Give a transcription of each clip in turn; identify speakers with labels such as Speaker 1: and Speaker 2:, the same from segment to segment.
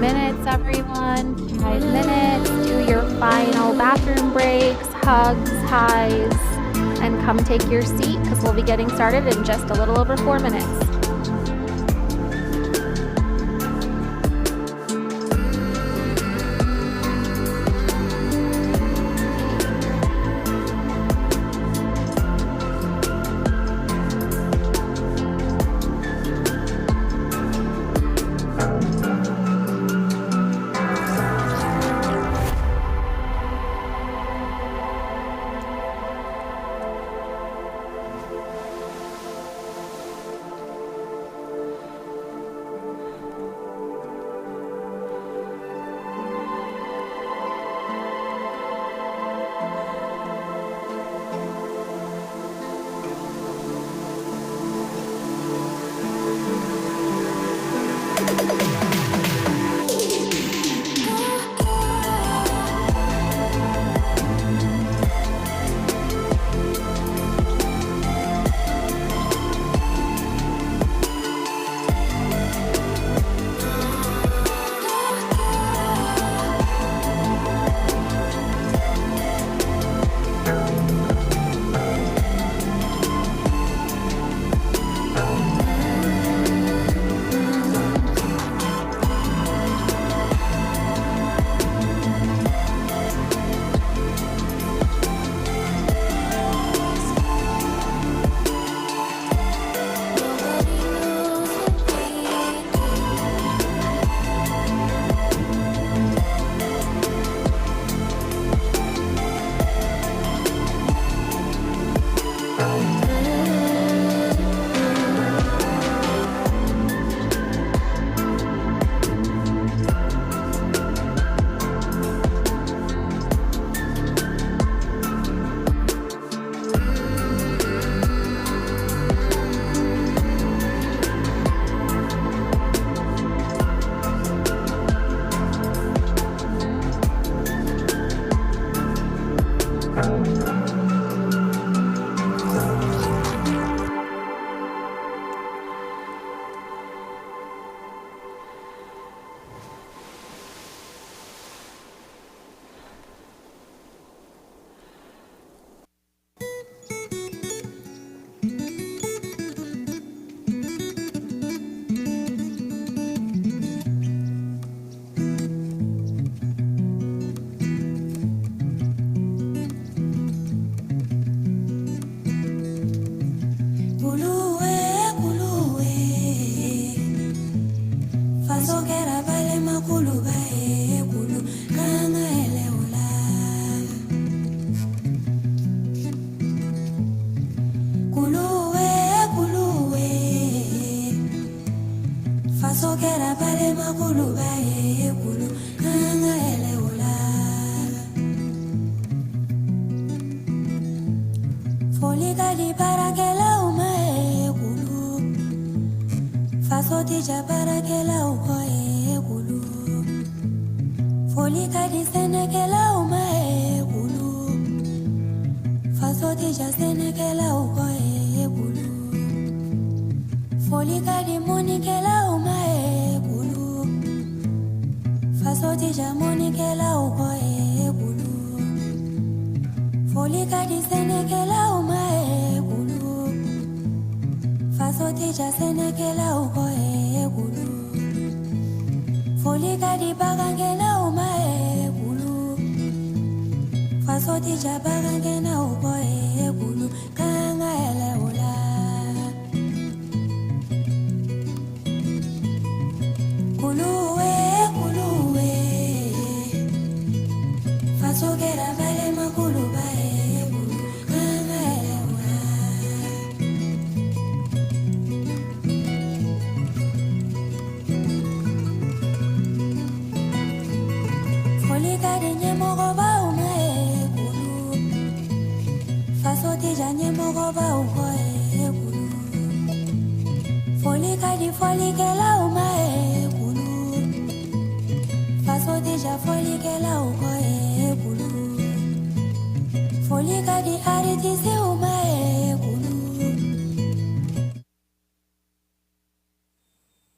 Speaker 1: minutes, everyone. 5 minutes. Do your final bathroom breaks, hugs, highs, and come take your seat because we'll be getting started in just a little over 4 minutes.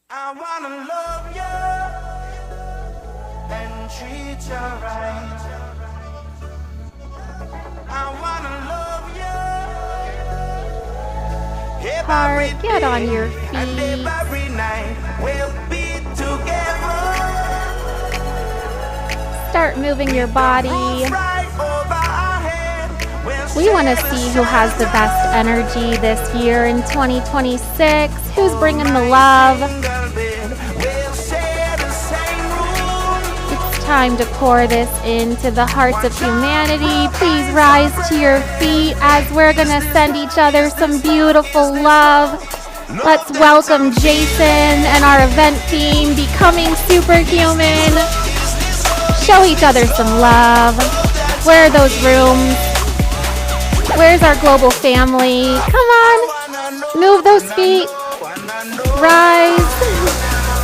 Speaker 2: I wanna love you.
Speaker 1: Heart, get on your feet. Start moving your body. We want to see who has the best energy this year in 2026. Who's bringing the love? It's time to pour this into the hearts of humanity. Please rise to your feet as we're going to send each other some beautiful love. Let's welcome Jason and our event theme, Becoming Superhuman. Show each other some love. Where are those rooms? Where's our global family? Come on. Move those feet. Rise.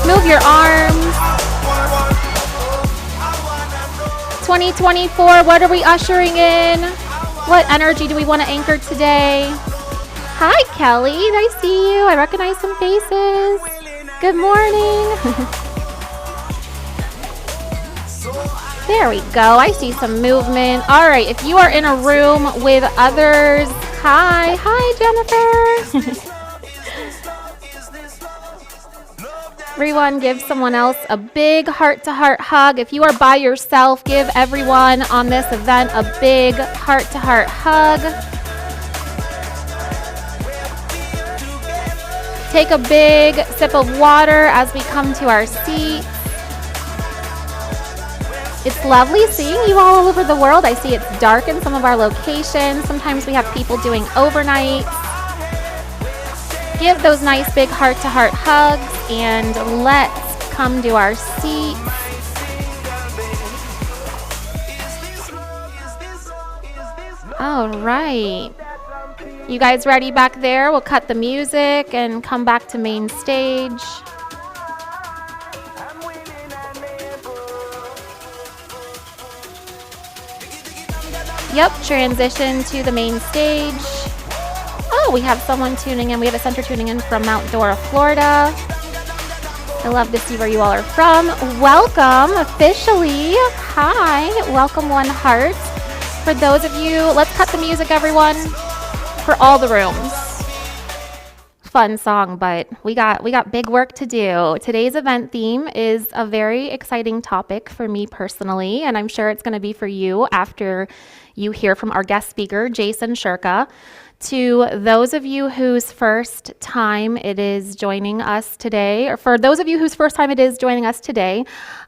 Speaker 1: Move your arms. 2024, what are we ushering in? What energy do we want to anchor today? Hi, Kelly. I see you. I recognize some faces. Good morning. There we go. I see some movement. All right. If you are in a room with others, hi. Hi, Jennifer. Everyone give someone else a big heart-to-heart hug. If you are by yourself, give everyone on this event a big heart-to-heart hug. Take a big sip of water as we come to our seat. It's lovely seeing you all over the world. I see it's dark in some of our locations. Sometimes we have people doing overnight. Give those nice big heart-to-heart hugs and let's come to our seat. All right. You guys ready back there? We'll cut the music and come back to main stage. Yep, transition to the main stage. Oh, we have someone tuning in. We have a center tuning in from Mount Dora, Florida. I love to see where you all are from. Welcome, officially. Hi, welcome One Heart. For those of you, let's cut the music, everyone, for all the rooms. Fun song, but we got big work to do. Today's event theme is a very exciting topic for me personally, and I'm sure it's going to be for you after you hear from our guest speaker, Jason Shurka. To those of you whose first time it is joining us today, or for those of you whose first time it is joining us today,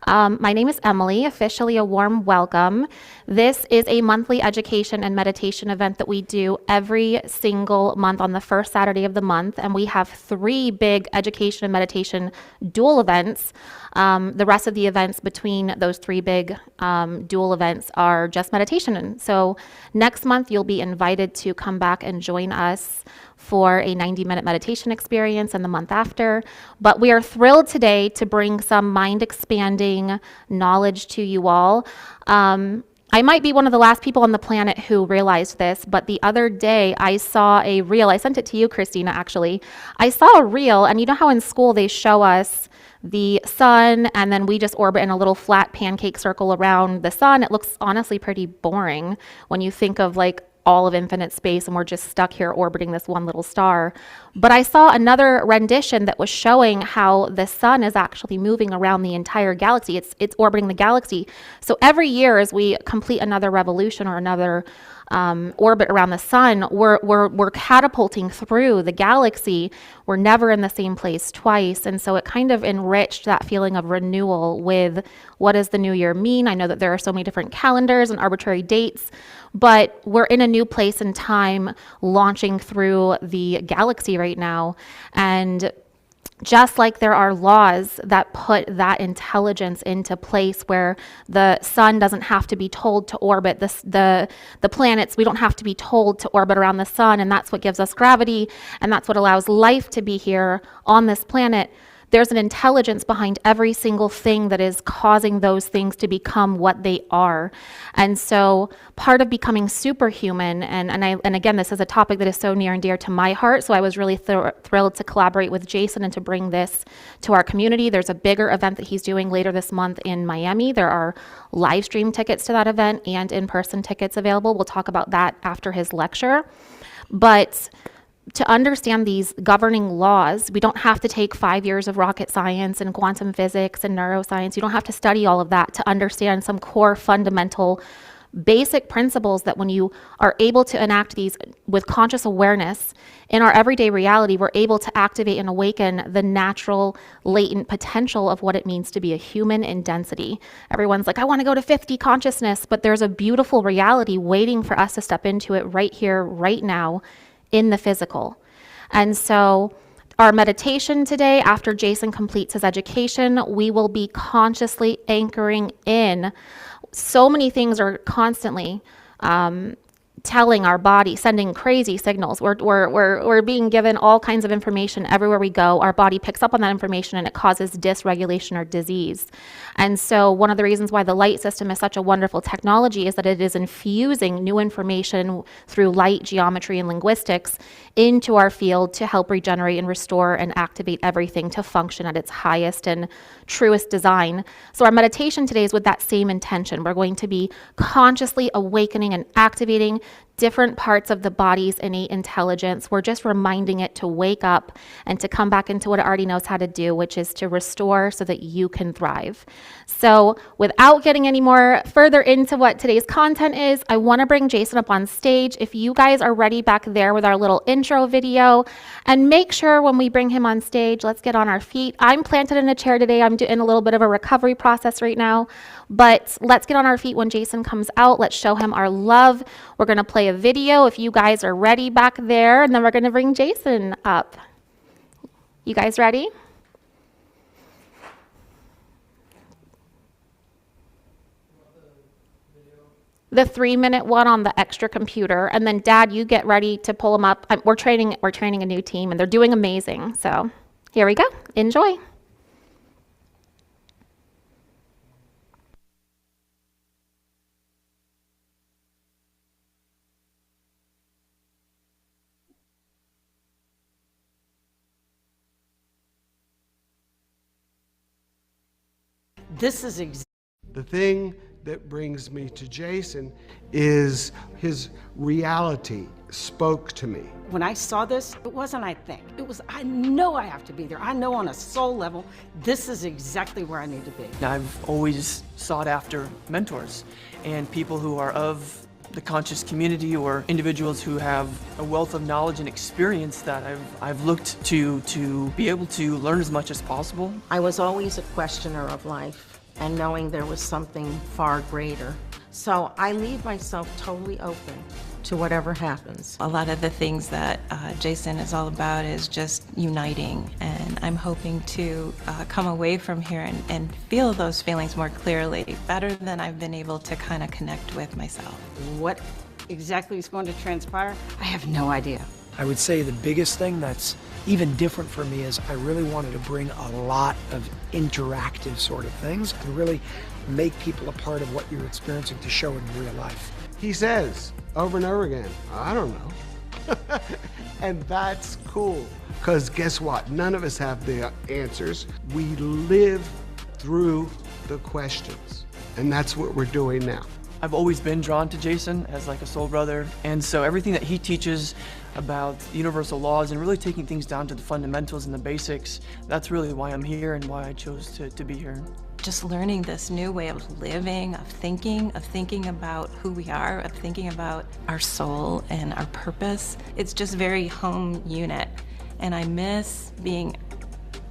Speaker 1: my name is Emily, officially a warm welcome. This is a monthly education and meditation event that we do every single month on the first Saturday of the month, and we have 3 big education and meditation dual events. The rest of the events between those 3 big dual events are just meditation. And so next month, you'll be invited to come back and join us for a 90-minute meditation experience and the month after. But we are thrilled today to bring some mind-expanding knowledge to you all. I might be one of the last people on the planet who realized this, but the other day I saw a reel. I sent it to you, Christina, actually. I saw a reel, and you know how in school they show us the sun, and then we just orbit in a little flat pancake circle around the sun. It looks honestly pretty boring when you think of like all of infinite space and we're just stuck here orbiting this one little star. But I saw another rendition that was showing how the sun is actually moving around the entire galaxy. It's orbiting the galaxy. So every year as we complete another revolution or another orbit around the sun, we're catapulting through the galaxy. We're never in the same place twice. And so it kind of enriched that feeling of renewal with what does the new year mean? I know that there are so many different calendars and arbitrary dates, but we're in a new place and time launching through the galaxy right now. And just like there are laws that put that intelligence into place where the sun doesn't have to be told to orbit the planets, we don't have to be told to orbit around the sun, and that's what gives us gravity, and that's what allows life to be here on this planet. there's an intelligence behind every single thing that is causing those things to become what they are. And so part of becoming superhuman, and again, this is a topic that is so near and dear to my heart, so I was really thrilled to collaborate with Jason and to bring this to our community. There's a bigger event that he's doing later this month in Miami. There are live stream tickets to that event and in-person tickets available. We'll talk about that after his lecture. But to understand these governing laws, we don't have to take 5 years of rocket science and quantum physics and neuroscience. You don't have to study all of that to understand some core fundamental basic principles that when you are able to enact these with conscious awareness in our everyday reality, we're able to activate and awaken the natural latent potential of what it means to be a human in density. Everyone's like, I want to go to 50 consciousness, but there's a beautiful reality waiting for us to step into it right here, right now, in the physical. And so our meditation today, after Jason completes his education, we will be consciously anchoring in. So many things are constantly telling our body, sending crazy signals. We're being given all kinds of information everywhere we go. Our body picks up on that information and it causes dysregulation or disease. And so one of the reasons why the light system is such a wonderful technology is that it is infusing new information through light, geometry, and linguistics into our field to help regenerate and restore and activate everything to function at its highest and truest design. So our meditation today is with that same intention. We're going to be consciously awakening and activating different parts of the body's innate intelligence. We're just reminding it to wake up and to come back into what it already knows how to do, which is to restore so that you can thrive. So without getting any more further into what today's content is, I want to bring Jason up on stage. If you guys are ready back there with our little intro video, and make sure when we bring him on stage, let's get on our feet. I'm planted in a chair today. I'm doing a little bit of a recovery process right now, but let's get on our feet when Jason comes out. Let's show him our love. We're going to play a video if you guys are ready back there, and then we're going to bring Jason up. You guys ready? The 3-minute one on the extra computer, and then Dad, you get ready to pull them up. We're training a new team, and they're doing amazing. So here we go. Enjoy.
Speaker 2: This is
Speaker 3: the thing that brings me to Jason is his reality spoke to me.
Speaker 2: when I saw this, it wasn't I think. It was I know I have to be there. I know on a soul level, this is exactly where I need to be.
Speaker 4: I've always sought after mentors and people who are of the conscious community or individuals who have a wealth of knowledge and experience that I've looked to be able to learn as much as possible.
Speaker 5: I was always a questioner of life and knowing there was something far greater. So I leave myself totally open to whatever happens.
Speaker 6: A lot of the things that Jason is all about is just uniting, and I'm hoping to come away from here and feel those feelings more clearly, better than I've been able to kind of connect with myself.
Speaker 2: What exactly is going to transpire? I have no idea.
Speaker 7: I would say the biggest thing that's even different for me is I really wanted to bring a lot of interactive sort of things and really make people a part of what you're experiencing to show in real life.
Speaker 3: He says over and over again, I don't know. And that's cool, because guess what? None of us have the answers. We live through the questions, and that's what we're doing now.
Speaker 4: I've always been drawn to Jason as like a soul brother, and so everything that he teaches about universal laws and really taking things down to the fundamentals and the basics, that's really why I'm here and why I chose to be here.
Speaker 6: Just learning this new way of living, of thinking about who we are, of thinking about our soul and our purpose. It's just very home unit, and I miss being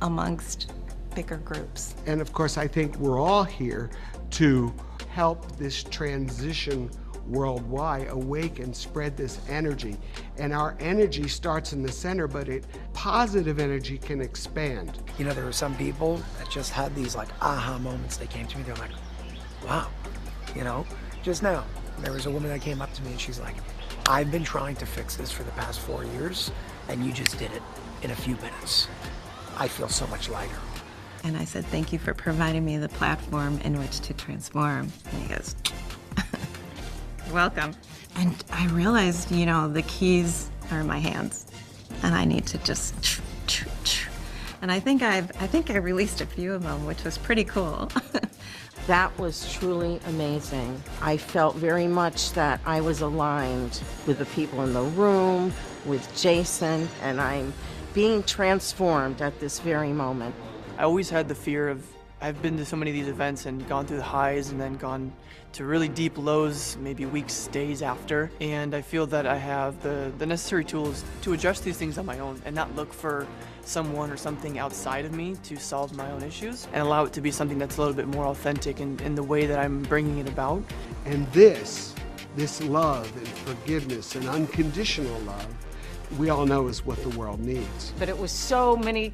Speaker 6: amongst bigger groups.
Speaker 3: And of course, I think we're all here to help this transition worldwide awake and spread this energy. And our energy starts in the center, but positive energy can expand.
Speaker 7: You know, there were some people that just had these like aha moments. They came to me, they're like, wow, you know, just now, there was a woman that came up to me and she's like, I've been trying to fix this for the past 4 years and you just did it in a few minutes. I feel so much lighter.
Speaker 6: And I said, thank you for providing me the platform in which to transform. And he goes, welcome. And I realized, the keys are in my hands and I need to just, and I think I released a few of them, which was pretty cool.
Speaker 5: That was truly amazing. I felt very much that I was aligned with the people in the room, with Jason, and I'm being transformed at this very moment.
Speaker 4: I always had the fear of, I've been to so many of these events and gone through the highs and then gone to really deep lows, maybe weeks, days after. And I feel that I have the necessary tools to adjust these things on my own and not look for someone or something outside of me to solve my own issues and allow it to be something that's a little bit more authentic in the way that I'm bringing it about.
Speaker 3: And this love and forgiveness and unconditional love, we all know is what the world needs.
Speaker 2: But it was so many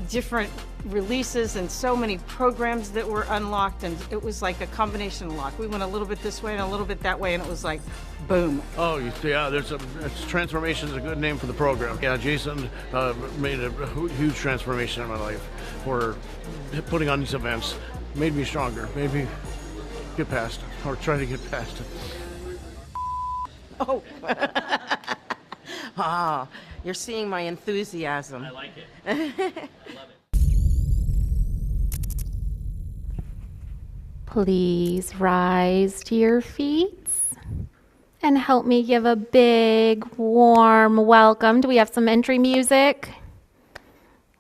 Speaker 2: different releases and so many programs that were unlocked, and it was like a combination lock. We went a little bit this way and a little bit that way, and it was like, boom.
Speaker 8: Oh, yeah, transformation is a good name for the program. Yeah, Jason made a huge transformation in my life for putting on these events. Made me stronger, made me get past it, or try to get past it.
Speaker 5: Oh. Ah, you're seeing my enthusiasm.
Speaker 9: I like it. I love it.
Speaker 1: Please rise to your feet and help me give a big, warm welcome. Do we have some entry music?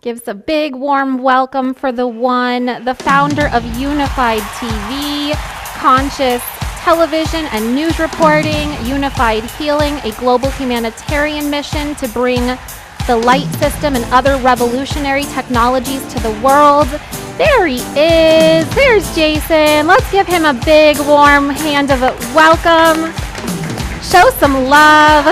Speaker 1: Give us a big, warm welcome for the one, the founder of Unified TV, Conscious Television and News Reporting, Unified Healing, a global humanitarian mission to bring the light system and other revolutionary technologies to the world. There he is. There's Jason. Let's give him a big, warm hand of welcome. Show some love.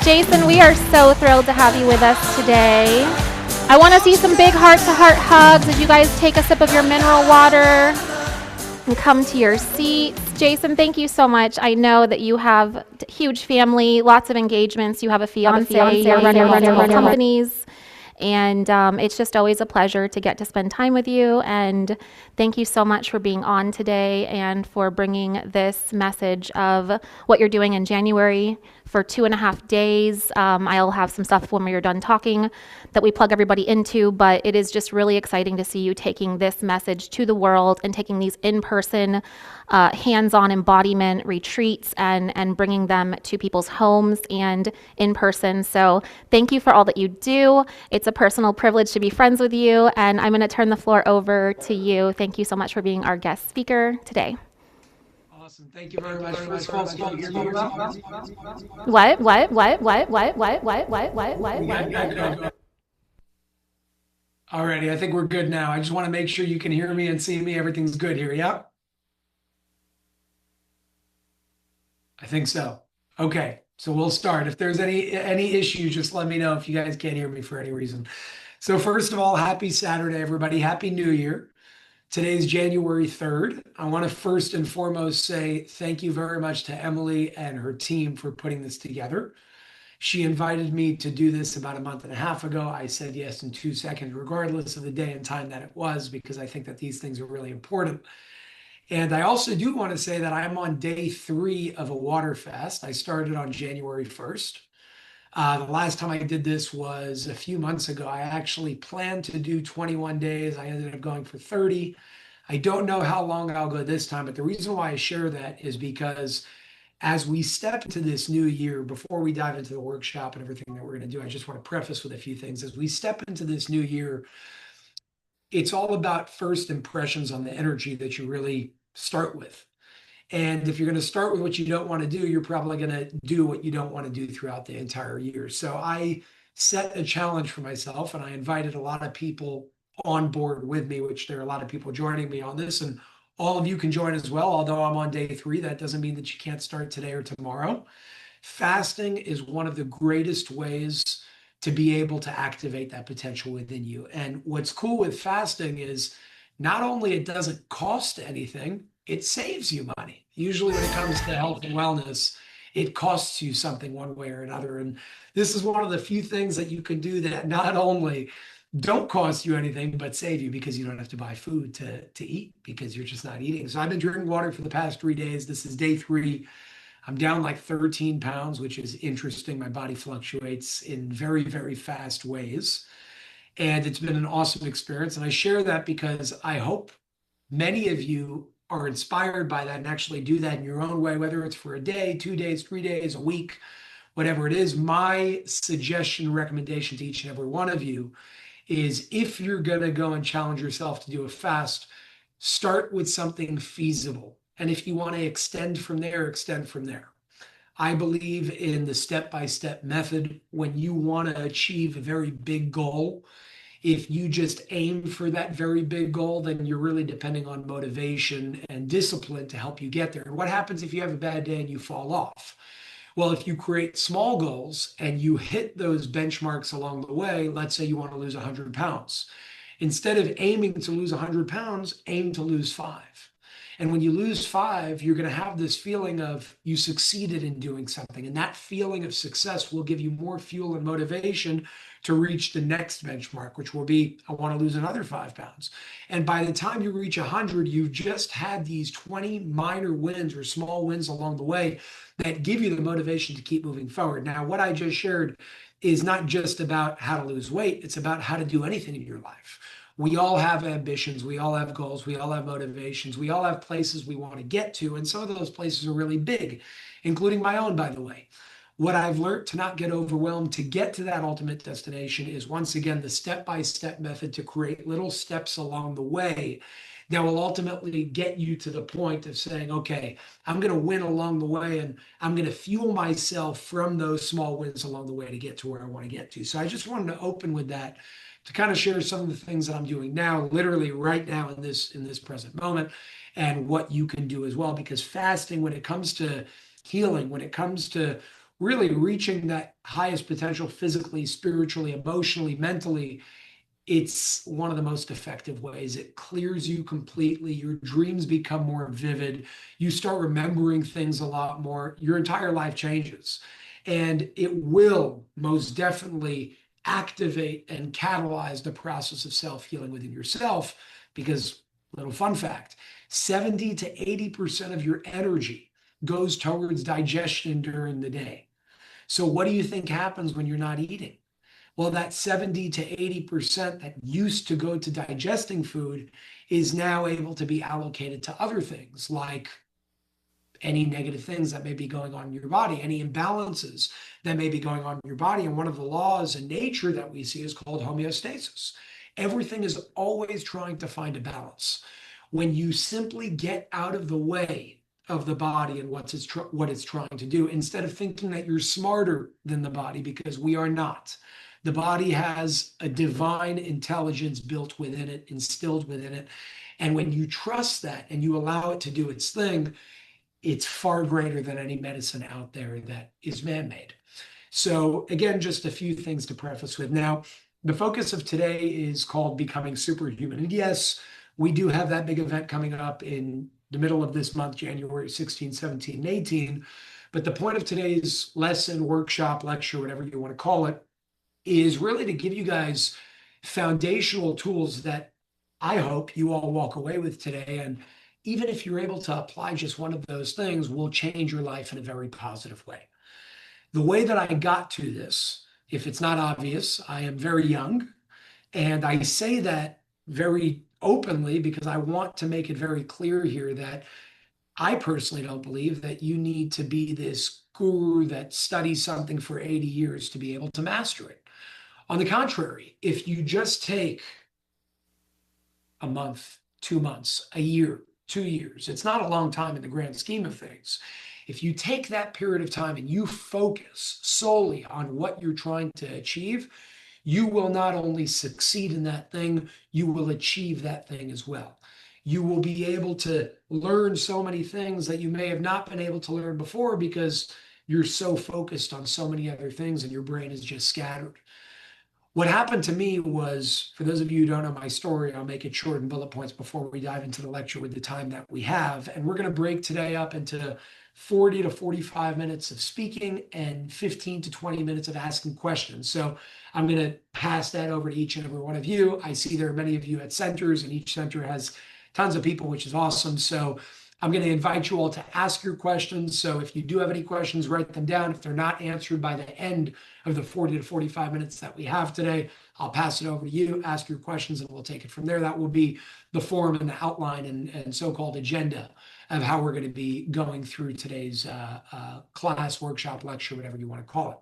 Speaker 1: Jason, we are so thrilled to have you with us today. I want to see some big heart-to-heart hugs as you guys take a sip of your mineral water and come to your seats. Jason, thank you so much. I know that you have a huge family, lots of engagements. You have a fiance, you're running multiple companies. And it's just always a pleasure to get to spend time with you. And thank you so much for being on today and for bringing this message of what you're doing in January for 2.5 days. I'll have some stuff when we're done talking that we plug everybody into, but it is just really exciting to see you taking this message to the world and taking these in-person, hands-on embodiment retreats and bringing them to people's homes and in person. So thank you for all that you do. It's a personal privilege to be friends with you, and I'm going to turn the floor over to you. Thank you so much for being our guest speaker today.
Speaker 7: Awesome. Thank you very much. First of all,
Speaker 1: What?
Speaker 7: Alrighty, I think we're good now. I just want to make sure you can hear me and see me. Everything's good here, yeah? I think so. Okay, so we'll start. If there's any issues, just let me know if you guys can't hear me for any reason. So first of all, happy Saturday, everybody. Happy New Year. Today's January 3rd. I want to first and foremost say thank you very much to Emily and her team for putting this together. She invited me to do this about 1.5 months ago. I said yes in 2 seconds, regardless of the day and time that it was, because I think that these things are really important. And I also do want to say that I'm on day 3 of a water fast. I started on January 1st. The last time I did this was a few months ago. I actually planned to do 21 days. I ended up going for 30. I don't know how long I'll go this time, but the reason why I share that is because as we step into this new year, before we dive into the workshop and everything that we're going to do, I just want to preface with a few things. As we step into this new year, it's all about first impressions on the energy that you really start with. And if you're going to start with what you don't want to do, you're probably going to do what you don't want to do throughout the entire year. So I set a challenge for myself, and I invited a lot of people on board with me, which there are a lot of people joining me on this, and all of you can join as well. Although I'm on day 3, that doesn't mean that you can't start today or tomorrow. Fasting is one of the greatest ways to be able to activate that potential within you. And what's cool with fasting is not only it doesn't cost anything, it saves you money. Usually when it comes to health and wellness, it costs you something one way or another. And this is one of the few things that you can do that not only don't cost you anything, but save you, because you don't have to buy food to eat, because you're just not eating. So I've been drinking water for the past 3 days. This is day 3. I'm down like 13 pounds, which is interesting. My body fluctuates in very, very fast ways. And it's been an awesome experience. And I share that because I hope many of you are inspired by that and actually do that in your own way, whether it's for a day, 2 days, 3 days, a week, whatever it is. My suggestion, recommendation to each and every one of you is, if you're going to go and challenge yourself to do a fast, start with something feasible. And if you want to extend from there, extend from there. I believe in the step-by-step method. When you want to achieve a very big goal, if you just aim for that very big goal, then you're really depending on motivation and discipline to help you get there. And what happens if you have a bad day and you fall off? Well, if you create small goals and you hit those benchmarks along the way, let's say you want to lose 100 pounds. Instead of aiming to lose 100 pounds, aim to lose 5. And when you lose 5, you're going to have this feeling of you succeeded in doing something. And that feeling of success will give you more fuel and motivation to reach the next benchmark, which will be, I want to lose another 5 pounds. And by the time you reach 100, you've just had these 20 minor wins or small wins along the way that give you the motivation to keep moving forward. Now, what I just shared is not just about how to lose weight. It's about how to do anything in your life. We all have ambitions. We all have goals. We all have motivations. We all have places we want to get to. And some of those places are really big, including my own, by the way. What I've learned to not get overwhelmed to get to that ultimate destination is, once again, the step-by-step method to create little steps along the way that will ultimately get you to the point of saying, okay, I'm going to win along the way, and I'm going to fuel myself from those small wins along the way to get to where I want to get to. So I just wanted to open with that, to kind of share some of the things that I'm doing now, literally right now in this present moment, and what you can do as well. Because fasting, when it comes to healing, when it comes to really reaching that highest potential physically, spiritually, emotionally, mentally, it's one of the most effective ways. It clears you completely. Your dreams become more vivid. You start remembering things a lot more. Your entire life changes. And it will most definitely activate and catalyze the process of self-healing within yourself. Because, little fun fact, 70 to 80% of your energy goes towards digestion during the day. So what do you think happens when you're not eating? Well, that 70 to 80% that used to go to digesting food is now able to be allocated to other things, like any negative things that may be going on in your body, any imbalances that may be going on in your body. And one of the laws in nature that we see is called homeostasis. Everything is always trying to find a balance. When you simply get out of the way of the body and what it's trying to do, instead of thinking that you're smarter than the body, because we are not. The body has a divine intelligence built within it, instilled within it. And when you trust that and you allow it to do its thing, it's far greater than any medicine out there that is man-made. So again, just a few things to preface with. Now, the focus of today is called Becoming Superhuman. And yes, we do have that big event coming up in the middle of this month, January 16, 17, and 18. But the point of today's lesson, workshop, lecture, whatever you want to call it, is really to give you guys foundational tools that I hope you all walk away with today. And even if you're able to apply just one of those things, will change your life in a very positive way. The way that I got to this, if it's not obvious, I am very young. And I say that very openly because I want to make it very clear here that I personally don't believe that you need to be this guru that studies something for 80 years to be able to master it. On the contrary, if you just take a month, 2 months, a year, 2 years, it's not a long time in the grand scheme of things. If you take that period of time and you focus solely on what you're trying to achieve, you will not only succeed in that thing, you will achieve that thing as well. You will be able to learn so many things that you may have not been able to learn before because you're so focused on so many other things and your brain is just scattered. What happened to me was, for those of you who don't know my story, I'll make it short in bullet points before we dive into the lecture with the time that we have. And we're going to break today up into 40 to 45 minutes of speaking and 15 to 20 minutes of asking questions. So I'm going to pass that over to each and every one of you. I see there are many of you at centers, and each center has tons of people, which is awesome. So I'm going to invite you all to ask your questions. So if you do have any questions, write them down. If they're not answered by the end of the 40 to 45 minutes that we have today, I'll pass it over to you, ask your questions, and we'll take it from there. That will be the form and the outline and so-called agenda of how we're going to be going through today's class, workshop, lecture, whatever you want to call it.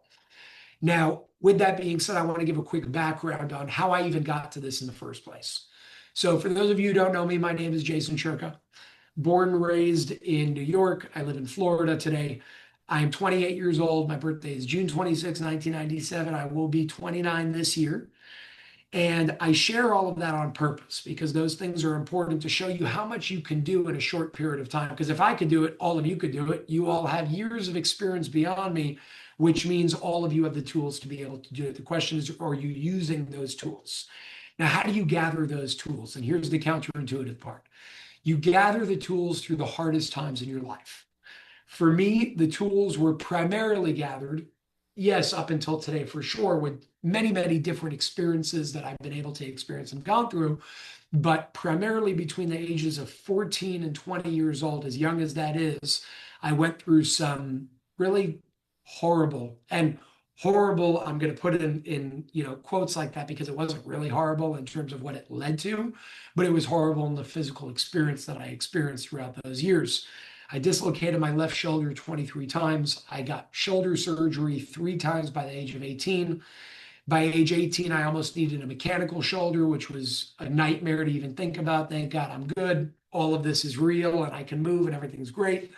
Speaker 7: Now, with that being said, I want to give a quick background on how I even got to this in the first place. So for those of you who don't know me, my name is Jason Shurka. Born and raised in New York. I live in Florida today. I am 28 years old. My birthday is June 26, 1997. I will be 29 this year. And I share all of that on purpose because those things are important to show you how much you can do in a short period of time. Because if I could do it, all of you could do it. You all have years of experience beyond me, which means all of you have the tools to be able to do it. The question is, are you using those tools? Now, how do you gather those tools? And here's the counterintuitive part. You gather the tools through the hardest times in your life. For me, the tools were primarily gathered, yes, up until today for sure, with many, many different experiences that I've been able to experience and gone through, but primarily between the ages of 14 and 20 years old, as young as that is, I went through some really horrible, I'm going to put it in quotes like that because it wasn't really horrible in terms of what it led to, but it was horrible in the physical experience that I experienced throughout those years. I dislocated my left shoulder 23 times. I got shoulder surgery 3 times by the age of 18. By age 18, I almost needed a mechanical shoulder, which was a nightmare to even think about. Thank God I'm good. All of this is real and I can move and everything's great.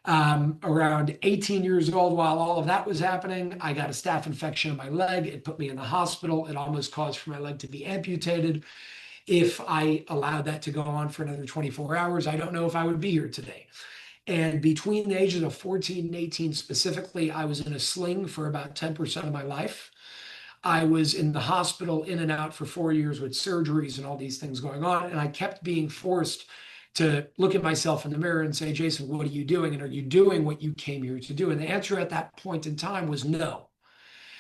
Speaker 7: Around 18 years old, while all of that was happening, I got a staph infection in my leg. It put me in the hospital. It almost caused for my leg to be amputated. If I allowed that to go on for another 24 hours, I don't know if I would be here today. And between the ages of 14 and 18 specifically, I was in a sling for about 10% of my life. I was in the hospital in and out for 4 years with surgeries and all these things going on. And I kept being forced to look at myself in the mirror and say, Jason, what are you doing? And are you doing what you came here to do? And the answer at that point in time was no.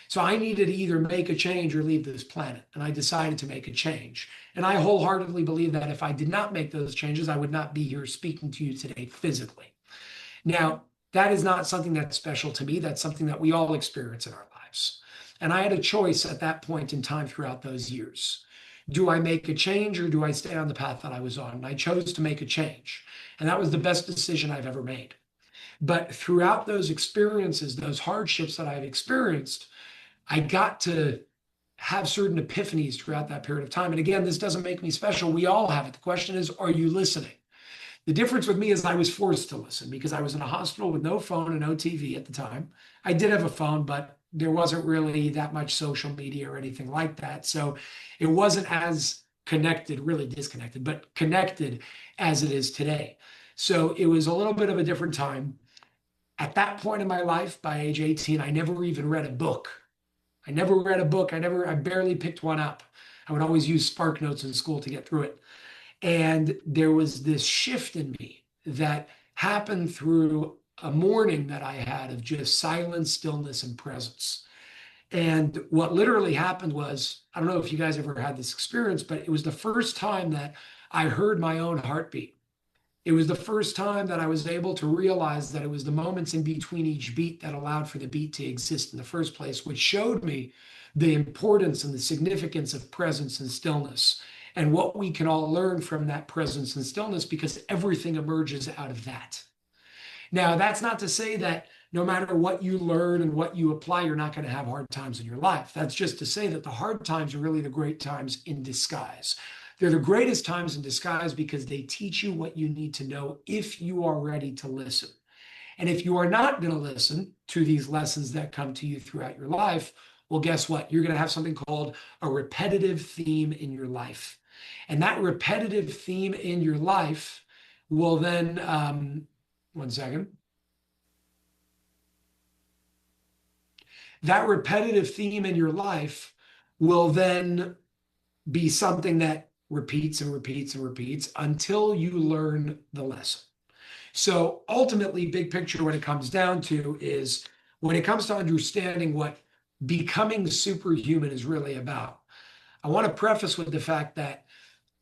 Speaker 7: So I needed to either make a change or leave this planet. And I decided to make a change. And I wholeheartedly believe that if I did not make those changes, I would not be here speaking to you today physically. Now, that is not something that's special to me. That's something that we all experience in our lives. And I had a choice at that point in time throughout those years. Do I make a change or do I stay on the path that I was on? And I chose to make a change. And that was the best decision I've ever made. But throughout those experiences, those hardships that I've experienced, I got to have certain epiphanies throughout that period of time. And again, this doesn't make me special. We all have it. The question is, are you listening? The difference with me is I was forced to listen because I was in a hospital with no phone and no TV at the time. I did have a phone, but there wasn't really that much social media or anything like that. So it wasn't as connected, really disconnected, but connected as it is today. So it was a little bit of a different time. At that point in my life, by age 18, I never even read a book. I barely picked one up. I would always use Spark Notes in school to get through it. And there was this shift in me that happened through a morning that I had of just silence, stillness, and presence. And what literally happened was, I don't know if you guys ever had this experience, but it was the first time that I heard my own heartbeat. It was the first time that I was able to realize that it was the moments in between each beat that allowed for the beat to exist in the first place, which showed me the importance and the significance of presence and stillness and what we can all learn from that presence and stillness, because everything emerges out of that. Now, that's not to say that no matter what you learn and what you apply, you're not going to have hard times in your life. That's just to say that the hard times are really the great times in disguise. They're the greatest times in disguise because they teach you what you need to know if you are ready to listen. And if you are not going to listen to these lessons that come to you throughout your life, well, guess what? You're going to have something called a repetitive theme in your life. And that repetitive theme in your life will then, one second. That repetitive theme in your life will then be something that repeats and repeats and repeats until you learn the lesson. So ultimately, big picture, what it comes down to is when it comes to understanding what becoming superhuman is really about, I want to preface with the fact that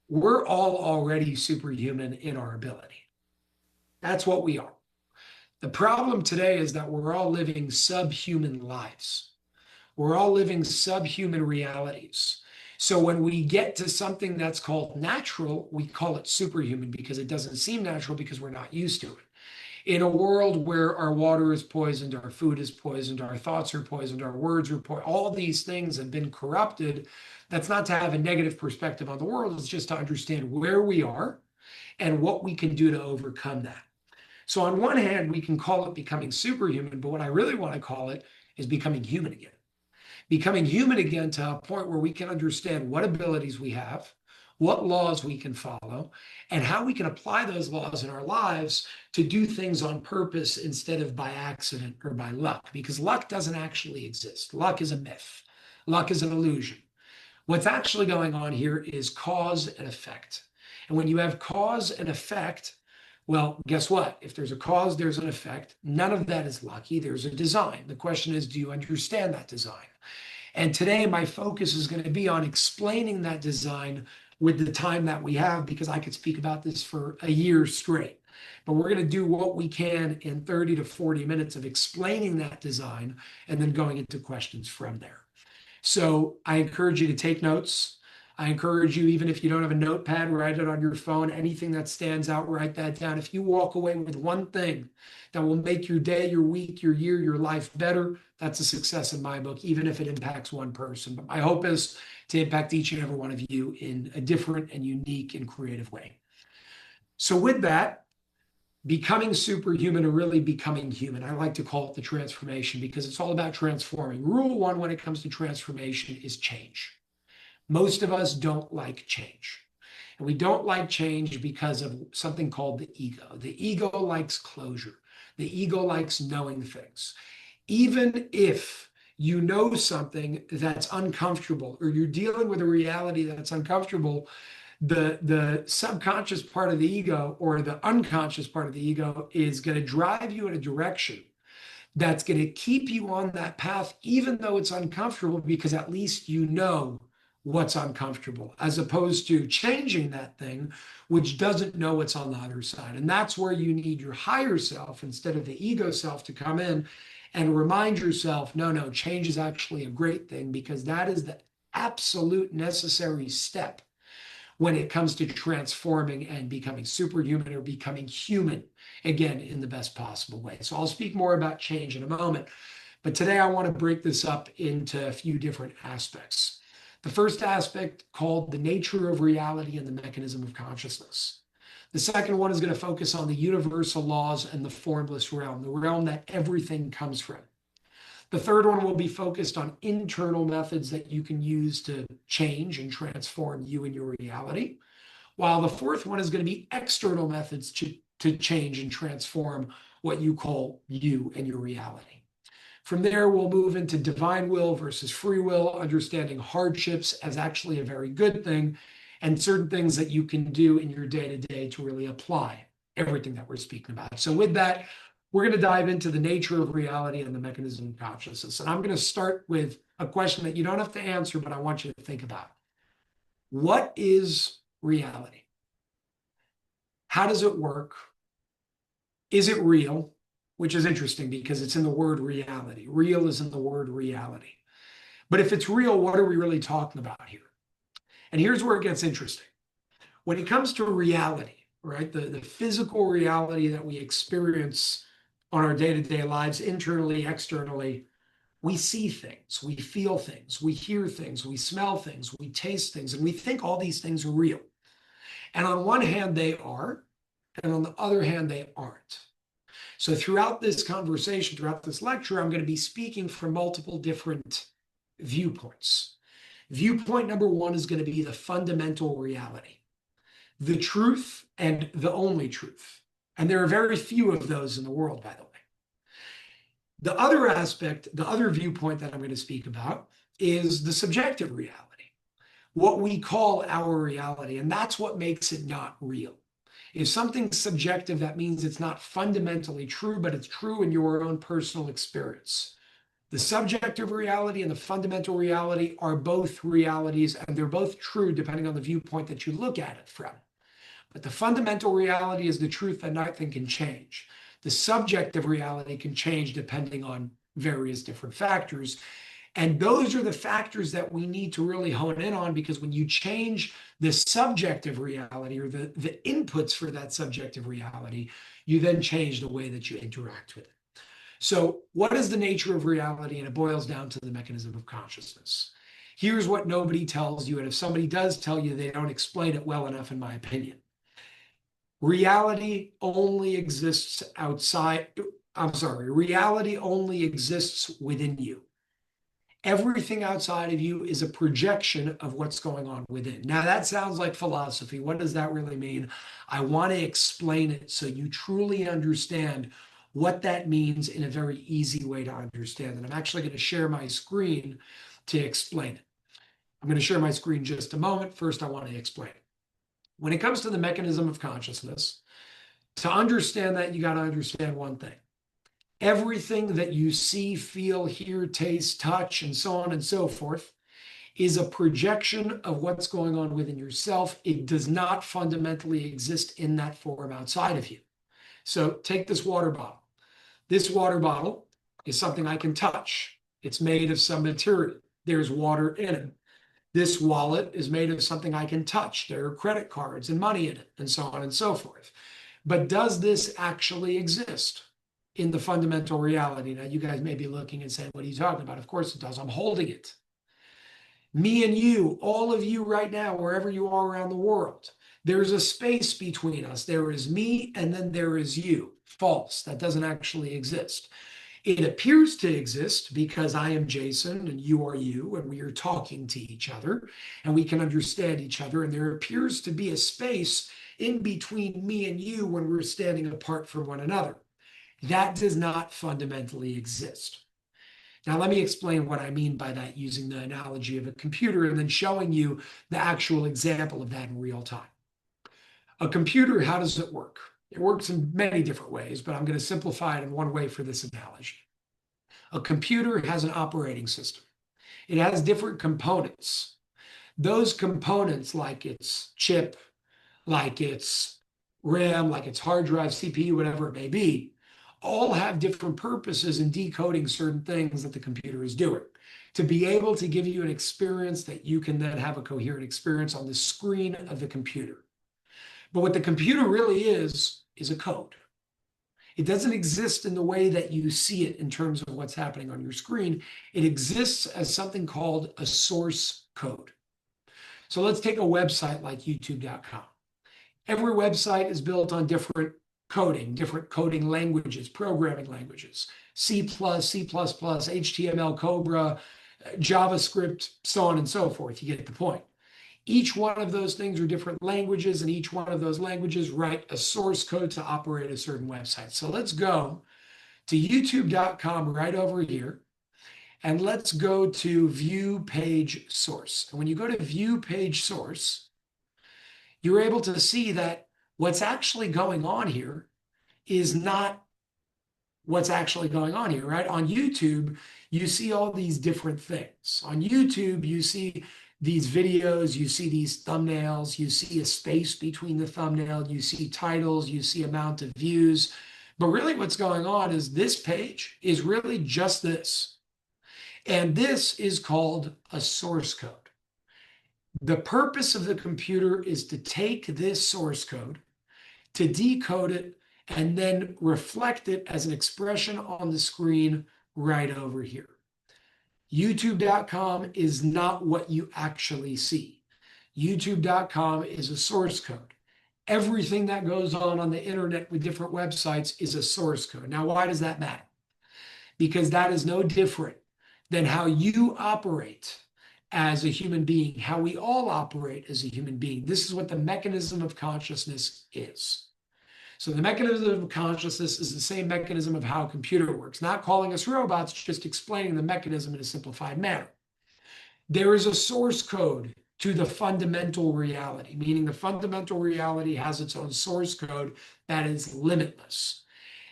Speaker 7: we're all already superhuman in our ability. That's what we are. The problem today is that we're all living subhuman lives. We're all living subhuman realities. So when we get to something that's called natural, we call it superhuman because it doesn't seem natural because we're not used to it. In a world where our water is poisoned, our food is poisoned, our thoughts are poisoned, our words are poisoned, all these things have been corrupted. That's not to have a negative perspective on the world, it's just to understand where we are and what we can do to overcome that. So on one hand, we can call it becoming superhuman, but what I really want to call it is becoming human again. Becoming human again to a point where we can understand what abilities we have, what laws we can follow, and how we can apply those laws in our lives to do things on purpose instead of by accident or by luck, because luck doesn't actually exist. Luck is a myth. Luck is an illusion. What's actually going on here is cause and effect. And when you have cause and effect, well, guess what? If there's a cause, there's an effect. None of that is lucky. There's a design. The question is, do you understand that design? And today, my focus is going to be on explaining that design with the time that we have, because I could speak about this for a year straight. But we're going to do what we can in 30 to 40 minutes of explaining that design and then going into questions from there. So I encourage you to take notes. I encourage you, even if you don't have a notepad, write it on your phone. Anything that stands out, write that down. If you walk away with one thing that will make your day, your week, your year, your life better, that's a success in my book, even if it impacts one person. But my hope is to impact each and every one of you in a different and unique and creative way. So with that, becoming superhuman or really becoming human, I like to call it the transformation because it's all about transforming. Rule one when it comes to transformation is change. Most of us don't like change. And we don't like change because of something called the ego. The ego likes closure. The ego likes knowing things. Even if you know something that's uncomfortable or you're dealing with a reality that's uncomfortable, the subconscious part of the ego or the unconscious part of the ego is going to drive you in a direction that's going to keep you on that path, even though it's uncomfortable, because at least you know what's uncomfortable, as opposed to changing that thing, which doesn't know what's on the other side. And that's where you need your higher self instead of the ego self to come in and remind yourself, no, change is actually a great thing, because that is the absolute necessary step when it comes to transforming and becoming superhuman or becoming human, again, in the best possible way. So I'll speak more about change in a moment, but today I want to break this up into a few different aspects. The first aspect, called the nature of reality and the mechanism of consciousness. The second one is going to focus on the universal laws and the formless realm, the realm that everything comes from. The third one will be focused on internal methods that you can use to change and transform you and your reality, while the fourth one is going to be external methods to change and transform what you call you and your reality. From there, we'll move into divine will versus free will, understanding hardships as actually a very good thing, and certain things that you can do in your day-to-day to really apply everything that we're speaking about. So with that, we're going to dive into the nature of reality and the mechanism of consciousness. And I'm going to start with a question that you don't have to answer, but I want you to think about. What is reality? How does it work? Is it real? Which is interesting because it's in the word reality. Real is in the word reality. But if it's real, what are we really talking about here? And here's where it gets interesting. When it comes to reality, right, the physical reality that we experience on our day-to-day lives, internally, externally, we see things, we feel things, we hear things, we smell things, we taste things, and we think all these things are real. And on one hand, they are, and on the other hand, they aren't. So throughout this conversation, throughout this lecture, I'm going to be speaking from multiple different viewpoints. Viewpoint number one is going to be the fundamental reality, the truth and the only truth. And there are very few of those in the world, by the way. The other aspect, the other viewpoint that I'm going to speak about is the subjective reality, what we call our reality. And that's what makes it not real. If something's subjective, that means it's not fundamentally true, but it's true in your own personal experience. The subjective reality and the fundamental reality are both realities, and they're both true depending on the viewpoint that you look at it from. But the fundamental reality is the truth that nothing can change. The subjective reality can change depending on various different factors. And those are the factors that we need to really hone in on, because when you change the subjective reality or the inputs for that subjective reality, you then change the way that you interact with it. So what is the nature of reality? And it boils down to the mechanism of consciousness. Here's what nobody tells you. And if somebody does tell you, they don't explain it well enough, in my opinion. Reality only exists outside. Reality only exists within you. Everything outside of you is a projection of what's going on within. Now, that sounds like philosophy. What does that really mean? I want to explain it so you truly understand what that means in a very easy way to understand. And I'm actually going to share my screen to explain it. I'm going to share my screen in just a moment. First, I want to explain it. When it comes to the mechanism of consciousness, to understand that, you got to understand one thing. Everything that you see, feel, hear, taste, touch, and so on and so forth is a projection of what's going on within yourself. It does not fundamentally exist in that form outside of you. So take this water bottle. This water bottle is something I can touch. It's made of some material. There's water in it. This wallet is made of something I can touch. There are credit cards and money in it, and so on and so forth. But does this actually exist in the fundamental reality? Now, you guys may be looking and saying, what are you talking about? Of course it does. I'm holding it. Me and you, all of you right now, wherever you are around the world, there's a space between us. There is me, and then there is you. False. That doesn't actually exist. It appears to exist because I am Jason and you are you, and we are talking to each other, and we can understand each other. And there appears to be a space in between me and you when we're standing apart from one another. That does not fundamentally exist. Now, let me explain what I mean by that using the analogy of a computer and then showing you the actual example of that in real time. A computer, how does it work? It works in many different ways, but I'm going to simplify it in one way for this analogy. A computer has an operating system. It has different components. Those components, like its chip, like its RAM, like its hard drive, CPU, whatever it may be, all have different purposes in decoding certain things that the computer is doing to be able to give you an experience that you can then have a coherent experience on the screen of the computer. But what the computer really is a code. It doesn't exist in the way that you see it in terms of what's happening on your screen. It exists as something called a source code. So let's take a website like youtube.com. Every website is built on different coding languages, programming languages, C++, C++, HTML, Cobra, JavaScript, so on and so forth. You get the point. Each one of those things are different languages, and each one of those languages write a source code to operate a certain website. So let's go to youtube.com right over here, and let's go to view page source. And when you go to view page source, you're able to see that what's actually going on here is not what's actually going on here, right? On YouTube, you see all these different things. On YouTube, you see these videos, you see these thumbnails, you see a space between the thumbnail, you see titles, you see amount of views. But really what's going on is this page is really just this. And this is called a source code. The purpose of the computer is to take this source code, to decode it, and then reflect it as an expression on the screen right over here. YouTube.com is not what you actually see. YouTube.com is a source code. Everything that goes on the internet with different websites is a source code. Now, why does that matter? Because that is no different than how you operate as a human being, how we all operate as a human being. This is what the mechanism of consciousness is. So the mechanism of consciousness is the same mechanism of how a computer works, not calling us robots, just explaining the mechanism in a simplified manner. There is a source code to the fundamental reality, meaning the fundamental reality has its own source code that is limitless.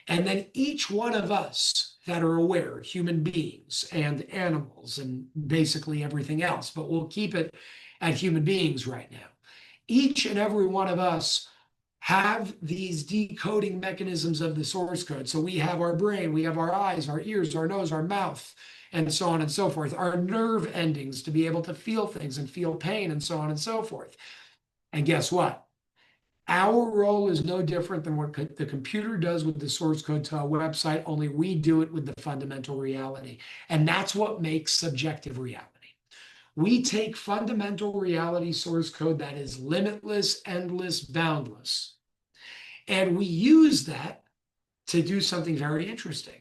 Speaker 7: And then each one of us that are aware, human beings and animals and basically everything else, but we'll keep it at human beings right now. Each and every one of us have these decoding mechanisms of the source code. So we have our brain, we have our eyes, our ears, our nose, our mouth, and so on and so forth, our nerve endings to be able to feel things and feel pain and so on and so forth. And guess what? Our role is no different than what the computer does with the source code to a website, only we do it with the fundamental reality. And that's what makes subjective reality. We take fundamental reality source code that is limitless, endless, boundless, and we use that to do something very interesting.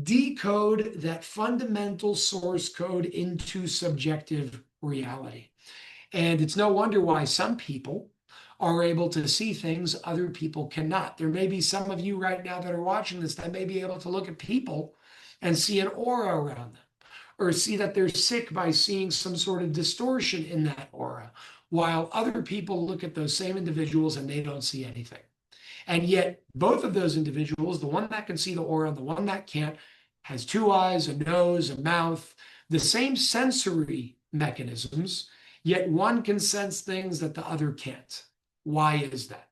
Speaker 7: Decode that fundamental source code into subjective reality. And it's no wonder why some people are able to see things other people cannot. There may be some of you right now that are watching this that may be able to look at people and see an aura around them, or see that they're sick by seeing some sort of distortion in that aura, while other people look at those same individuals and they don't see anything. And yet both of those individuals, the one that can see the aura and the one that can't, has two eyes, a nose, a mouth, the same sensory mechanisms, yet one can sense things that the other can't. Why is that?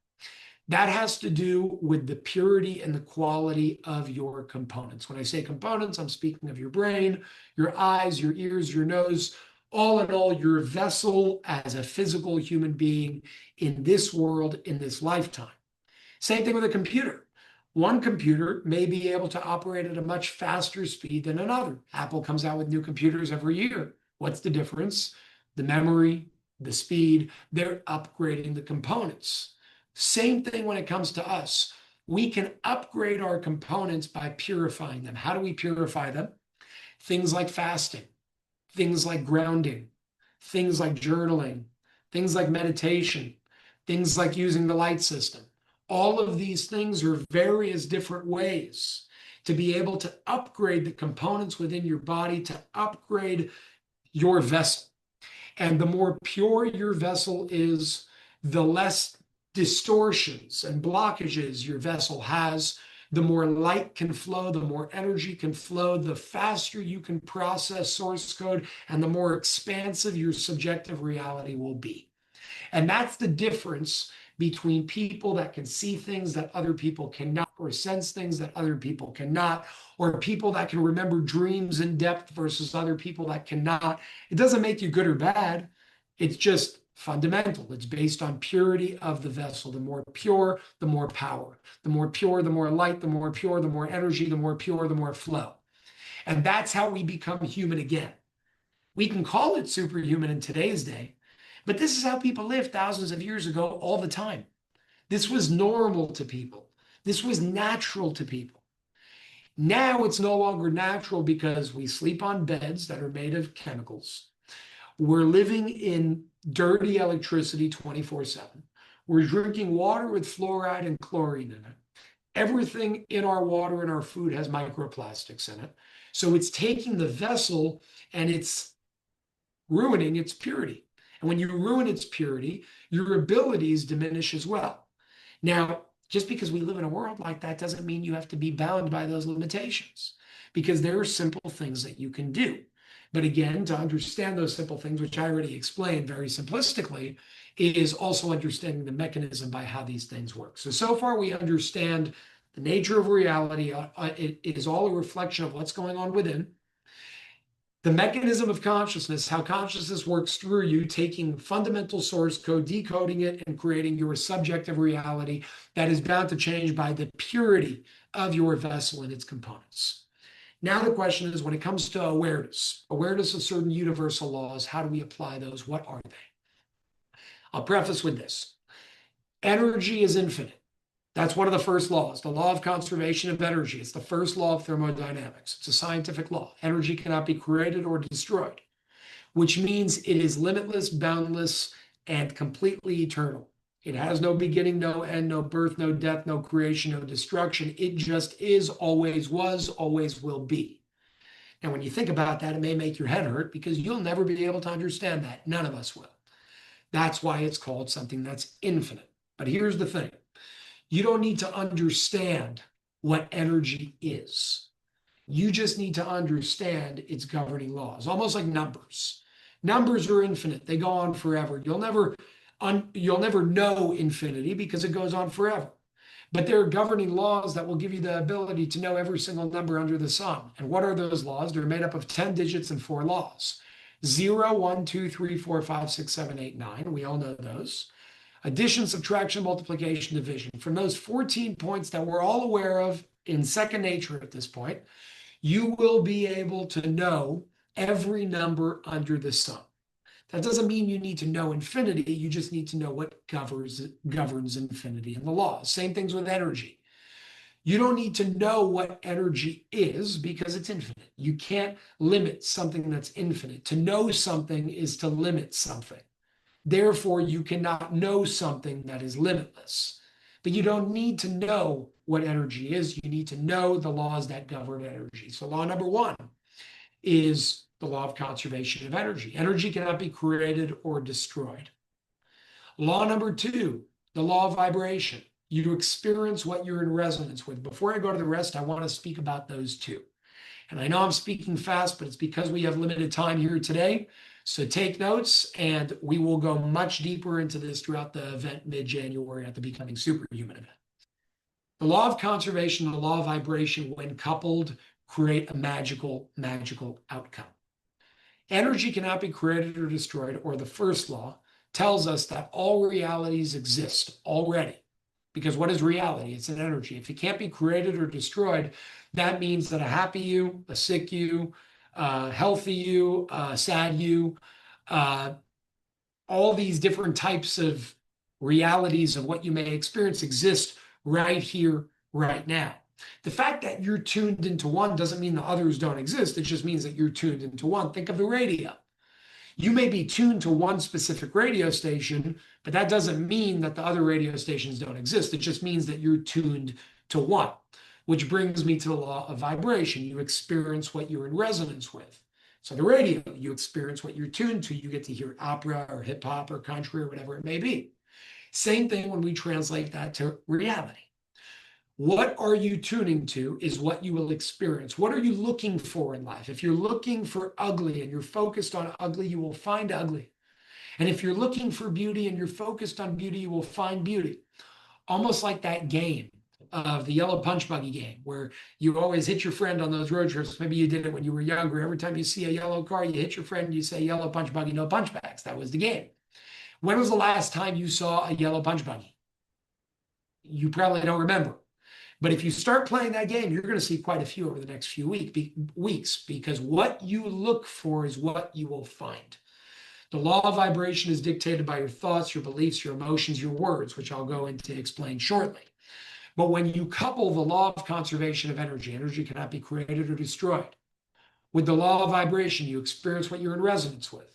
Speaker 7: That has to do with the purity and the quality of your components. When I say components, I'm speaking of your brain, your eyes, your ears, your nose, all in all, your vessel as a physical human being in this world, in this lifetime. Same thing with a computer. One computer may be able to operate at a much faster speed than another. Apple comes out with new computers every year. What's the difference? The memory, the speed, they're upgrading the components. Same thing when it comes to us. We can upgrade our components by purifying them. How do we purify them? Things like fasting, things like grounding, things like journaling, things like meditation, things like using the light system. All of these things are various different ways to be able to upgrade the components within your body, to upgrade your vessel. And the more pure your vessel is, the less distortions and blockages your vessel has, the more light can flow, the more energy can flow, the faster you can process source code, and the more expansive your subjective reality will be. And that's the difference between people that can see things that other people cannot, or sense things that other people cannot, or people that can remember dreams in depth versus other people that cannot. It doesn't make you good or bad. It's just fundamental. It's based on purity of the vessel. The more pure, the more power. The more pure, the more light. The more pure, the more energy. The more pure, the more flow. And that's how we become human again. We can call it superhuman in today's day, but this is how people lived thousands of years ago all the time. This was normal to people. This was natural to people. Now it's no longer natural because we sleep on beds that are made of chemicals. We're living in dirty electricity 24/7. We're drinking water with fluoride and chlorine in it. Everything in our water and our food has microplastics in it. So it's taking the vessel and it's ruining its purity. And when you ruin its purity, your abilities diminish as well. Now, just because we live in a world like that doesn't mean you have to be bound by those limitations, because there are simple things that you can do. But again, to understand those simple things, which I already explained very simplistically, is also understanding the mechanism by how these things work. So far we understand the nature of reality. It is all a reflection of what's going on within. The mechanism of consciousness, how consciousness works through you, taking fundamental source code, decoding it, and creating your subjective reality that is bound to change by the purity of your vessel and its components. Now the question is, when it comes to awareness of certain universal laws, how do we apply those? What are they? I'll preface with this. Energy is infinite. That's one of the first laws, the law of conservation of energy. It's the first law of thermodynamics. It's a scientific law. Energy cannot be created or destroyed, which means it is limitless, boundless, and completely eternal. It has no beginning, no end, no birth, no death, no creation, no destruction. It just is, always was, always will be. And when you think about that, it may make your head hurt because you'll never be able to understand that. None of us will. That's why it's called something that's infinite. But here's the thing. You don't need to understand what energy is. You just need to understand its governing laws, almost like numbers. Numbers are infinite. They go on forever. You'll never know infinity because it goes on forever. But there are governing laws that will give you the ability to know every single number under the sun. And what are those laws? They're made up of 10 digits and 4 laws. 0, 1, 2, 3, 4, 5, 6, 7, 8, 9. We all know those. Addition, subtraction, multiplication, division. From those 14 points that we're all aware of in second nature at this point, you will be able to know every number under the sun. That doesn't mean you need to know infinity. You just need to know what governs infinity and the laws. Same things with energy. You don't need to know what energy is because it's infinite. You can't limit something that's infinite. To know something is to limit something. Therefore, you cannot know something that is limitless. But you don't need to know what energy is. You need to know the laws that govern energy. So law number 1 is the law of conservation of energy. Energy cannot be created or destroyed. Law number 2, the law of vibration. You experience what you're in resonance with. Before I go to the rest, I want to speak about those two. And I know I'm speaking fast, but it's because we have limited time here today. So take notes, and we will go much deeper into this throughout the event mid-January at the Becoming Superhuman event. The law of conservation and the law of vibration, when coupled, create a magical outcome. Energy cannot be created or destroyed, or the first law tells us that all realities exist already. Because what is reality? It's an energy. If it can't be created or destroyed, that means that a happy you, a sick you, healthy you, sad you, all these different types of realities of what you may experience exist right here, right now. The fact that you're tuned into one doesn't mean the others don't exist. It just means that you're tuned into one. Think of the radio. You may be tuned to one specific radio station, but that doesn't mean that the other radio stations don't exist. It just means that you're tuned to one, which brings me to the law of vibration. You experience what you're in resonance with. So the radio, you experience what you're tuned to. You get to hear opera or hip hop or country or whatever it may be. Same thing when we translate that to reality. What are you tuning to is what you will experience. What are you looking for in life? If you're looking for ugly and you're focused on ugly, you will find ugly. And if you're looking for beauty and you're focused on beauty, you will find beauty. Almost like that game of the yellow punch buggy game, where you always hit your friend on those road trips. Maybe you did it when you were younger. Every time you see a yellow car, you hit your friend, you say yellow punch buggy, no punch bags. That was the game. When was the last time you saw a yellow punch buggy? You probably don't remember. But if you start playing that game, you're going to see quite a few over the next few weeks, because what you look for is what you will find. The law of vibration is dictated by your thoughts, your beliefs, your emotions, your words, which I'll go into explain shortly. But when you couple the law of conservation of energy, energy cannot be created or destroyed, with the law of vibration, you experience what you're in resonance with.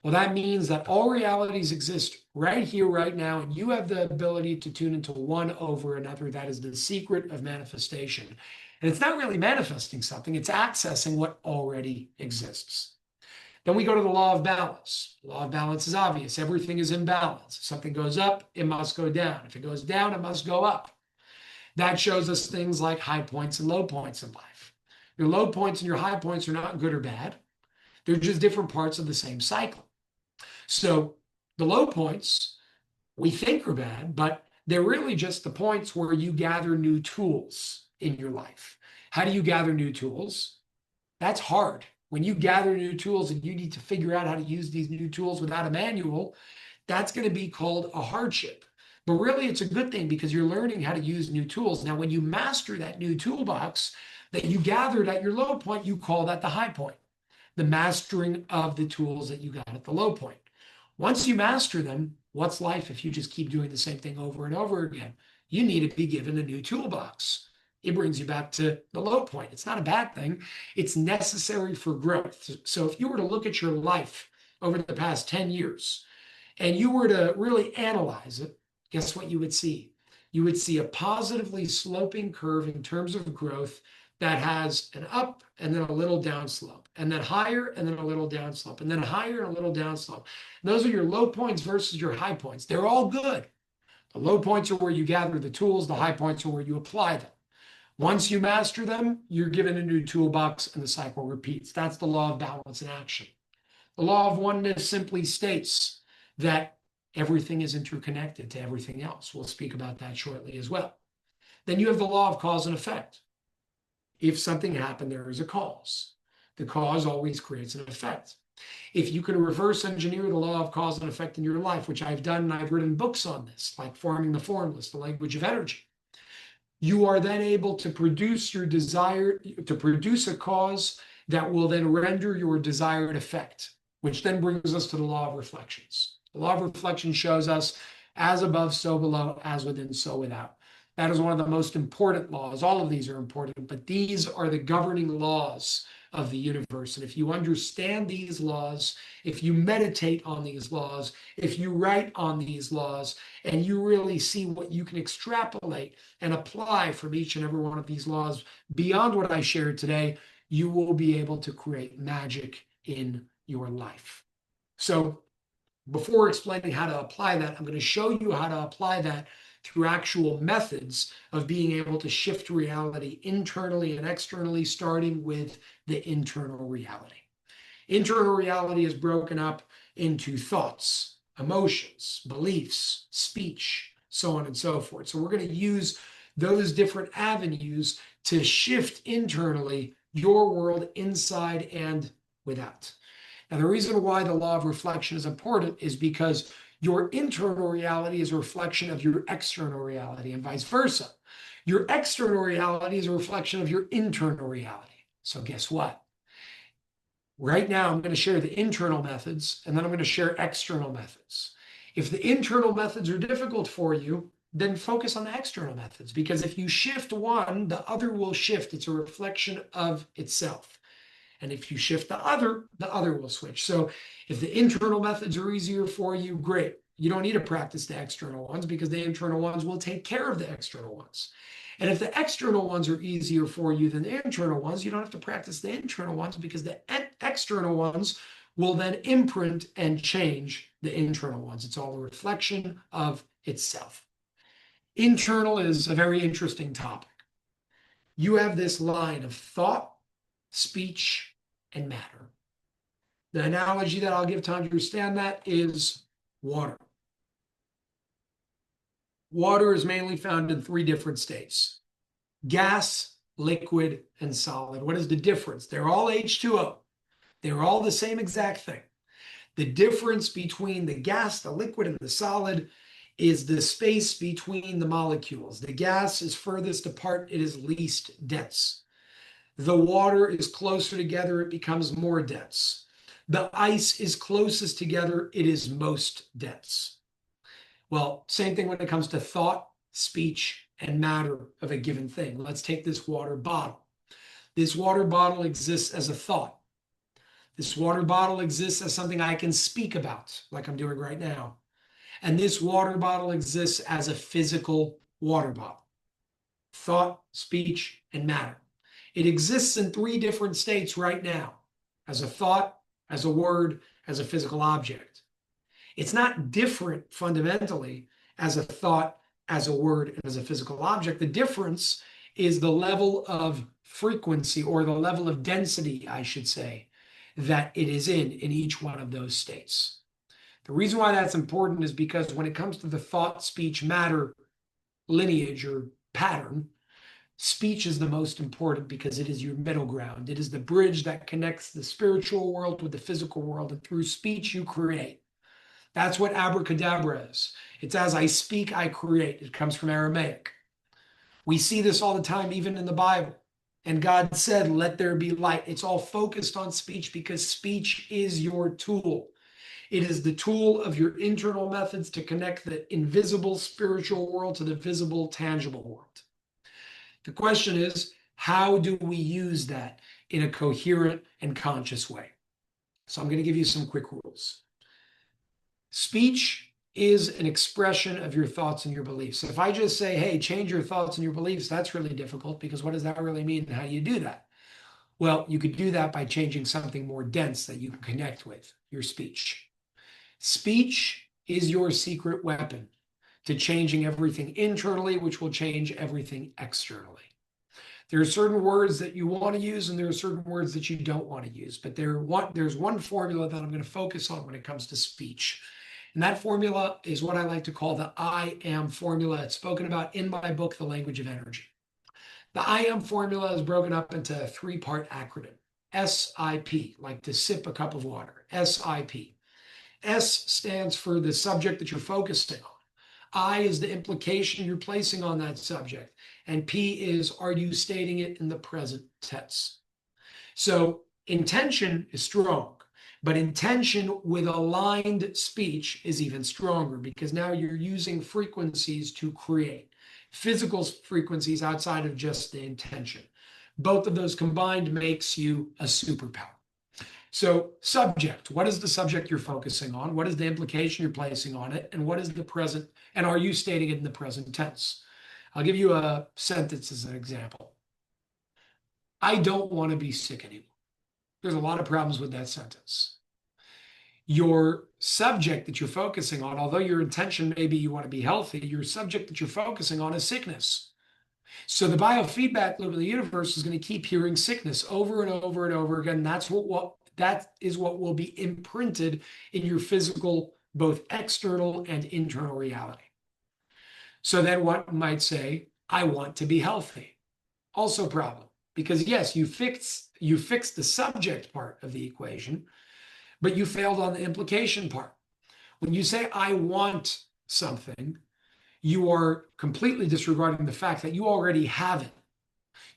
Speaker 7: Well, that means that all realities exist right here, right now, and you have the ability to tune into one over another. That is the secret of manifestation. And it's not really manifesting something, it's accessing what already exists. Then we go to the law of balance. The law of balance is obvious. Everything is in balance. If something goes up, it must go down. If it goes down, it must go up. That shows us things like high points and low points in life. Your low points and your high points are not good or bad. They're just different parts of the same cycle. So the low points we think are bad, but they're really just the points where you gather new tools in your life. How do you gather new tools? That's hard. When you gather new tools and you need to figure out how to use these new tools without a manual, that's going to be called a hardship. But really, it's a good thing because you're learning how to use new tools. Now, when you master that new toolbox that you gathered at your low point, you call that the high point, the mastering of the tools that you got at the low point. Once you master them, what's life if you just keep doing the same thing over and over again? You need to be given a new toolbox. It brings you back to the low point. It's not a bad thing. It's necessary for growth. So if you were to look at your life over the past 10 years and you were to really analyze it, guess what you would see? You would see a positively sloping curve in terms of growth
Speaker 9: that has an up and then a little down slope, and then higher and then a little down slope, and then higher and a little down slope. And those are your low points versus your high points. They're all good. The low points are where you gather the tools, the high points are where you apply them. Once you master them, you're given a new toolbox and the cycle repeats. That's the law of balance in action. The law of oneness simply states that everything is interconnected to everything else. We'll speak about that shortly as well. Then you have the law of cause and effect. If something happened, there is a cause. The cause always creates an effect. If you can reverse engineer the law of cause and effect in your life, which I've done, and I've written books on this, like Forming the Formless, the Language of Energy, you are then able to produce your desire, to produce a cause that will then render your desired effect, which then brings us to the law of reflections. The law of reflection shows us as above, so below, as within, so without. That is one of the most important laws. All of these are important, but these are the governing laws of the universe. And if you understand these laws, if you meditate on these laws, if you write on these laws, and you really see what you can extrapolate and apply from each and every one of these laws beyond what I shared today, you will be able to create magic in your life. So before explaining how to apply that, I'm going to show you how to apply that through actual methods of being able to shift reality internally and externally, starting with the internal reality. Internal reality is broken up into thoughts, emotions, beliefs, speech, so on and so forth. So we're going to use those different avenues to shift internally your world inside and without. Now, the reason why the law of reflection is important is because your internal reality is a reflection of your external reality and vice versa. Your external reality is a reflection of your internal reality. So guess what? Right now, I'm going to share the internal methods, and then I'm going to share external methods. If the internal methods are difficult for you, then focus on the external methods, because if you shift one, the other will shift. It's a reflection of itself. And if you shift the other will switch. So if the internal methods are easier for you, great. You don't need to practice the external ones because the internal ones will take care of the external ones. And if the external ones are easier for you than the internal ones, you don't have to practice the internal ones because the external ones will then imprint and change the internal ones. It's all a reflection of itself. Internal is a very interesting topic. You have this line of thought, speech, and matter. The analogy that I'll give to understand that is water. Water is mainly found in three different states: gas, liquid, and solid. What is the difference? They're all H2O. They're all the same exact thing. The difference between the gas, the liquid, and the solid is the space between the molecules. The gas is furthest apart, it is least dense. The water is closer together, it becomes more dense. The ice is closest together, it is most dense. Well, same thing when it comes to thought, speech, and matter of a given thing. Let's take this water bottle. This water bottle exists as a thought. This water bottle exists as something I can speak about, like I'm doing right now. And this water bottle exists as a physical water bottle. Thought, speech, and matter. It exists in three different states right now: as a thought, as a word, as a physical object. It's not different fundamentally as a thought, as a word, and as a physical object. The difference is the level of frequency, or the level of density, I should say, that it is in each one of those states. The reason why that's important is because when it comes to the thought, speech, matter lineage or pattern, speech is the most important because it is your middle ground. It is the bridge that connects the spiritual world with the physical world, and through speech you create. That's what abracadabra is. It's as I speak, I create. It comes from Aramaic. We see this all the time, even in the Bible. And God said, let there be light. It's all focused on speech because speech is your tool. It is the tool of your internal methods to connect the invisible spiritual world to the visible, tangible world. The question is, how do we use that in a coherent and conscious way? So I'm going to give you some quick rules. Speech is an expression of your thoughts and your beliefs. So if I just say, hey, change your thoughts and your beliefs, that's really difficult because what does that really mean and how do you do that? Well, you could do that by changing something more dense that you can connect with, your speech. Speech is your secret weapon to changing everything internally, which will change everything externally. There are certain words that you want to use, and there are certain words that you don't want to use. But there's one formula that I'm going to focus on when it comes to speech. And that formula is what I like to call the I am formula. It's spoken about in my book, The Language of Energy. The I am formula is broken up into a three-part acronym. SIP, like to sip a cup of water. SIP. S stands for the subject that you're focusing on. I is the implication you're placing on that subject. And P is, are you stating it in the present tense? So intention is strong, but intention with aligned speech is even stronger because now you're using frequencies to create physical frequencies outside of just the intention. Both of those combined makes you a superpower. So subject, what is the subject you're focusing on? What is the implication you're placing on it? And what is the present? And are you stating it in the present tense? I'll give you a sentence as an example. I don't want to be sick anymore. There's a lot of problems with that sentence. Your subject that you're focusing on, although your intention may be you want to be healthy, your subject that you're focusing on is sickness. So the biofeedback loop of the universe is going to keep hearing sickness over and over and over again. That is what will be imprinted in your physical, both external and internal reality. So then what might say, I want to be healthy. Also a problem, because yes, you fixed the subject part of the equation, but you failed on the implication part. When you say, I want something, you are completely disregarding the fact that you already have it.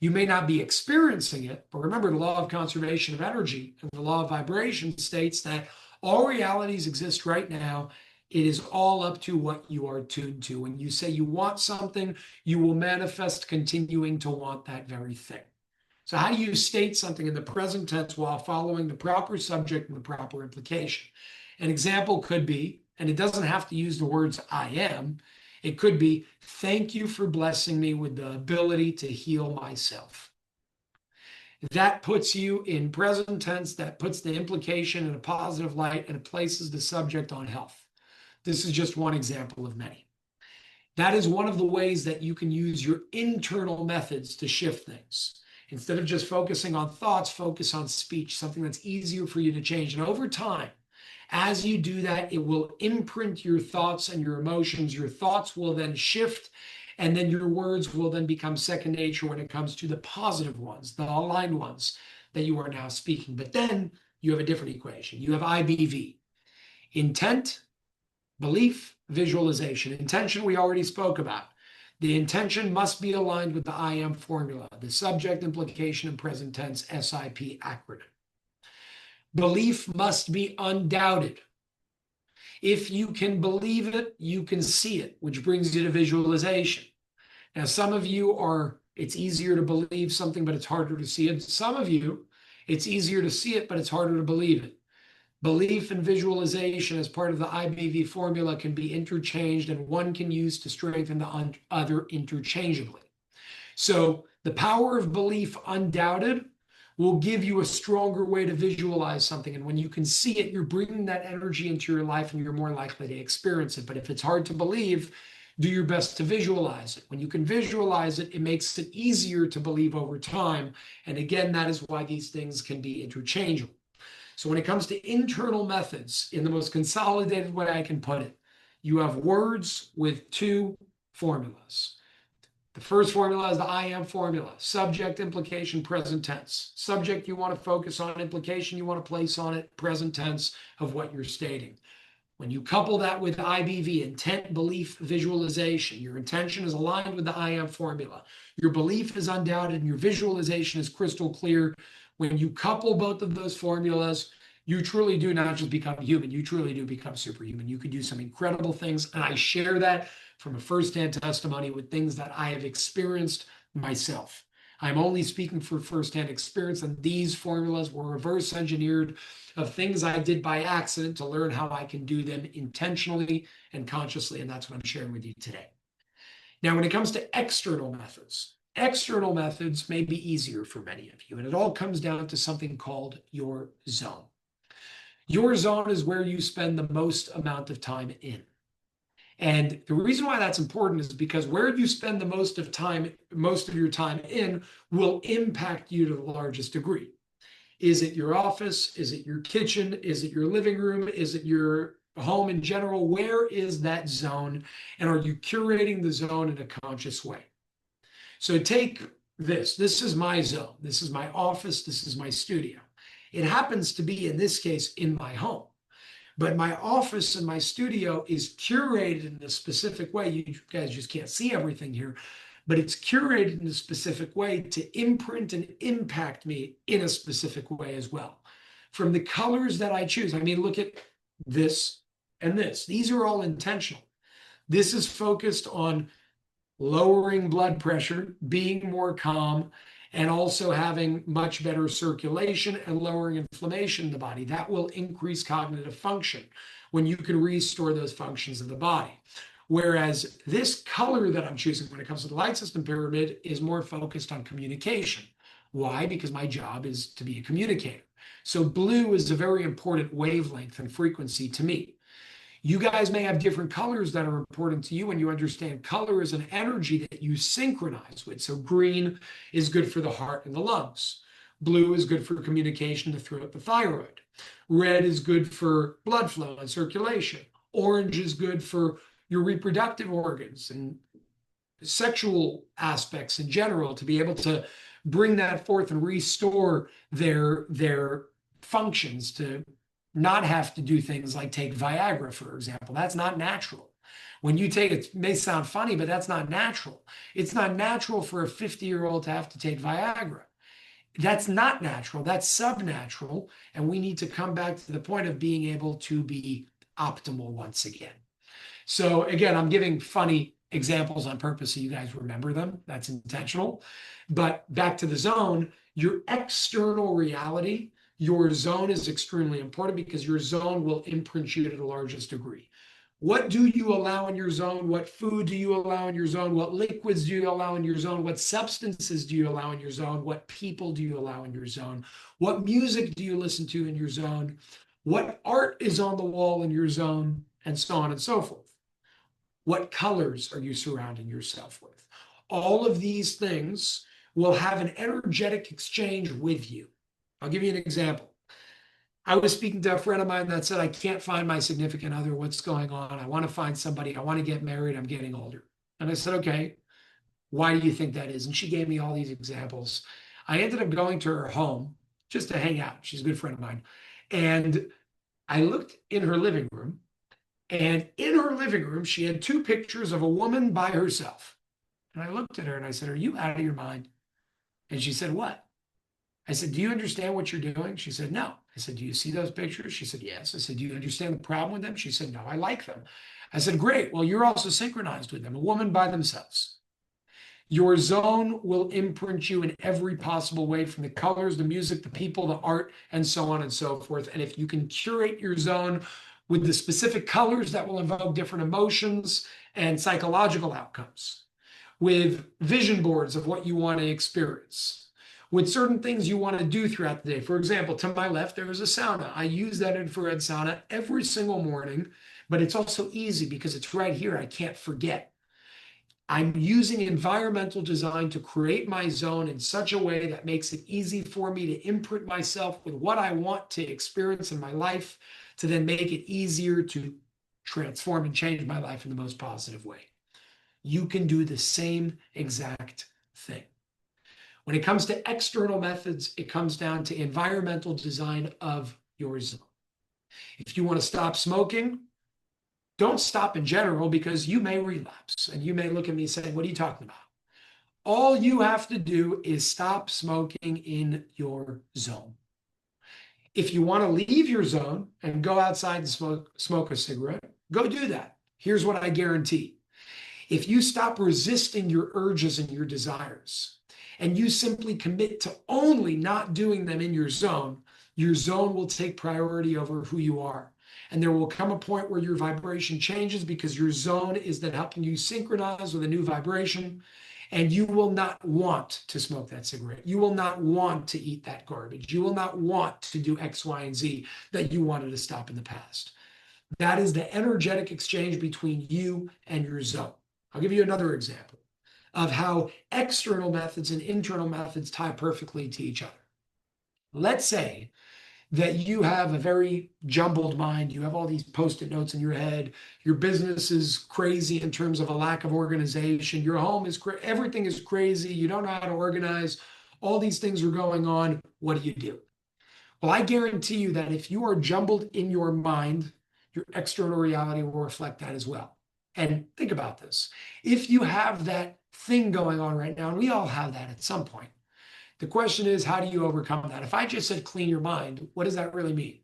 Speaker 9: You may not be experiencing it, but remember the law of conservation of energy and the law of vibration states that all realities exist right now. It is all up to what you are tuned to. When you say you want something, you will manifest continuing to want that very thing. So how do you state something in the present tense while following the proper subject and the proper implication? An example could be, and it doesn't have to use the words I am, it could be, thank you for blessing me with the ability to heal myself. That puts you in present tense, that puts the implication in a positive light, and it places the subject on health. This is just one example of many. That is one of the ways that you can use your internal methods to shift things. Instead of just focusing on thoughts, focus on speech, something that's easier for you to change. And over time, as you do that, it will imprint your thoughts and your emotions. Your thoughts will then shift, and then your words will then become second nature when it comes to the positive ones, the aligned ones that you are now speaking. But then you have a different equation. You have IBV, intent, belief, visualization. Intention we already spoke about. The intention must be aligned with the I am formula, the subject, implication, and present tense SIP acronym. Belief must be undoubted. If you can believe it, you can see it, which brings you to visualization. Now, some of you it's easier to believe something, but it's harder to see it. Some of you, it's easier to see it, but it's harder to believe it. Belief and visualization as part of the IBV formula can be interchanged, and one can use to strengthen the other interchangeably. So the power of belief undoubted will give you a stronger way to visualize something. And when you can see it, you're bringing that energy into your life and you're more likely to experience it. But if it's hard to believe, do your best to visualize it. When you can visualize it, it makes it easier to believe over time. And again, that is why these things can be interchangeable. So when it comes to internal methods, in the most consolidated way I can put it, you have words with two formulas. The first formula is the I am formula, subject, implication, present tense. Subject you want to focus on, implication you want to place on it, present tense of what you're stating. When you couple that with IBV, intent, belief, visualization, your intention is aligned with the I am formula. Your belief is undoubted and your visualization is crystal clear. When you couple both of those formulas, you truly do not just become human, you truly do become superhuman. You can do some incredible things. And I share that from a firsthand testimony with things that I have experienced myself. I'm only speaking for firsthand experience, and these formulas were reverse engineered of things I did by accident to learn how I can do them intentionally and consciously, and that's what I'm sharing with you today. Now, when it comes to external methods may be easier for many of you, and it all comes down to something called your zone. Your zone is where you spend the most amount of time in. And the reason why that's important is because where you spend the most of your time in will impact you to the largest degree. Is it your office? Is it your kitchen? Is it your living room? Is it your home in general? Where is that zone? And are you curating the zone in a conscious way? So take this. This is my zone. This is my office. This is my studio. It happens to be, in this case, in my home. But my office and my studio is curated in a specific way. You guys just can't see everything here, but it's curated in a specific way to imprint and impact me in a specific way as well. From the colors that I choose, I mean, look at this and this. These are all intentional. This is focused on lowering blood pressure, being more calm, and also having much better circulation and lowering inflammation in the body. That will increase cognitive function when you can restore those functions of the body. Whereas this color that I'm choosing when it comes to the light system pyramid is more focused on communication. Why? Because my job is to be a communicator. So blue is a very important wavelength and frequency to me. You guys may have different colors that are important to you, and you understand color is an energy that you synchronize with. So green is good for the heart and the lungs. Blue is good for communication, the throat, the thyroid. Red is good for blood flow and circulation. Orange is good for your reproductive organs and sexual aspects in general, to be able to bring that forth and restore their functions, to not have to do things like take Viagra, for example. That's not natural. When you take it, may sound funny, but that's not natural. It's not natural for a 50-year-old to have to take Viagra. That's not natural. That's subnatural. And we need to come back to the point of being able to be optimal once again. So again, I'm giving funny examples on purpose so you guys remember them. That's intentional. But back to the zone, your external reality, your zone is extremely important because your zone will imprint you to the largest degree. What do you allow in your zone? What food do you allow in your zone? What liquids do you allow in your zone? What substances do you allow in your zone? What people do you allow in your zone? What music do you listen to in your zone? What art is on the wall in your zone? And so on and so forth. What colors are you surrounding yourself with? All of these things will have an energetic exchange with you. I'll give you an example. I was speaking to a friend of mine that said, I can't find my significant other. What's going on? I want to find somebody. I want to get married. I'm getting older. And I said, okay, why do you think that is? And she gave me all these examples. I ended up going to her home just to hang out. She's a good friend of mine. And I looked in her living room, and in her living room, she had two pictures of a woman by herself. And I looked at her and I said, are you out of your mind? And she said, what? I said, do you understand what you're doing? She said, no. I said, do you see those pictures? She said, yes. I said, do you understand the problem with them? She said, no, I like them. I said, great. Well, you're also synchronized with them, a woman by themselves. Your zone will imprint you in every possible way, from the colors, the music, the people, the art, and so on and so forth. And if you can curate your zone with the specific colors that will invoke different emotions and psychological outcomes, with vision boards of what you want to experience, with certain things you want to do throughout the day. For example, to my left, there is a sauna. I use that infrared sauna every single morning, but it's also easy because it's right here. I can't forget. I'm using environmental design to create my zone in such a way that makes it easy for me to imprint myself with what I want to experience in my life, to then make it easier to transform and change my life in the most positive way. You can do the same exact thing. When it comes to external methods, it comes down to environmental design of your zone. If you want to stop smoking, don't stop in general, because you may relapse and you may look at me saying, what are you talking about? All you have to do is stop smoking in your zone. If you want to leave your zone and go outside and smoke a cigarette, go do that. Here's what I guarantee. If you stop resisting your urges and your desires, and you simply commit to only not doing them in your zone will take priority over who you are. And there will come a point where your vibration changes because your zone is then helping you synchronize with a new vibration. And you will not want to smoke that cigarette. You will not want to eat that garbage. You will not want to do X, Y, and Z that you wanted to stop in the past. That is the energetic exchange between you and your zone. I'll give you another example of how external methods and internal methods tie perfectly to each other. Let's say that you have a very jumbled mind. You have all these post-it notes in your head. Your business is crazy in terms of a lack of organization. Your home is everything is crazy. You don't know how to organize. All these things are going on. What do? Well, I guarantee you that if you are jumbled in your mind, your external reality will reflect that as well. And think about this. If you have that thing going on right now, and we all have that at some point, the question is, how do you overcome that? If I just said clean your mind, what does that really mean?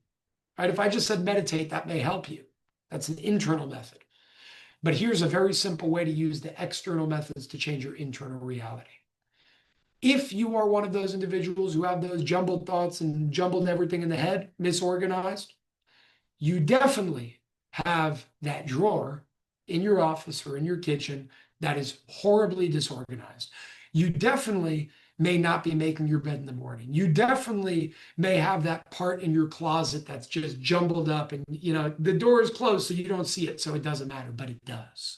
Speaker 9: Right? If I just said meditate, that may help you. That's an internal method. But here's a very simple way to use the external methods to change your internal reality. If you are one of those individuals who have those jumbled thoughts and jumbled everything in the head, misorganized, you definitely have that drawer in your office or in your kitchen that is horribly disorganized. You definitely may not be making your bed in the morning. You definitely may have that part in your closet that's just jumbled up and, the door is closed so you don't see it, so it doesn't matter, but it does.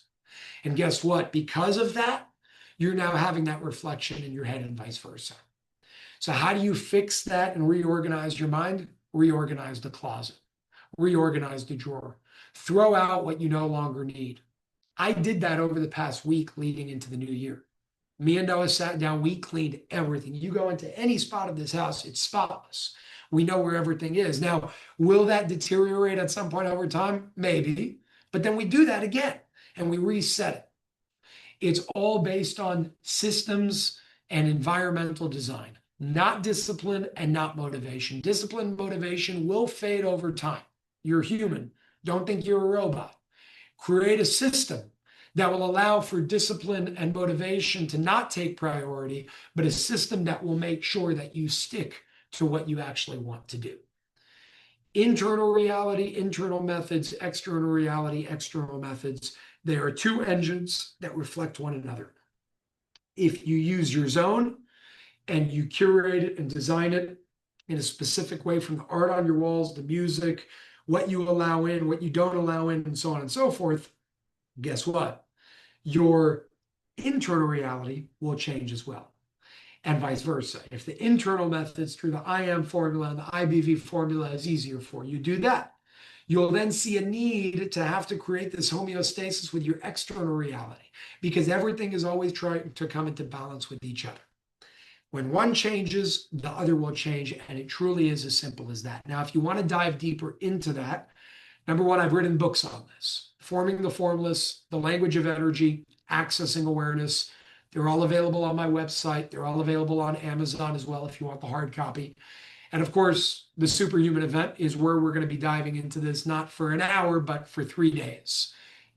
Speaker 9: And guess what? Because of that, you're now having that reflection in your head and vice versa. So how do you fix that and reorganize your mind? Reorganize the closet. Reorganize the drawer. Throw out what you no longer need. I did that over the past week leading into the new year. Me and Noah sat down, we cleaned everything. You go into any spot of this house, it's spotless. We know where everything is. Now, will that deteriorate at some point over time? Maybe. But then we do that again and we reset it. It's all based on systems and environmental design, not discipline and not motivation. Discipline and motivation will fade over time. You're human. Don't think you're a robot. Create a system that will allow for discipline and motivation to not take priority, but a system that will make sure that you stick to what you actually want to do. Internal reality, internal methods, external reality, external methods. There are two engines that reflect one another. If you use your zone and you curate it and design it in a specific way, from the art on your walls, the music, what you allow in, what you don't allow in, and so on and so forth, guess what? Your internal reality will change as well, and vice versa. If the internal methods through the I am formula and the IBV formula is easier for you, do that. You'll then see a need to have to create this homeostasis with your external reality, because everything is always trying to come into balance with each other. When one changes, the other will change, and it truly is as simple as that. Now, if you want to dive deeper into that, number one, I've written books on this. Forming the Formless, The Language of Energy, Accessing Awareness. They're all available on my website. They're all available on Amazon as well if you want the hard copy. And of course, the Superhuman event is where we're going to be diving into this, not for an hour, but for 3 days.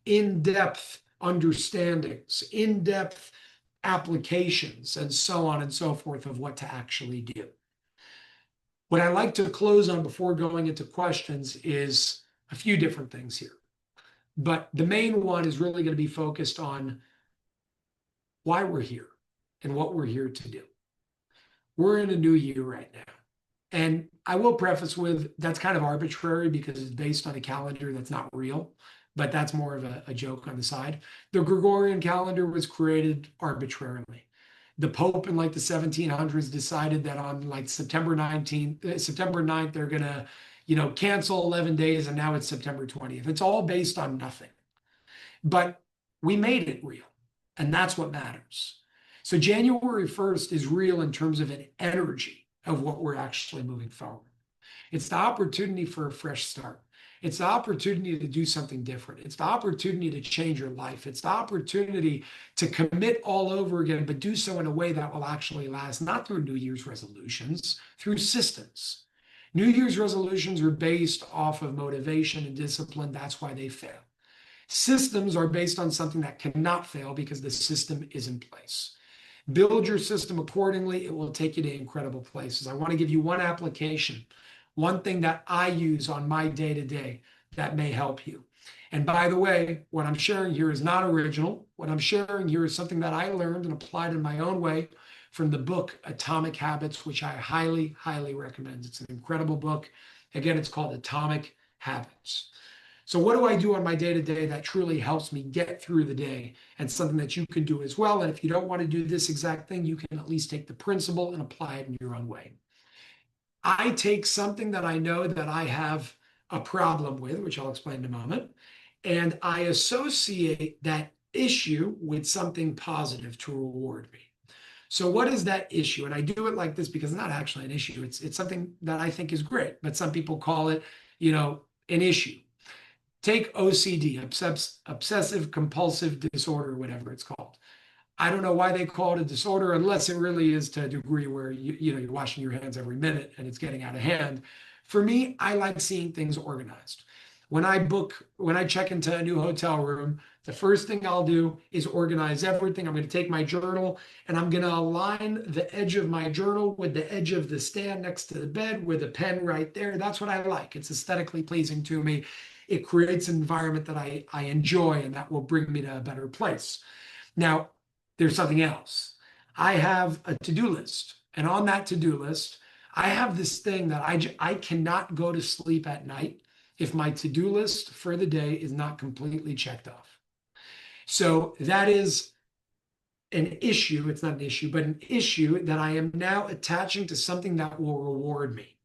Speaker 9: In-depth understandings, in-depth applications, and so on and so forth of what to actually do. What I like to close on before going into questions is a few different things here. But the main one is really going to be focused on why we're here and what we're here to do. We're in a new year right now. And I will preface with, that's kind of arbitrary because it's based on a calendar that's not real, but that's more of a joke on the side. The Gregorian calendar was created arbitrarily. The Pope in like the 1700s decided that on like September 9th, they're going to cancel 11 days, and now it's September 20th. It's all based on nothing. But we made it real, and that's what matters. So January 1st is real in terms of an energy of what we're actually moving forward. It's the opportunity for a fresh start. It's the opportunity to do something different. It's the opportunity to change your life. It's the opportunity to commit all over again, but do so in a way that will actually last, not through New Year's resolutions, through systems. New Year's resolutions are based off of motivation and discipline. That's why they fail. Systems are based on something that cannot fail because the system is in place. Build your system accordingly. It will take you to incredible places. I want to give you one application, one thing that I use on my day-to-day that may help you. And by the way, what I'm sharing here is not original. What I'm sharing here is something that I learned and applied in my own way from the book Atomic Habits, which I highly, highly recommend. It's an incredible book. Again, it's called Atomic Habits. So what do I do on my day-to-day that truly helps me get through the day, and something that you can do as well? And if you don't want to do this exact thing, you can at least take the principle and apply it in your own way. I take something that I know that I have a problem with, which I'll explain in a moment, and I associate that issue with something positive to reward me. So what is that issue? And I do it like this because it's not actually an issue. It's something that I think is great, but some people call it, an issue. Take OCD, obsessive compulsive disorder, whatever it's called. I don't know why they call it a disorder, unless it really is to a degree where you're washing your hands every minute and it's getting out of hand. For me, I like seeing things organized. When I check into a new hotel room, the first thing I'll do is organize everything. I'm going to take my journal and I'm going to align the edge of my journal with the edge of the stand next to the bed with a pen right there. That's what I like. It's aesthetically pleasing to me. It creates an environment that I enjoy, and that will bring me to a better place. Now, there's something else. I have a to-do list, and on that to-do list, I have this thing that I cannot go to sleep at night if my to-do list for the day is not completely checked off. So that is an issue. It's not an issue, but an issue that I am now attaching to something that will reward me.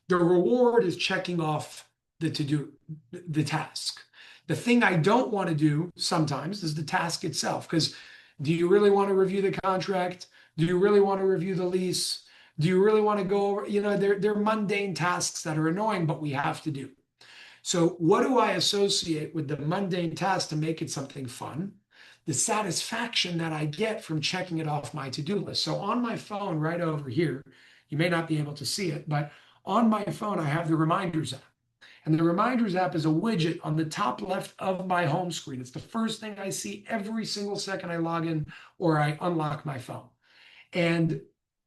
Speaker 9: The reward is checking off the task. The thing I don't want to do sometimes is the task itself, because do you really want to review the contract? Do you really want to review the lease? Do you really want to go over, they're mundane tasks that are annoying, but we have to do. So what do I associate with the mundane task to make it something fun? The satisfaction that I get from checking it off my to-do list. So on my phone right over here, you may not be able to see it, but on my phone, I have the Reminders app. And the Reminders app is a widget on the top left of my home screen. It's the first thing I see every single second I log in or I unlock my phone. And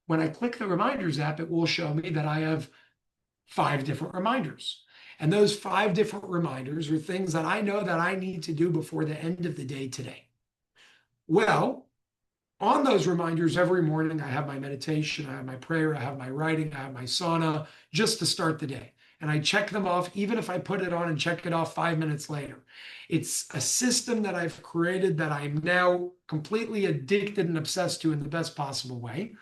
Speaker 9: when I click the Reminders app, it will show me that I have 5 different reminders. And those 5 different reminders are things that I know that I need to do before the end of the day today. Well, on those reminders every morning, I have my meditation, I have my prayer, I have my writing, I have my sauna, just to start the day. And I check them off, even if I put it on and check it off 5 minutes later. It's a system that I've created that I'm now completely addicted and obsessed to in the best possible way.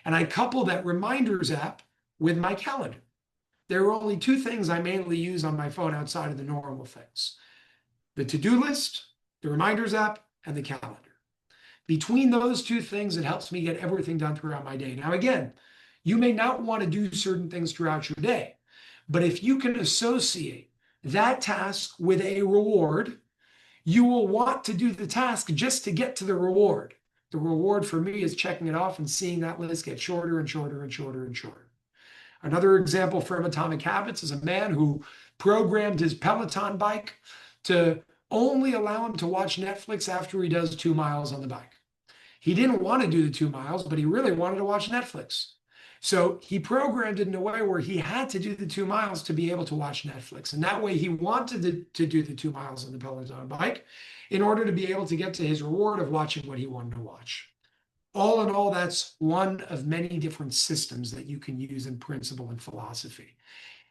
Speaker 9: And I couple that Reminders app with my calendar. There are only 2 things I mainly use on my phone outside of the normal things: the to-do list, the Reminders app, and the calendar. Between those 2 things, it helps me get everything done throughout my day. Now, again, you may not want to do certain things throughout your day, but if you can associate that task with a reward, you will want to do the task just to get to the reward. The reward for me is checking it off and seeing that list get shorter and shorter and shorter and shorter. Another example from Atomic Habits is a man who programmed his Peloton bike to only allow him to watch Netflix after he does 2 miles on the bike. He didn't want to do the 2 miles, but he really wanted to watch Netflix. So he programmed it in a way where he had to do the 2 miles to be able to watch Netflix. And that way he wanted to do the 2 miles on the Peloton bike in order to be able to get to his reward of watching what he wanted to watch. All in all, that's one of many different systems that you can use in principle and philosophy.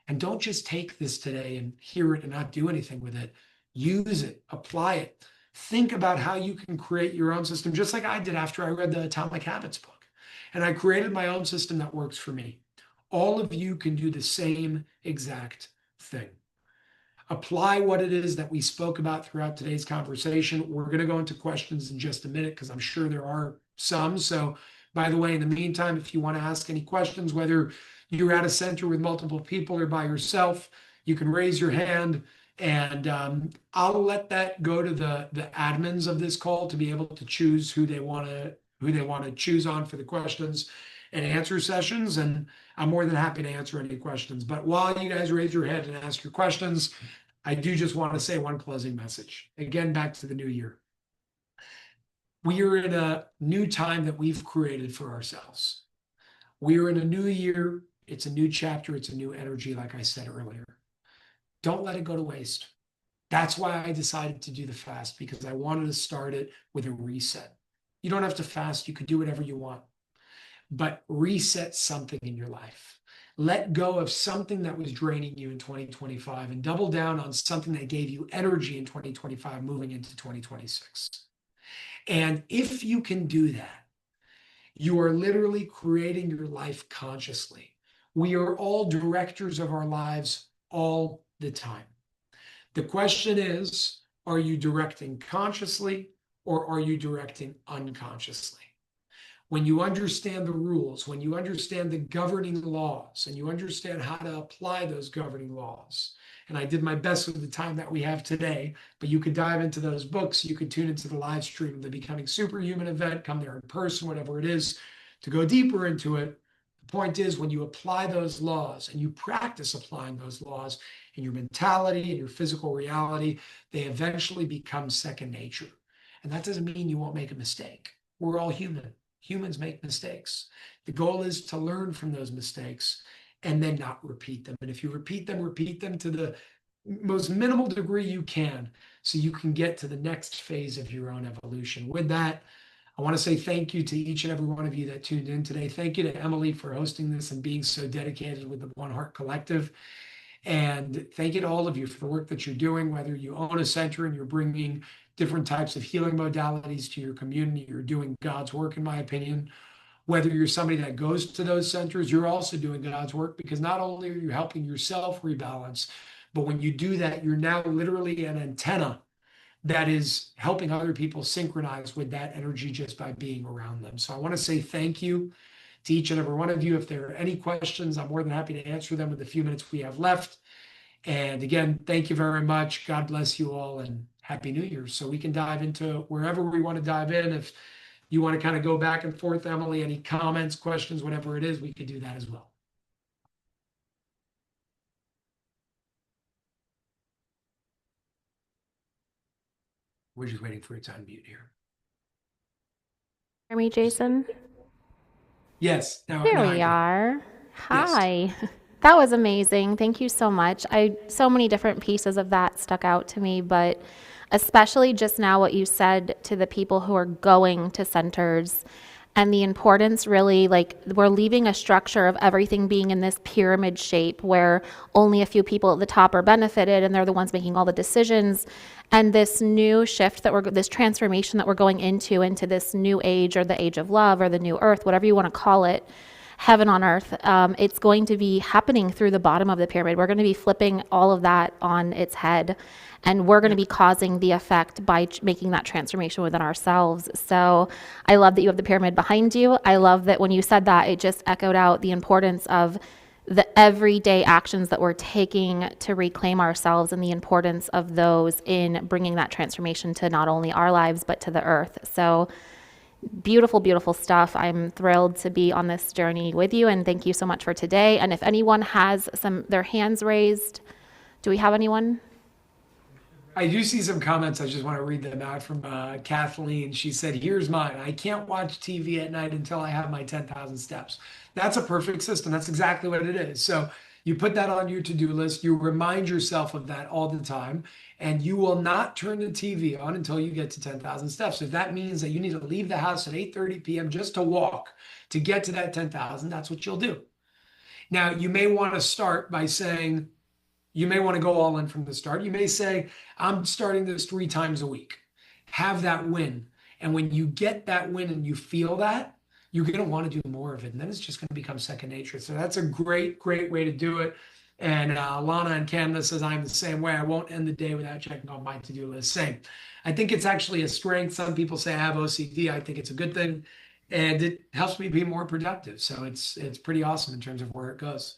Speaker 9: And don't just take this today and hear it and not do anything with it. Use it, apply it. Think about how you can create your own system, just like I did after I read the Atomic Habits book. And I created my own system that works for me. All of you can do the same exact thing. Apply what it is that we spoke about throughout today's conversation. We're going to go into questions in just a minute because I'm sure there are some. So, by the way, in the meantime, if you want to ask any questions, whether you're at a center with multiple people or by yourself, you can raise your hand, and I'll let that go to the admins of this call to be able to choose who they want to choose on for the questions and answer sessions. And I'm more than happy to answer any questions. But while you guys raise your hand and ask your questions, I do just want to say one closing message. Again, back to the new year. We are in a new time that we've created for ourselves. We are in a new year. It's a new chapter. It's a new energy, like I said earlier. Don't let it go to waste. That's why I decided to do the fast, because I wanted to start it with a reset. You don't have to fast. You could do whatever you want, but reset something in your life. Let go of something that was draining you in 2025 and double down on something that gave you energy in 2025 moving into 2026. And if you can do that, you are literally creating your life consciously. We are all directors of our lives all the time. The question is, are you directing consciously or are you directing unconsciously? When you understand the rules, when you understand the governing laws, and you understand how to apply those governing laws, and I did my best with the time that we have today, but you could dive into those books, you could tune into the live stream of the Becoming Superhuman event, come there in person, whatever it is, to go deeper into it. The point is, when you apply those laws and you practice applying those laws in your mentality and your physical reality, they eventually become second nature. And that doesn't mean you won't make a mistake. We're all human. Humans make mistakes. The goal is to learn from those mistakes and then not repeat them. And if you repeat them to the most minimal degree you can, so you can get to the next phase of your own evolution. With that, I want to say thank you to each and every one of you that tuned in today. Thank you to Emily for hosting this and being so dedicated with the One Heart Collective. And thank you to all of you for the work that you're doing, whether you own a center and you're bringing different types of healing modalities to your community, you're doing God's work, in my opinion. Whether you're somebody that goes to those centers, you're also doing God's work, because not only are you helping yourself rebalance, but when you do that, you're now literally an antenna that is helping other people synchronize with that energy just by being around them. So I want to say thank you to each and every one of you. If there are any questions, I'm more than happy to answer them with the few minutes we have left. And again, thank you very much. God bless you all and Happy New Year. So we can dive into wherever we want to dive in. If you want to kind of go back and forth, Emily, any comments, questions, whatever it is, we could do that as well. We're just waiting for it to unmute here.
Speaker 1: Hear me, Jason?
Speaker 9: Yes.
Speaker 1: There we are.
Speaker 9: Yes.
Speaker 1: Hi. That was amazing. Thank you so much. So many different pieces of that stuck out to me, but especially just now what you said to the people who are going to centers and the importance, really, like, we're leaving a structure of everything being in this pyramid shape where only a few people at the top are benefited and they're the ones making all the decisions. And this new shift this transformation that we're going into this new age, or the age of love, or the new earth, whatever you want to call it, heaven on earth, it's going to be happening through the bottom of the pyramid. We're going to be flipping all of that on its head, and we're going to be causing the effect by making that transformation within ourselves. So I love that you have the pyramid behind you. I love that when you said that, it just echoed out the importance of the everyday actions that we're taking to reclaim ourselves, and the importance of those in bringing that transformation to not only our lives, but to the earth. So beautiful, beautiful stuff. I'm thrilled to be on this journey with you, and thank you so much for today. And if anyone has their hands raised, do we have anyone?
Speaker 9: I do see some comments. I just want to read them out from Kathleen. She said, here's mine. I can't watch TV at night until I have my 10,000 steps. That's a perfect system. That's exactly what it is. So you put that on your to-do list. You remind yourself of that all the time, and you will not turn the TV on until you get to 10,000 steps. If that means that you need to leave the house at 8:30 p.m. just to walk to get to that 10,000, that's what you'll do. Now, you may want to start by saying, you may want to go all in from the start. You may say, I'm starting this 3 times a week. Have that win. And when you get that win and you feel that, you're going to want to do more of it. And then it's just going to become second nature. So that's a great, great way to do it. And Lana in Canada says, I'm the same way. I won't end the day without checking on my to-do list. Same. I think it's actually a strength. Some people say I have OCD. I think it's a good thing. And it helps me be more productive. So it's pretty awesome in terms of where it goes.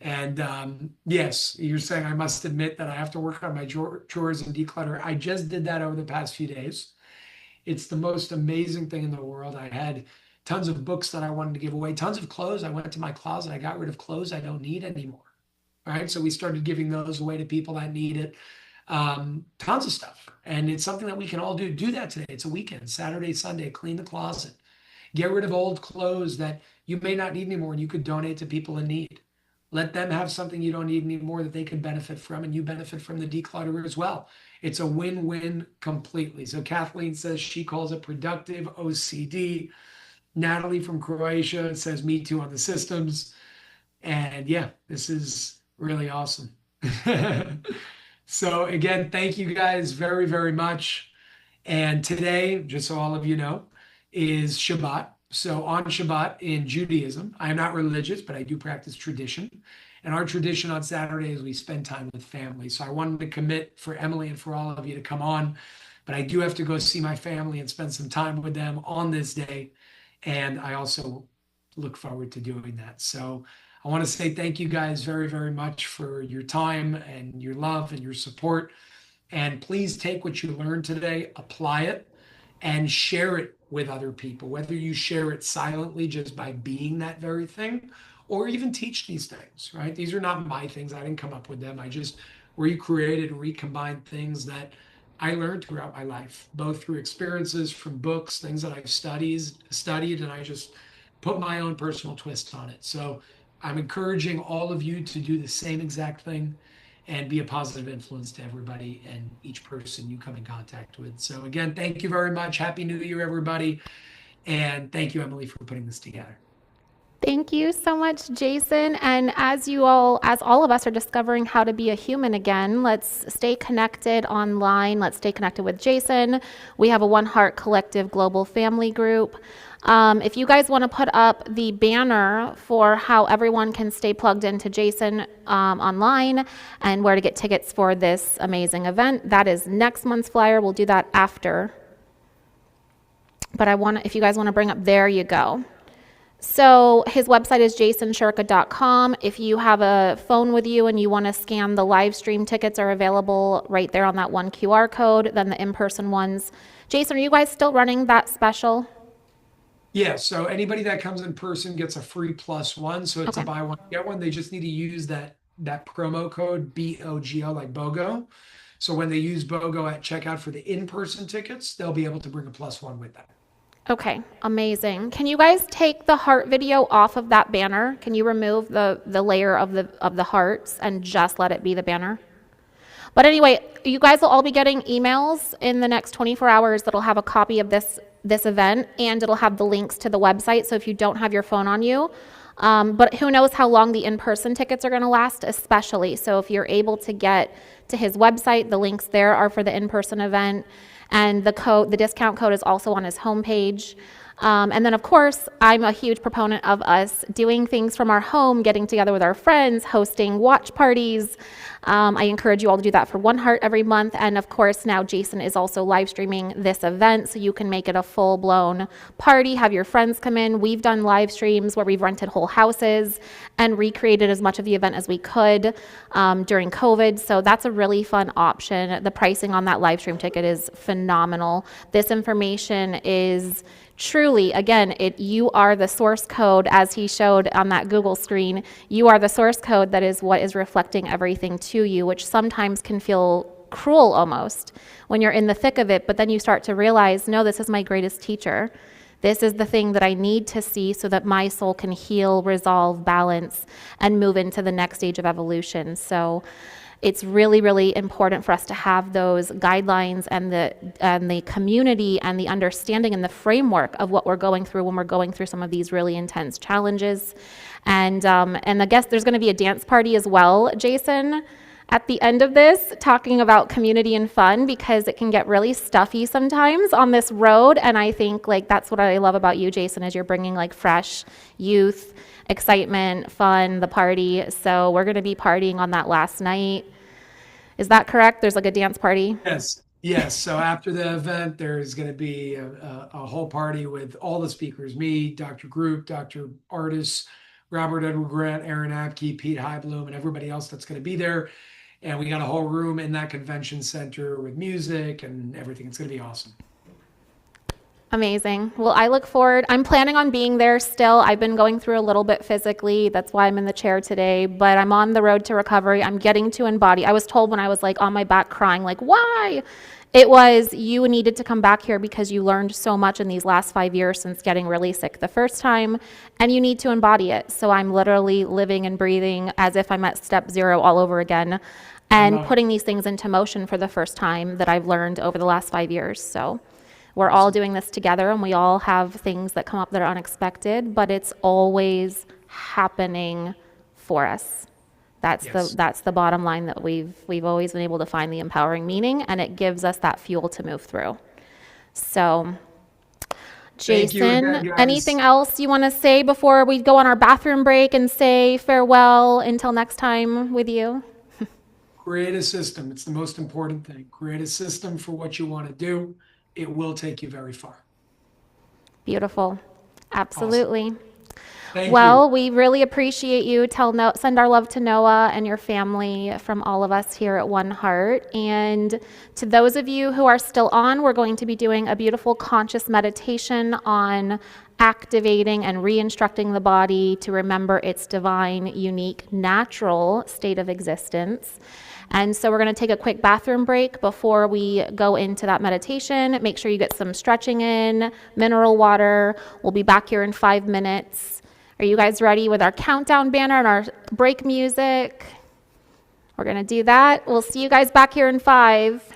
Speaker 9: And yes, you're saying I must admit that I have to work on my chores and declutter. I just did that over the past few days. It's the most amazing thing in the world. I had tons of books that I wanted to give away, tons of clothes. I went to my closet. I got rid of clothes I don't need anymore. All right. So we started giving those away to people that need it. tons of stuff. And it's something that we can all do. Do that today. It's a weekend, Saturday, Sunday, clean the closet. Get rid of old clothes that you may not need anymore and you could donate to people in need. Let them have something you don't need anymore that they can benefit from, and you benefit from the declutter as well. It's a win-win completely. So Kathleen says she calls it productive OCD. Natalie from Croatia says me too on the systems. And yeah, this is really awesome. So again, thank you guys very, very much. And today, just so all of you know, is Shabbat. So on Shabbat in Judaism, I am not religious, but I do practice tradition. And our tradition on Saturday is we spend time with family. So I wanted to commit for Emily and for all of you to come on, but I do have to go see my family and spend some time with them on this day. And I also look forward to doing that. So I want to say thank you guys very, very much for your time and your love and your support. And please take what you learned today, apply it, and share it with other people, whether you share it silently just by being that very thing, or even teach these things, right? These are not my things. I didn't come up with them. I just recreated and recombined things that I learned throughout my life, both through experiences from books, things that I've studied, and I just put my own personal twist on it. So I'm encouraging all of you to do the same exact thing and be a positive influence to everybody and each person you come in contact with. So again, thank you very much. Happy New Year, everybody. And thank you, Emily, for putting this together.
Speaker 1: Thank you so much, Jason. And as all of us are discovering how to be a human again, let's stay connected online. Let's stay connected with Jason. We have a One Heart Collective global family group. If you guys want to put up the banner for how everyone can stay plugged into Jason online and where to get tickets for this amazing event, that is next month's flyer. We'll do that after. But if you guys want to bring up, there you go. So his website is jasonshurka.com. If you have a phone with you and you want to scan, the live stream tickets are available right there on that one QR code, then the in-person ones. Jason, are you guys still running that special?
Speaker 9: Yeah, so anybody that comes in person gets a free +1. So it's a buy one, get one. They just need to use that promo code BOGO, like BOGO. So when they use BOGO at checkout for the in-person tickets, they'll be able to bring a +1 with them.
Speaker 1: Okay, amazing. Can you guys take the heart video off of that banner? Can you remove the layer of the hearts and just let it be the banner? But anyway, you guys will all be getting emails in the next 24 hours that'll have a copy of this event, and it'll have the links to the website. So if you don't have your phone on you, but who knows how long the in-person tickets are going to last, especially. So if you're able to get to his website, the links there are for the in-person event. And the discount code is also on his homepage. And then, of course, I'm a huge proponent of us doing things from our home, getting together with our friends, hosting watch parties. I encourage you all to do that for One Heart every month. And, of course, now Jason is also live streaming this event, so you can make it a full-blown party, have your friends come in. We've done live streams where we've rented whole houses and recreated as much of the event as we could during COVID. So that's a really fun option. The pricing on that live stream ticket is phenomenal. This information is truly, again, you are the source code, as he showed on that Google screen. You are the source code that is what is reflecting everything to you, which sometimes can feel cruel almost when you're in the thick of it, but then you start to realize, no, this is my greatest teacher. This is the thing that I need to see so that my soul can heal, resolve, balance, and move into the next stage of evolution. So it's really, really important for us to have those guidelines and the community and the understanding and the framework of what we're going through when we're going through some of these really intense challenges. And I guess there's going to be a dance party as well, Jason, at the end of this, talking about community and fun, because it can get really stuffy sometimes on this road. And I think that's what I love about you, Jason, is you're bringing fresh youth, excitement, fun, the party. So we're going to be partying on that last night. Is that correct? There's a dance party?
Speaker 9: Yes. So after the event, there's going to be a whole party with all the speakers, me, Dr. Group, Dr. Artis, Robert Edward Grant, Aaron Apke, Pete Heibloom, and everybody else that's going to be there. And we got a whole room in that convention center with music and everything. It's going to be awesome.
Speaker 1: Amazing. Well, I look forward. I'm planning on being there still. I've been going through a little bit physically. That's why I'm in the chair today, but I'm on the road to recovery. I'm getting to embody. I was told when I was like on my back crying, like, why? It was you needed to come back here because you learned so much in these last 5 years since getting really sick the first time, and you need to embody it. So I'm literally living and breathing as if I'm at step 0 all over again and putting these things into motion for the first time that I've learned over the last 5 years. So we're all doing this together, and we all have things that come up that are unexpected, but it's always happening for us. That's the bottom line, that we've always been able to find the empowering meaning, and it gives us that fuel to move through. So, Jason, anything else you want to say before we go on our bathroom break and say farewell until next time with you?
Speaker 9: Create a system. It's the most important thing. Create a system for what you want to do. It will take you very far.
Speaker 1: Beautiful. Absolutely.
Speaker 9: Awesome. Thank
Speaker 1: Well,
Speaker 9: you.
Speaker 1: we really appreciate you. Send our love to Noah and your family from all of us here at One Heart. And to those of you who are still on, we're going to be doing a beautiful conscious meditation on activating and re-instructing the body to remember its divine, unique, natural state of existence. And so we're going to take a quick bathroom break before we go into that meditation. Make sure you get some stretching in, mineral water. We'll be back here in 5 minutes. Are you guys ready with our countdown banner and our break music? We're going to do that. We'll see you guys back here in 5.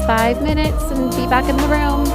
Speaker 1: Five minutes and be back in the room.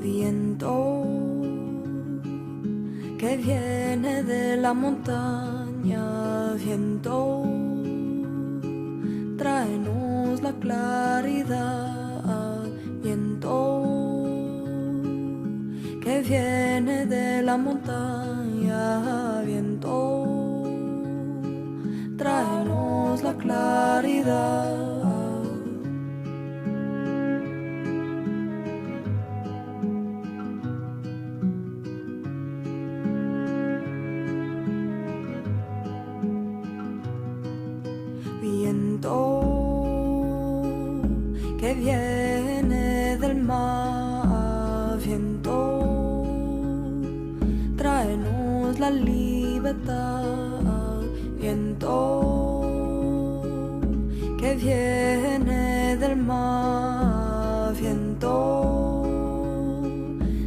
Speaker 10: Viento que viene de la montaña, viento, tráenos la claridad, viento que viene de la montaña, viento, tráenos la claridad. Viento que viene del mar, viento, tráenos la libertad, viento que viene del mar, viento,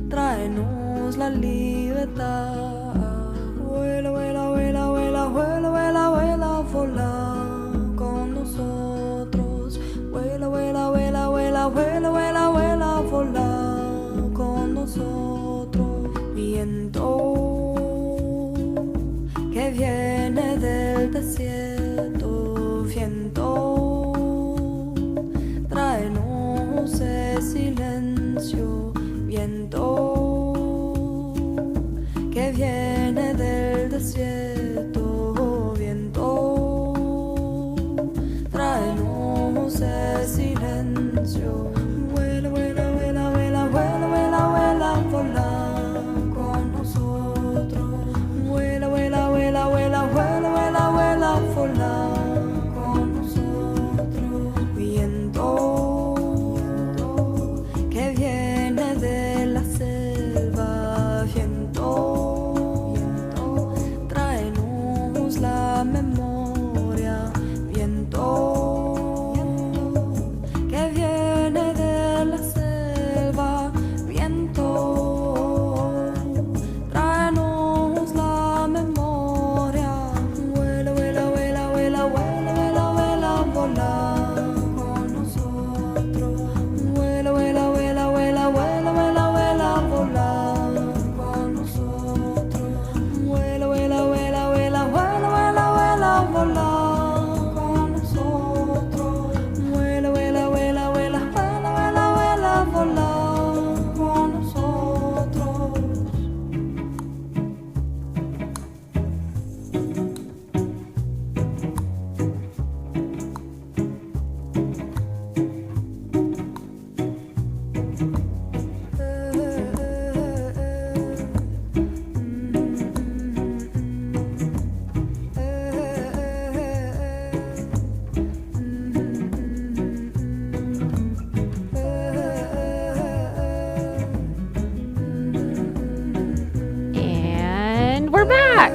Speaker 10: tráenos la libertad. Vuela, vuela, vuela, vuela, vuela, vuela, vuela, volar con nosotros. Vuela, vuela, vuela, vuela, vuela, vuela, vuela, volar con nosotros. Viento que viene del desierto, viento, tráenos el silencio, viento que viene del desierto, viento, tráenos el silencio. Vuela, vuela, vuela, vuela, vuela, vuela, vuela, volar con nosotros. Vuela, vuela, vuela, vuela, vuela, vuela, vuela, volar con nosotros. Viento que viene de la selva, viento, tráenos la memoria, viento que viene de la selva, viento, tráenos la memoria. Vuela, vuela, vuela, vuela, vuela, vuela, vuela, volar con nosotros. Vuela, vuela, vuela, vuela, vuela, vuela, vuela, volar con nosotros. Vuela, vuela, vuela, vuela, vuela, vuela, vuela, volar con nosotros. Vuela, vuela, vuela, vuela, vuela, vuela, vuela, volar con nosotros.
Speaker 1: And we're back.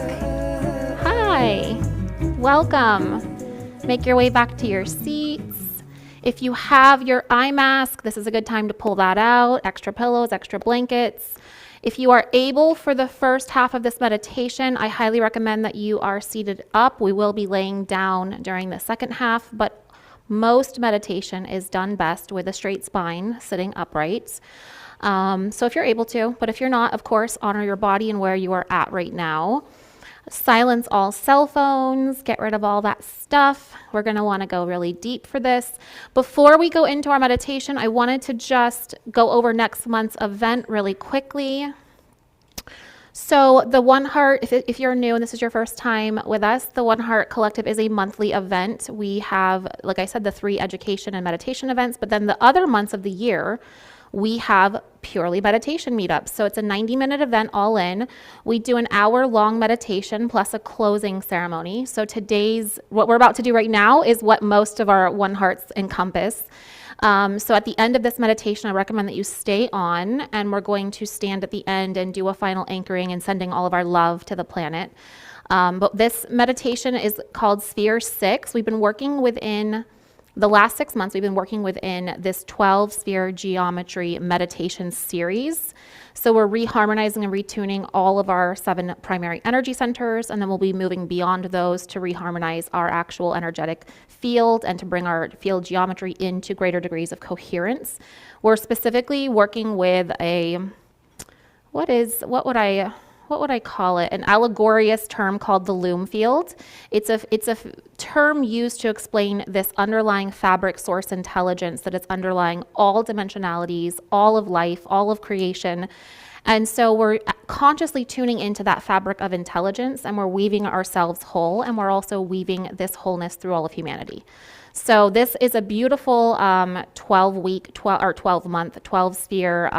Speaker 1: Hi. Welcome. Make your way back to your seats. If you have your eye mask, this is a good time to pull that out. Extra pillows, extra blankets. If you are able for the first half of this meditation, I highly recommend that you are seated up. We will be laying down during the second half, but most meditation is done best with a straight spine, sitting upright. So if you're able to, but if you're not, of course, honor your body and where you are at right now. Silence all cell phones, get rid of all that stuff. We're going to want to go really deep for this. Before we go into our meditation, I wanted to just go over next month's event really quickly. So the One Heart, if you're new and this is your first time with us, the One Heart Collective is a monthly event. We have, like I said, the 3 education and meditation events, but then the other months of the year, we have purely meditation meetups. So it's a 90-minute event all in. We do an hour-long meditation plus a closing ceremony. So what we're about to do right now is what most of our One Hearts encompass. So at the end of this meditation, I recommend that you stay on, and we're going to stand at the end and do a final anchoring and sending all of our love to the planet. But this meditation is called Sphere 6. We've been working within The last 6 months, we've been working within this 12-sphere geometry meditation series. So we're reharmonizing and retuning all of our 7 primary energy centers, and then we'll be moving beyond those to reharmonize our actual energetic field and to bring our field geometry into greater degrees of coherence. We're specifically working with what would I call it? An allegorious term called the loom field. It's a term used to explain this underlying fabric source intelligence that is underlying all dimensionalities, all of life, all of creation. And so we're consciously tuning into that fabric of intelligence, and we're weaving ourselves whole, and we're also weaving this wholeness through all of humanity. So this is a beautiful 12-month, 12-sphere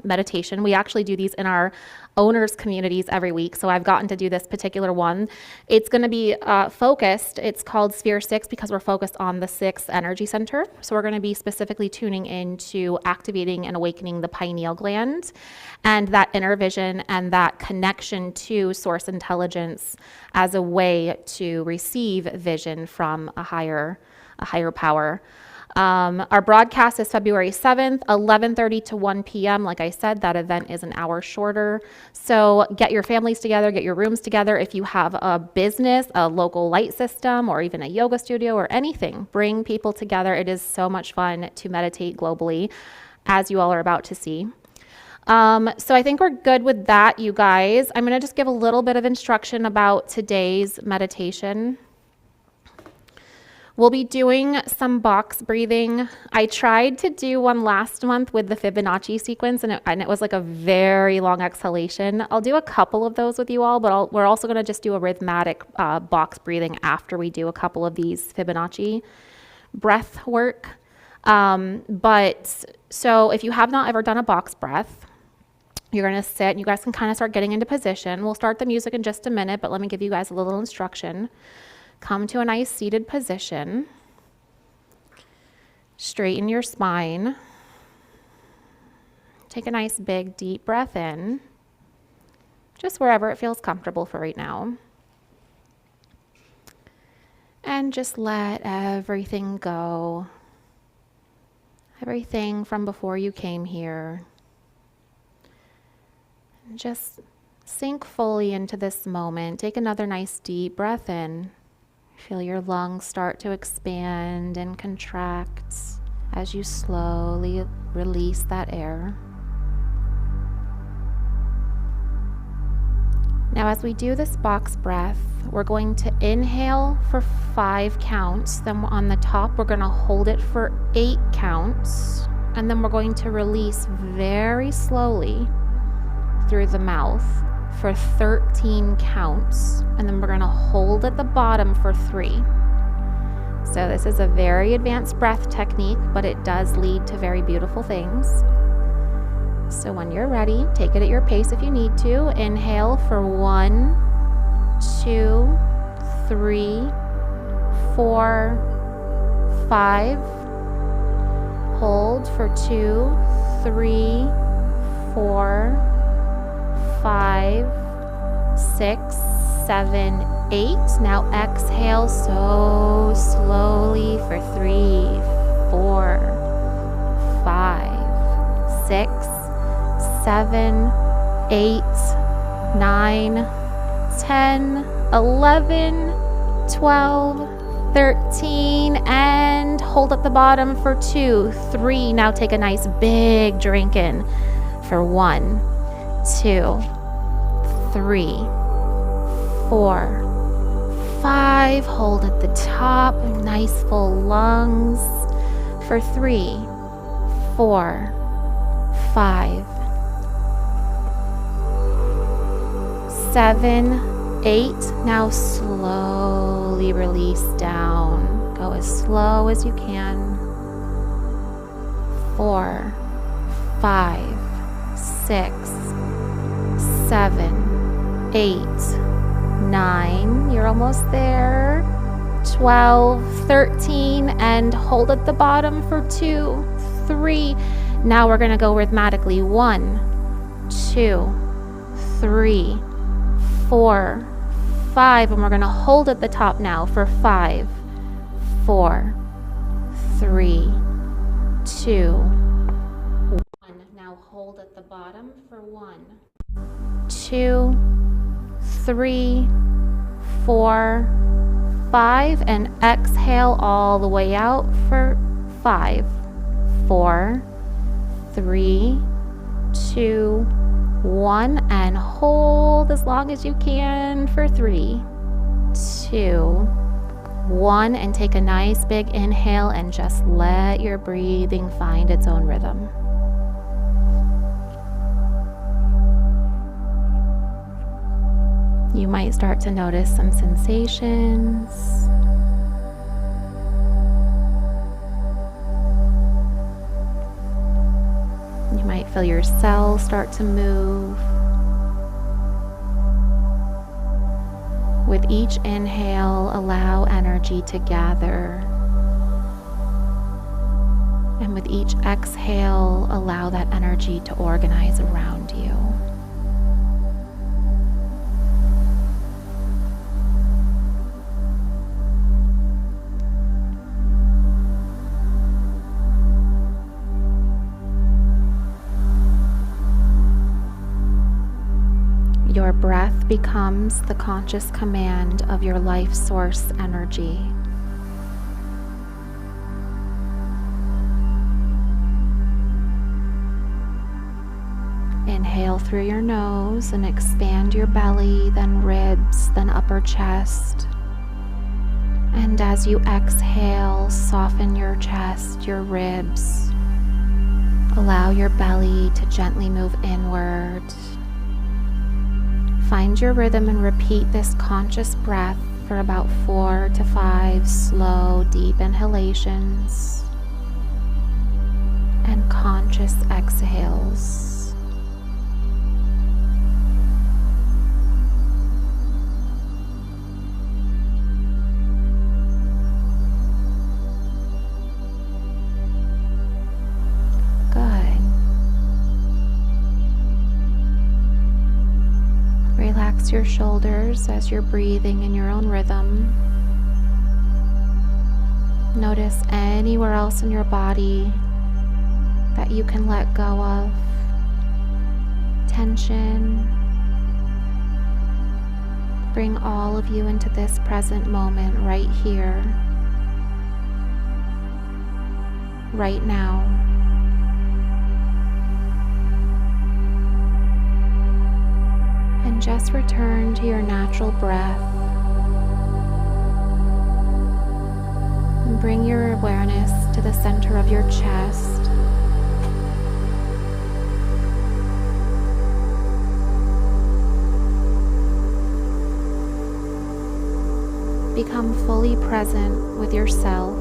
Speaker 1: meditation. We actually do these in our owners communities every week. So I've gotten to do this particular one. It's going to be focused. It's called Sphere 6 because we're focused on the 6th energy center. So we're going to be specifically tuning into activating and awakening the pineal gland and that inner vision and that connection to source intelligence as a way to receive vision from a higher power. Our broadcast is February 7th, 11:30 to 1 p.m. Like I said, that event is an hour shorter. So get your families together, get your rooms together. If you have a business, a local light system, or even a yoga studio or anything, bring people together. It is so much fun to meditate globally, as you all are about to see. So I think we're good with that, you guys. I'm going to just give a little bit of instruction about today's meditation. We'll be doing some box breathing. I tried to do one last month with the Fibonacci sequence, and it was like a very long exhalation. I'll do a couple of those with you all, but we're also going to just do a rhythmic box breathing after we do a couple of these Fibonacci breath work. So if you have not ever done a box breath, you're going to sit, and you guys can kind of start getting into position. We'll start the music in just a minute, but let me give you guys a little instruction. Come to a nice seated position. Straighten your spine. Take a nice big deep breath in, just wherever it feels comfortable for right now. And just let everything go. Everything from before you came here. Just sink fully into this moment. Take another nice deep breath in. Feel your lungs start to expand and contract as you slowly release that air. Now, as we do this box breath, we're going to inhale for 5 counts. Then on the top, we're going to hold it for 8 counts. And then we're going to release very slowly through the mouth for 13 counts, and then we're going to hold at the bottom for 3. So this is a very advanced breath technique, but it does lead to very beautiful things. So when you're ready, take it at your pace if you need to. Inhale for 1, 2, 3, 4, 5. Hold for 2, 3, 4, 5, 6, 7, 8. Now exhale so slowly for 3, 4, 5, 6, 7, 8, 9, 10, 11, 12, 13, and hold at the bottom for 2, 3. Now take a nice big drink in for 1, 2, 3, 4, 5. Hold at the top. Nice full lungs for 3, 4, 5, 7, 8. Now slowly release down. Go as slow as you can. 4, 5, 6, 7, 8, 9. You're almost there. 12, 13, and hold at the bottom for 2, 3. Now we're going to go rhythmically. 1, 2, 3, 4, 5, and we're going to hold at the top now for 5, 4, 3, 2, 1. Now hold at the bottom for 1, 2, 3, 4, 5, and exhale all the way out for 5, 4, 3, 2, 1, and hold as long as you can for 3, 2, 1, and take a nice big inhale and just let your breathing find its own rhythm. You might start to notice some sensations. You might feel your cells start to move. With each inhale, allow energy to gather. And with each exhale, allow that energy to organize around you. Your breath becomes the conscious command of your life source energy. Inhale through your nose and expand your belly, then ribs, then upper chest. And as you exhale, soften your chest, your ribs. Allow your belly to gently move inward. Find your rhythm and repeat this conscious breath for about 4 to 5 slow, deep inhalations and conscious exhales. Relax your shoulders as you're breathing in your own rhythm. Notice anywhere else in your body that you can let go of. Tension. Bring all of you into this present moment right here, right now. And just return to your natural breath. And bring your awareness to the center of your chest. Become fully present with yourself.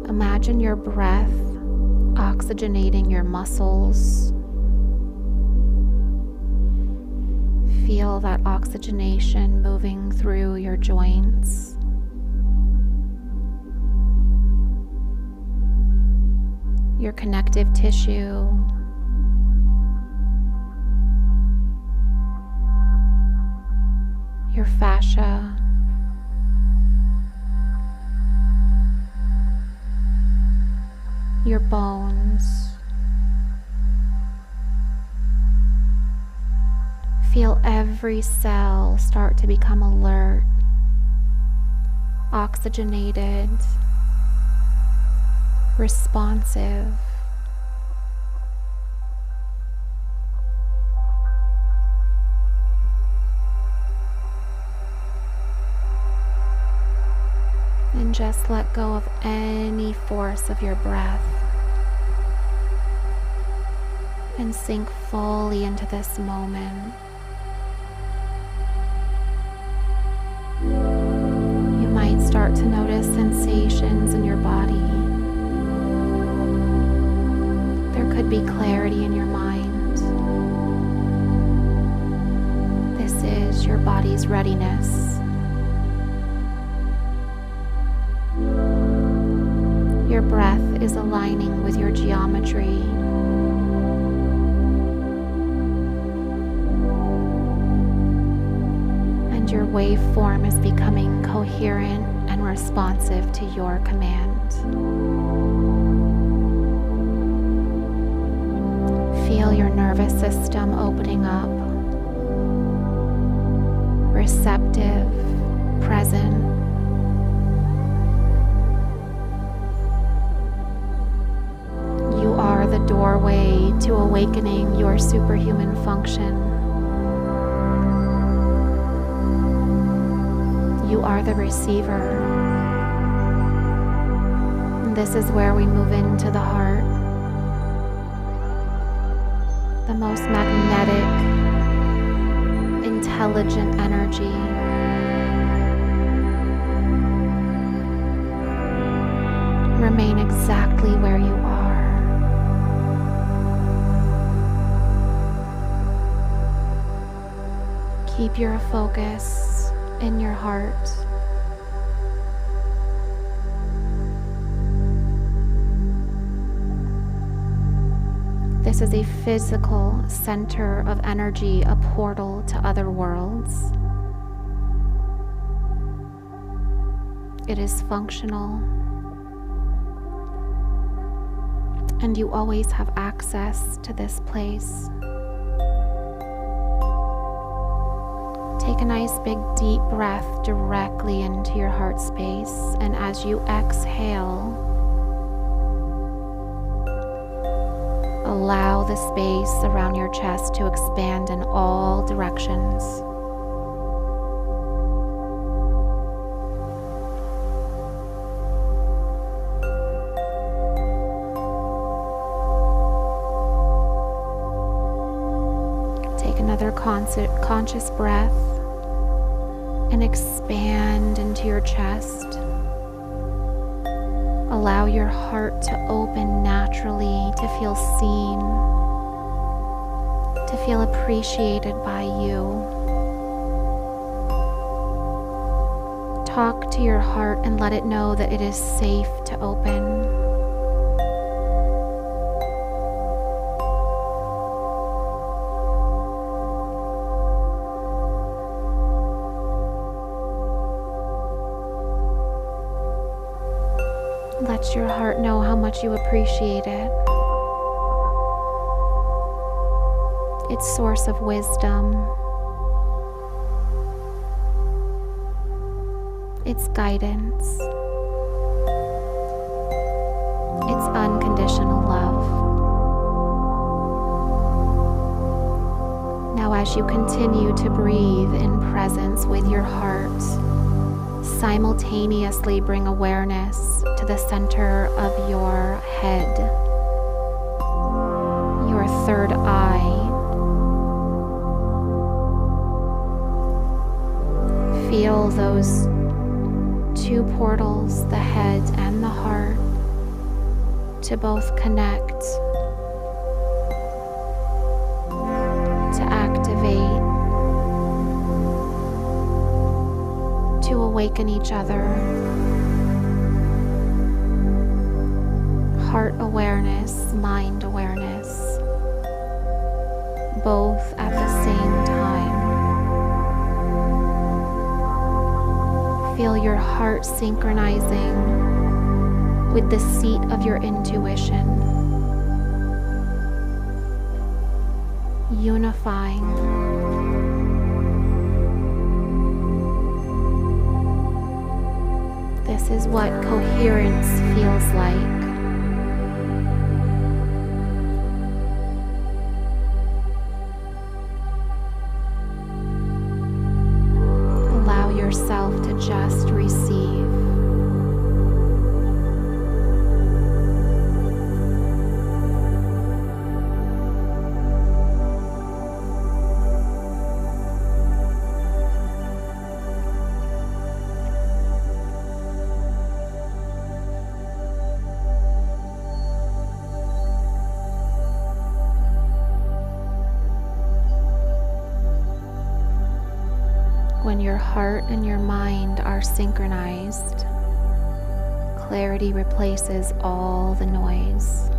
Speaker 1: Imagine your breath oxygenating your muscles. Feel that oxygenation moving through your joints. Your connective tissue. Your fascia. Your bones. Feel every cell start to become alert, oxygenated, responsive. And just let go of any force of your breath and sink fully into this moment. You might start to notice sensations in your body. There could be clarity in your mind. This is your body's readiness. Your breath is aligning with your geometry. and your waveform is becoming coherent and responsive to your command. Feel your nervous system opening up, receptive, present. You are the doorway to awakening your superhuman function. You are the receiver. This is where we move into the heart, the most magnetic, intelligent energy. Remain exactly where you are. Keep your focus in your heart. This is a physical center of energy, a portal to other worlds. It is functional, and you always have access to this place. Take a nice big deep breath directly into your heart space, and as you exhale, allow the space around your chest to expand in all directions. Take another conscious breath and expand into your chest. Allow your heart to open naturally, to feel seen, to feel appreciated by you. Talk to your heart and let it know that it is safe to open. Let your heart know how much you appreciate it. Its source of wisdom, its guidance, its unconditional love. Now, as you continue to breathe in presence with your heart, simultaneously bring awareness to the center of your head, your third eye. Feel those two portals, the head and the heart, to both connect, to activate, to awaken each other. Heart awareness, mind awareness, both at the same time. Feel your heart synchronizing with the seat of your intuition, unifying. This is what coherence feels like. Allow yourself to just receive. When your heart and your mind are synchronized, clarity replaces all the noise.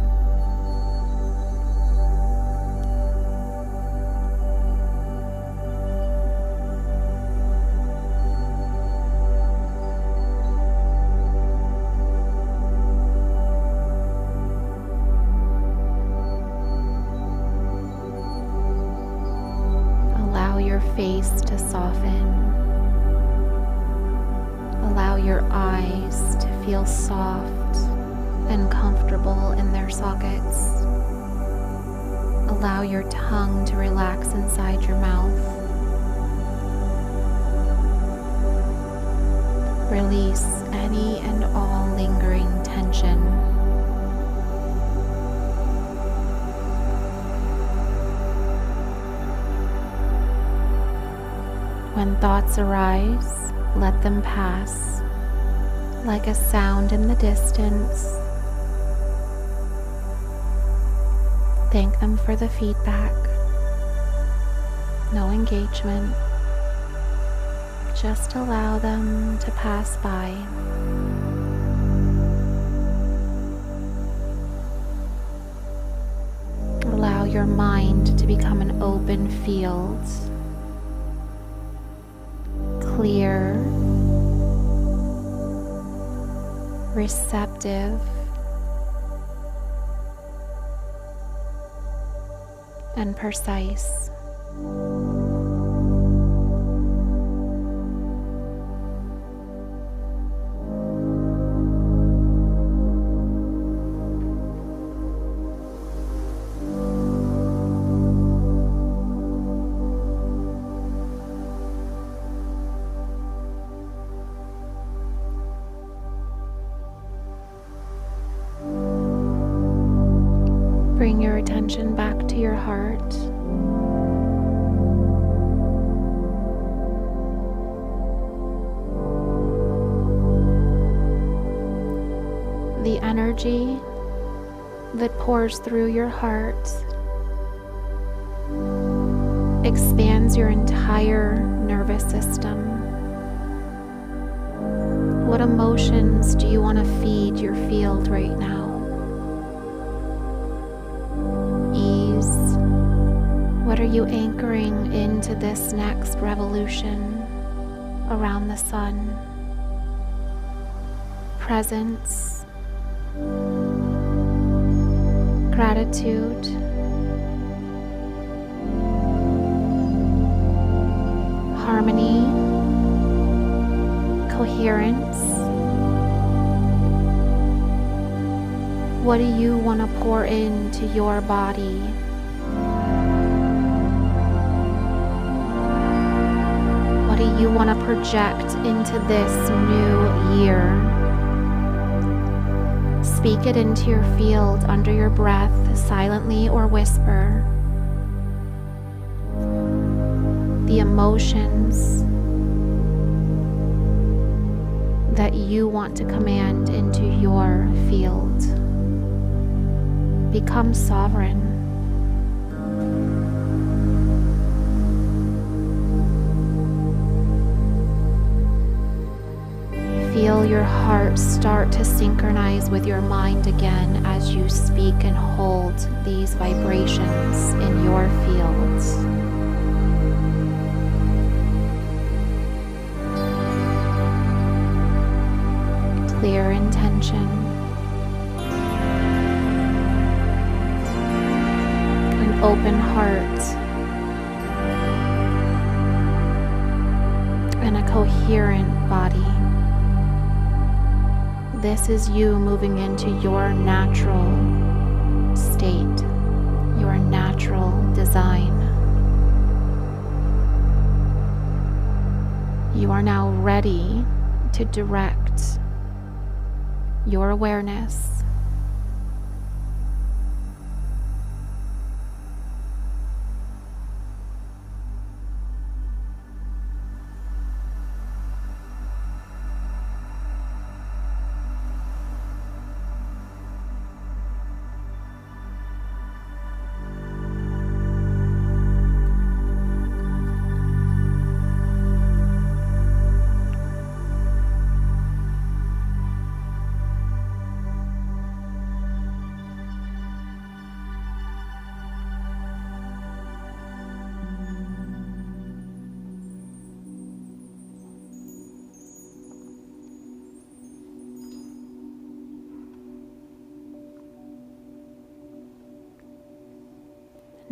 Speaker 1: soften. Allow your eyes to feel soft and comfortable in their sockets. Allow your tongue to relax inside your mouth. Release any and all lingering tension. When thoughts arise, let them pass like a sound in the distance. Thank them for the feedback. No engagement. Just allow them to pass by. Allow your mind to become an open field. Clear, receptive, and precise. Bring your attention back to your heart. The energy that pours through your heart expands your entire nervous system. What emotions do you want to feed your field right now? What are you anchoring into this next revolution around the sun? Presence, gratitude, harmony, coherence. What do you want to pour into your body? What do you want to project into this new year? Speak it into your field under your breath, silently or whisper. The emotions that you want to command into your field. Become sovereign. Feel your heart start to synchronize with your mind again as you speak and hold these vibrations in your fields. Clear intention. An open heart. And a coherent body. This is you moving into your natural state, your natural design. You are now ready to direct your awareness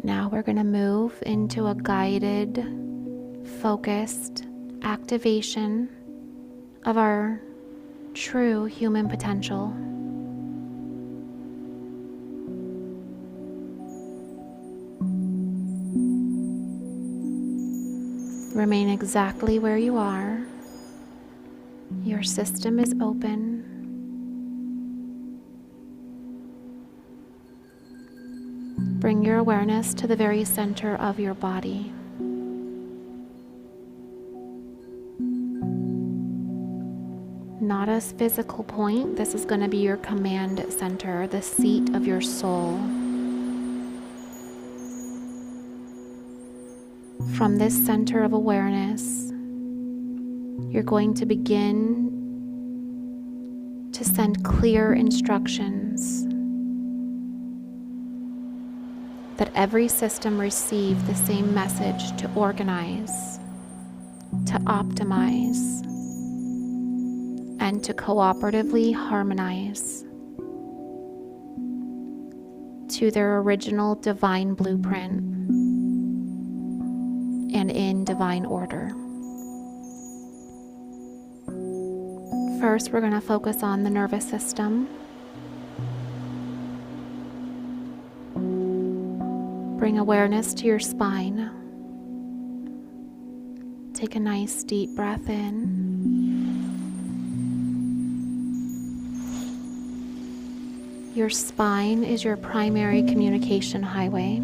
Speaker 1: Now we're going to move into a guided focused activation of our true human potential. Remain exactly where you are. Your system is open. Bring your awareness to the very center of your body. Not a physical point. This is going to be your command center, the seat of your soul. From this center of awareness, you're going to begin to send clear instructions that every system receive the same message to organize, to optimize, and to cooperatively harmonize to their original divine blueprint and in divine order. First, we're going to focus on the nervous system. Bring awareness to your spine. Take a nice deep breath in. Your spine is your primary communication highway.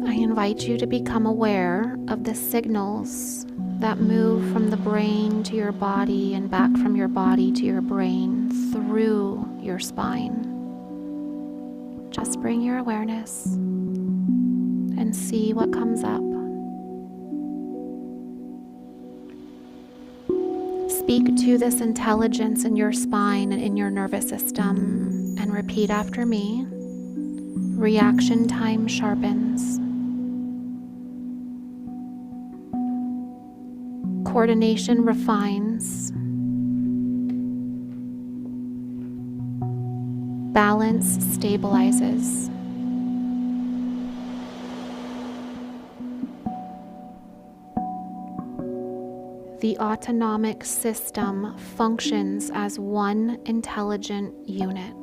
Speaker 1: I invite you to become aware of the signals that move from the brain to your body and back from your body to your brain through your spine. Just bring your awareness and see what comes up. Speak to this intelligence in your spine and in your nervous system and repeat after me. Reaction time sharpens. Coordination refines. Balance stabilizes. The autonomic system functions as one intelligent unit.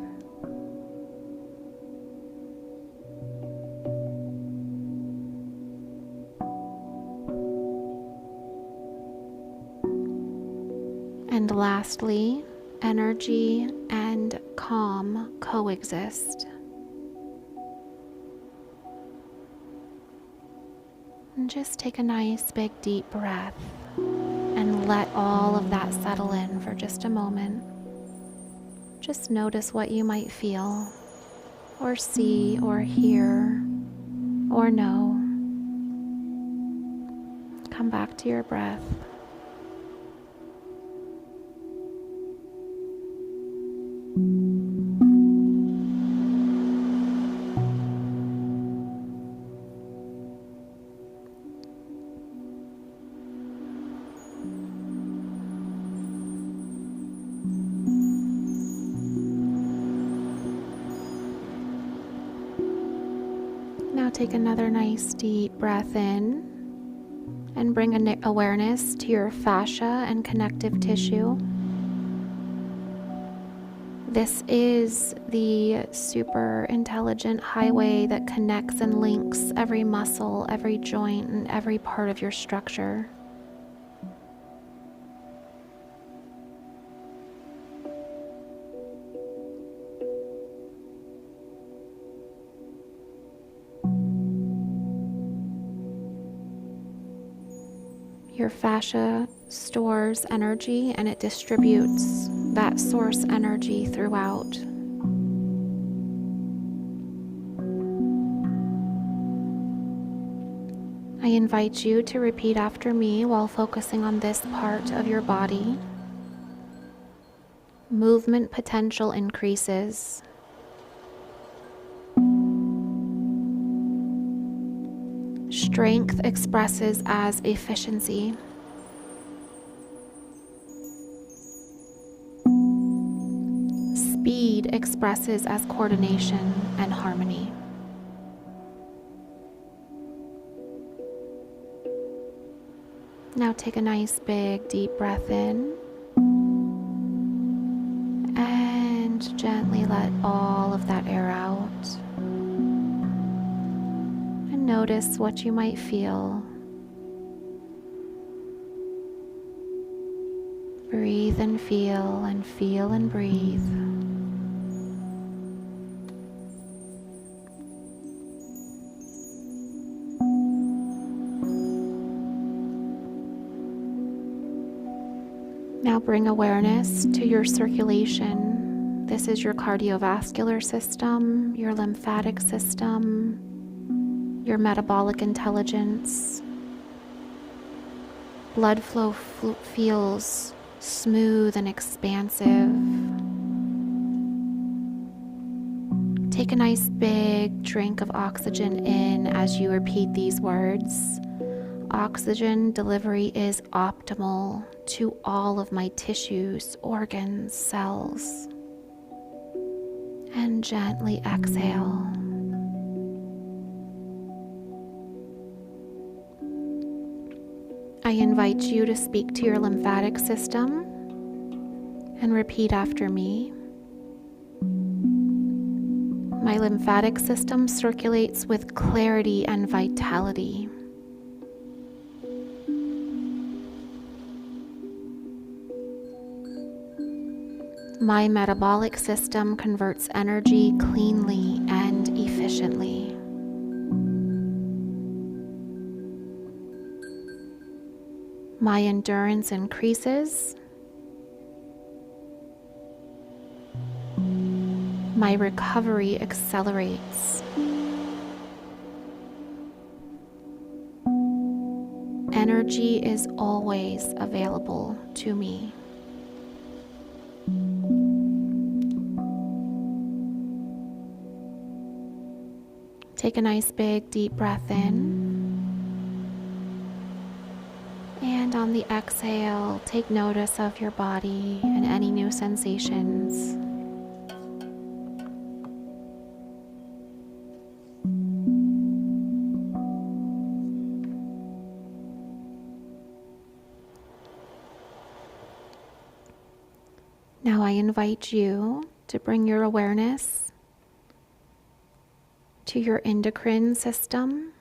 Speaker 1: And lastly, energy and calm coexist. And just take a nice big deep breath and let all of that settle in for just a moment. Just notice what you might feel, or see, or hear, or know. Come back to your breath. Now take another nice deep breath in and bring awareness to your fascia and connective tissue. This is the super intelligent highway that connects and links every muscle, every joint, and every part of your structure. Your fascia stores energy and it distributes that source energy throughout. I invite you to repeat after me while focusing on this part of your body. Movement potential increases. Strength expresses as efficiency. Speed expresses as coordination and harmony. Now take a nice big deep breath in and gently let all of that air out. And notice what you might feel. Breathe and feel and breathe. Now bring awareness to your circulation. This is your cardiovascular system, your lymphatic system, your metabolic intelligence. Blood flow feels smooth and expansive. Take a nice big drink of oxygen in as you repeat these words. Oxygen delivery is optimal to all of my tissues, organs, cells. And gently exhale. I invite you to speak to your lymphatic system and repeat after me. My lymphatic system circulates with clarity and vitality. My metabolic system converts energy cleanly and efficiently. My endurance increases. My recovery accelerates. Energy is always available to me. Take a nice big deep breath in. And on the exhale, take notice of your body and any new sensations. Now I invite you to bring your awareness to your endocrine system.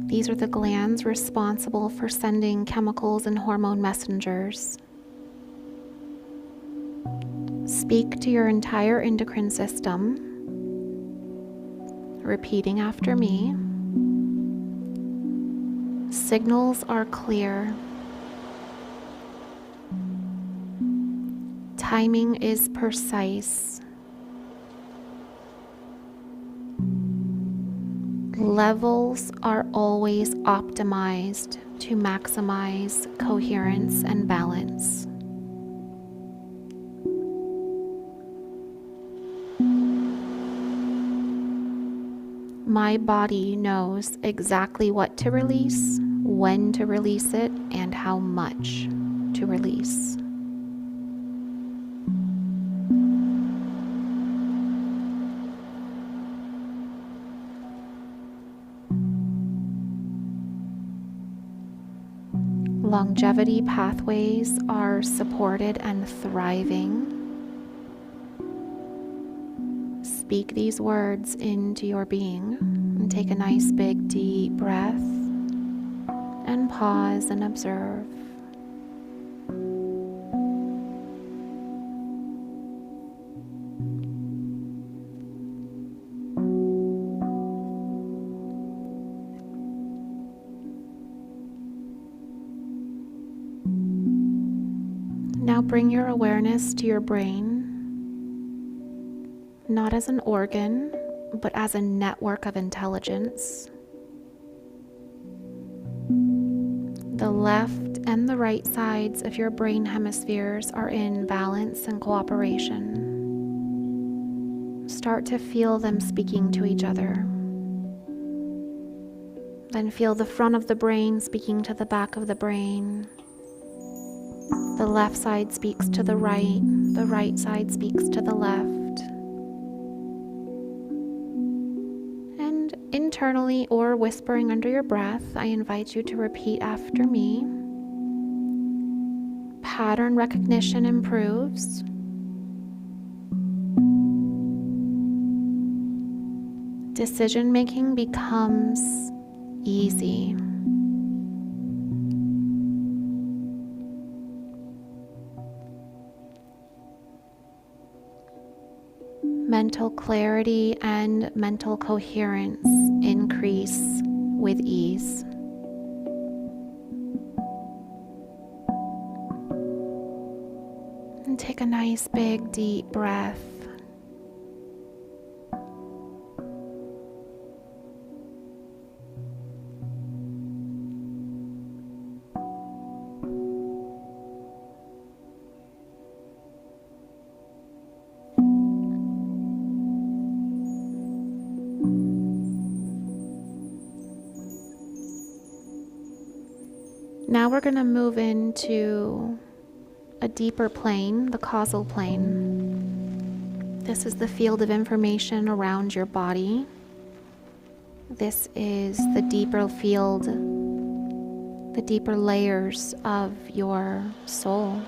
Speaker 1: These are the glands responsible for sending chemicals and hormone messengers. Speak to your entire endocrine system, repeating after me. Signals are clear. Timing is precise. Levels are always optimized to maximize coherence and balance. My body knows exactly what to release, when to release it, and how much to release. Longevity pathways are supported and thriving. Speak these words into your being and take a nice big deep breath and pause and observe. Now bring your awareness to your brain, not as an organ, but as a network of intelligence. The left and the right sides of your brain hemispheres are in balance and cooperation. Start to feel them speaking to each other. Then feel the front of the brain speaking to the back of the brain. The left side speaks to the right side speaks to the left. And internally or whispering under your breath, I invite you to repeat after me. Pattern recognition improves. Decision making becomes easy. Mental clarity and mental coherence increase with ease. And take a nice big deep breath. Now we're going to move into a deeper plane, the causal plane. This is the field of information around your body. This is the deeper field, the deeper layers of your soul.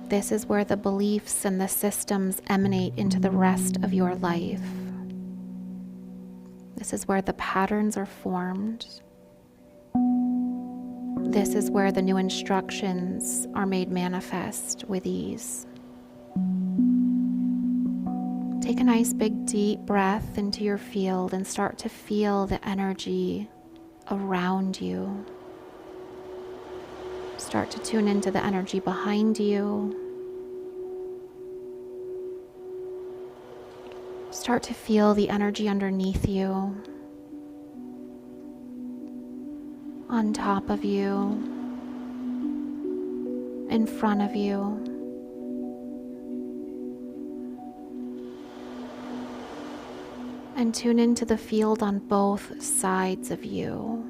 Speaker 1: This is where the beliefs and the systems emanate into the rest of your life. This is where the patterns are formed. This is where the new instructions are made manifest with ease. Take a nice big deep breath into your field and start to feel the energy around you. Start to tune into the energy behind you. Start to feel the energy underneath you, on top of you, in front of you. And tune into the field on both sides of you.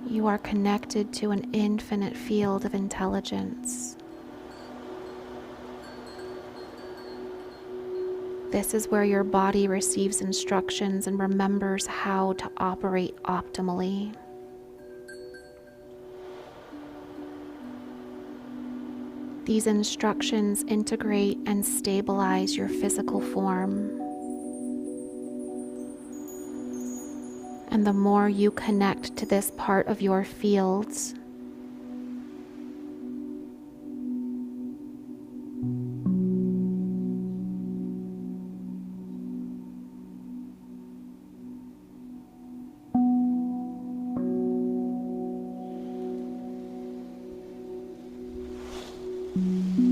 Speaker 1: You are connected to an infinite field of intelligence. This is where your body receives instructions and remembers how to operate optimally. These instructions integrate and stabilize your physical form. And the more you connect to this part of your fields,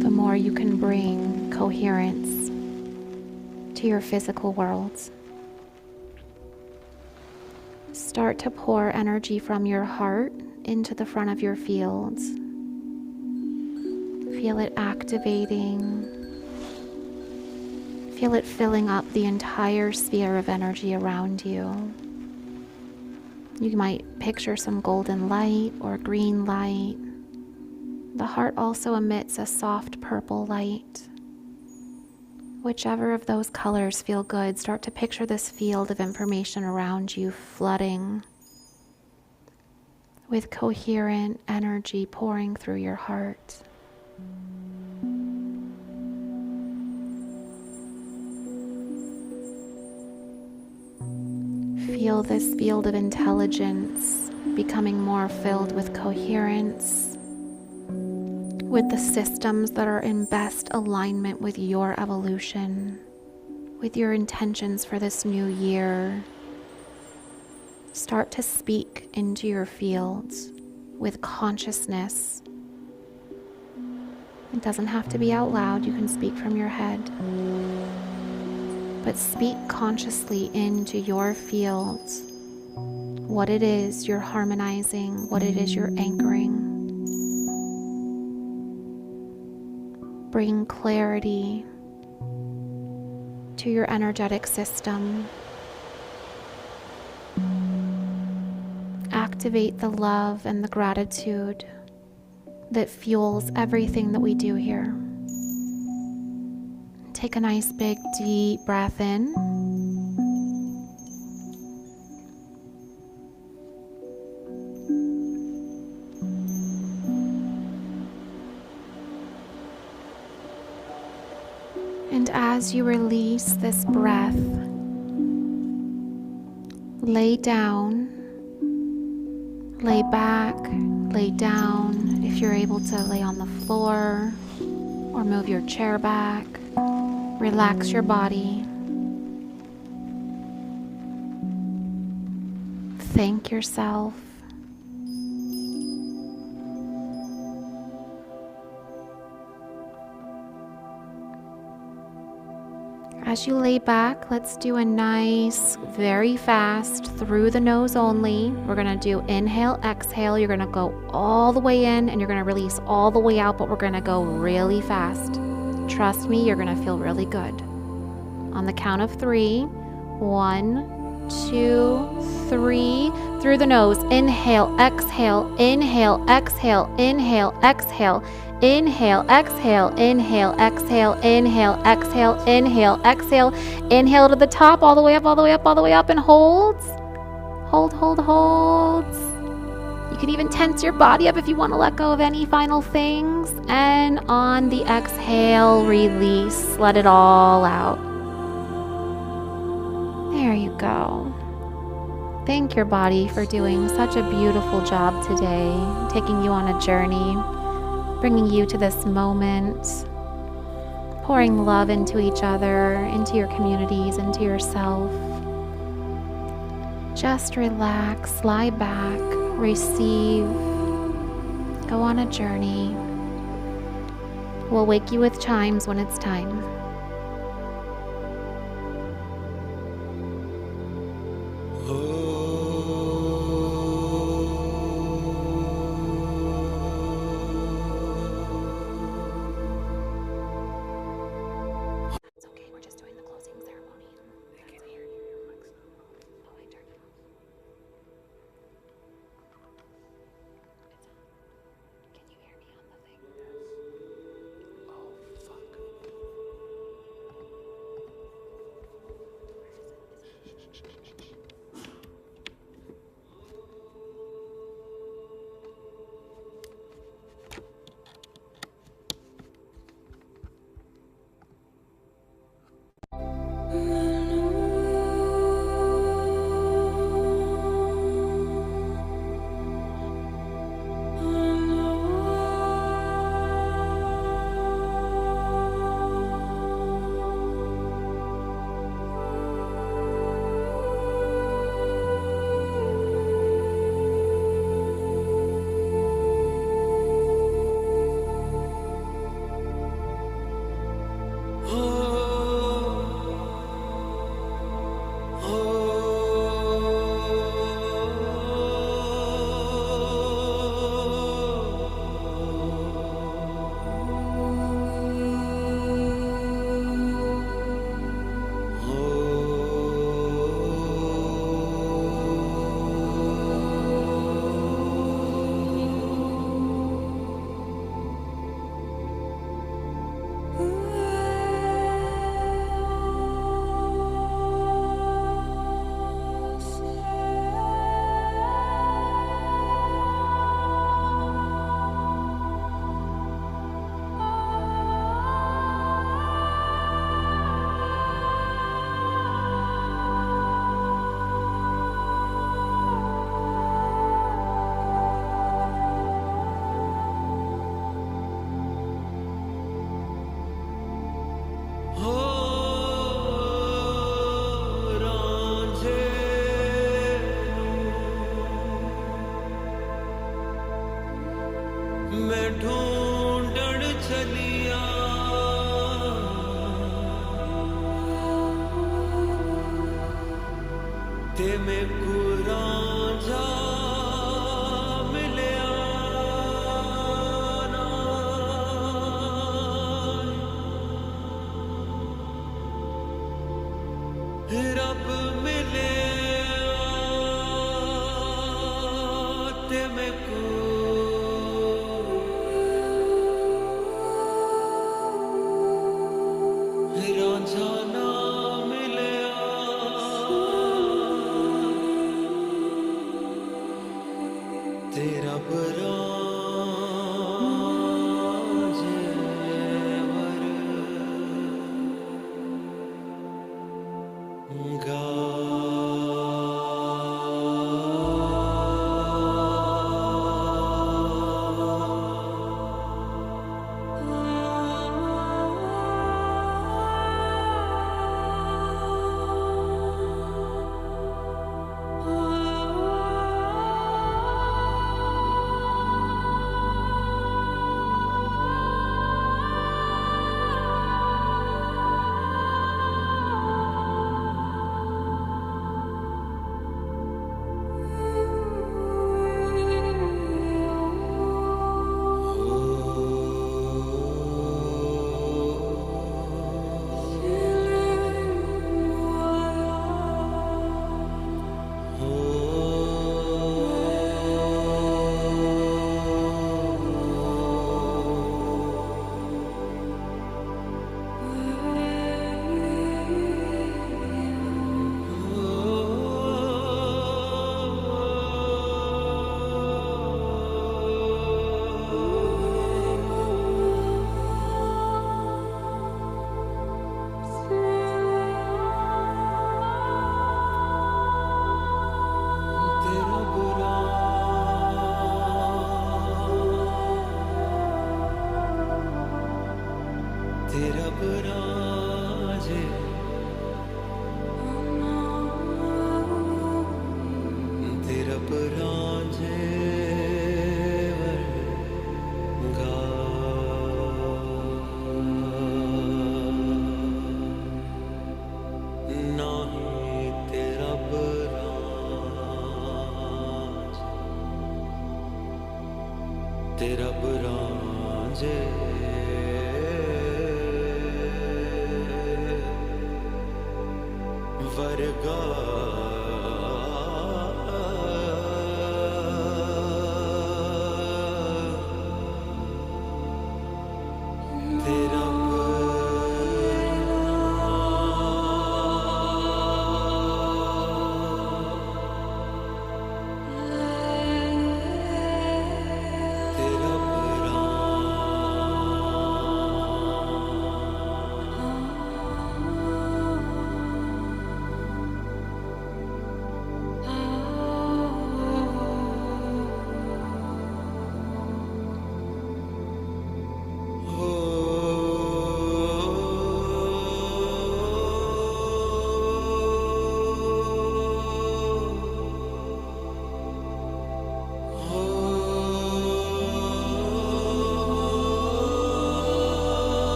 Speaker 1: the more you can bring coherence to your physical worlds. Start to pour energy from your heart into the front of your fields. Feel it activating. Feel it filling up the entire sphere of energy around you. You might picture some golden light or green light. The heart also emits a soft purple light. Whichever of those colors feel good, start to picture this field of information around you flooding with coherent energy pouring through your heart. Feel this field of intelligence becoming more filled with coherence, with the systems that are in best alignment with your evolution, with your intentions for this new year. Start to speak into your fields with consciousness. It doesn't have to be out loud, you can speak from your head. But speak consciously into your fields, what it is you're harmonizing, what it is you're anchoring. Bring clarity to your energetic system. Activate the love and the gratitude that fuels everything that we do here. Take a nice big deep breath in. And as you release this breath, lay down, lay back, lay down. If you're able to lay on the floor or move your chair back, relax your body. Thank yourself. As you lay back, let's do a nice, very fast, through the nose only. We're gonna do inhale, exhale. You're gonna go all the way in and you're gonna release all the way out, but we're gonna go really fast. Trust me, you're gonna feel really good. On the count of 3, 1, 2, 3. Through the nose, inhale, exhale, inhale, exhale, inhale, exhale. Inhale, exhale, inhale, exhale, inhale, exhale, inhale, exhale. Inhale to the top, all the way up, all the way up, all the way up, and holds. Hold, hold, holds. You can even tense your body up if you want to let go of any final things. And on the exhale, release. Let it all out. There you go. Thank your body for doing such a beautiful job today, taking you on a journey, bringing you to this moment, pouring love into each other, into your communities, into yourself. Just relax, lie back, receive, go on a journey. We'll wake you with chimes when it's time.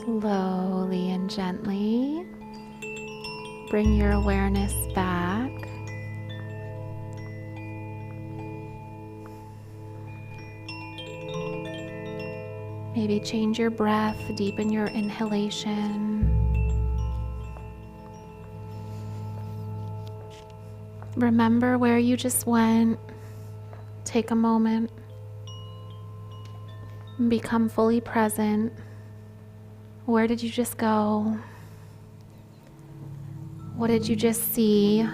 Speaker 1: Slowly and gently bring your awareness back. Maybe change your breath, deepen your inhalation. Remember where you just went. Take a moment. Become fully present. Where did you just go? What did you just see?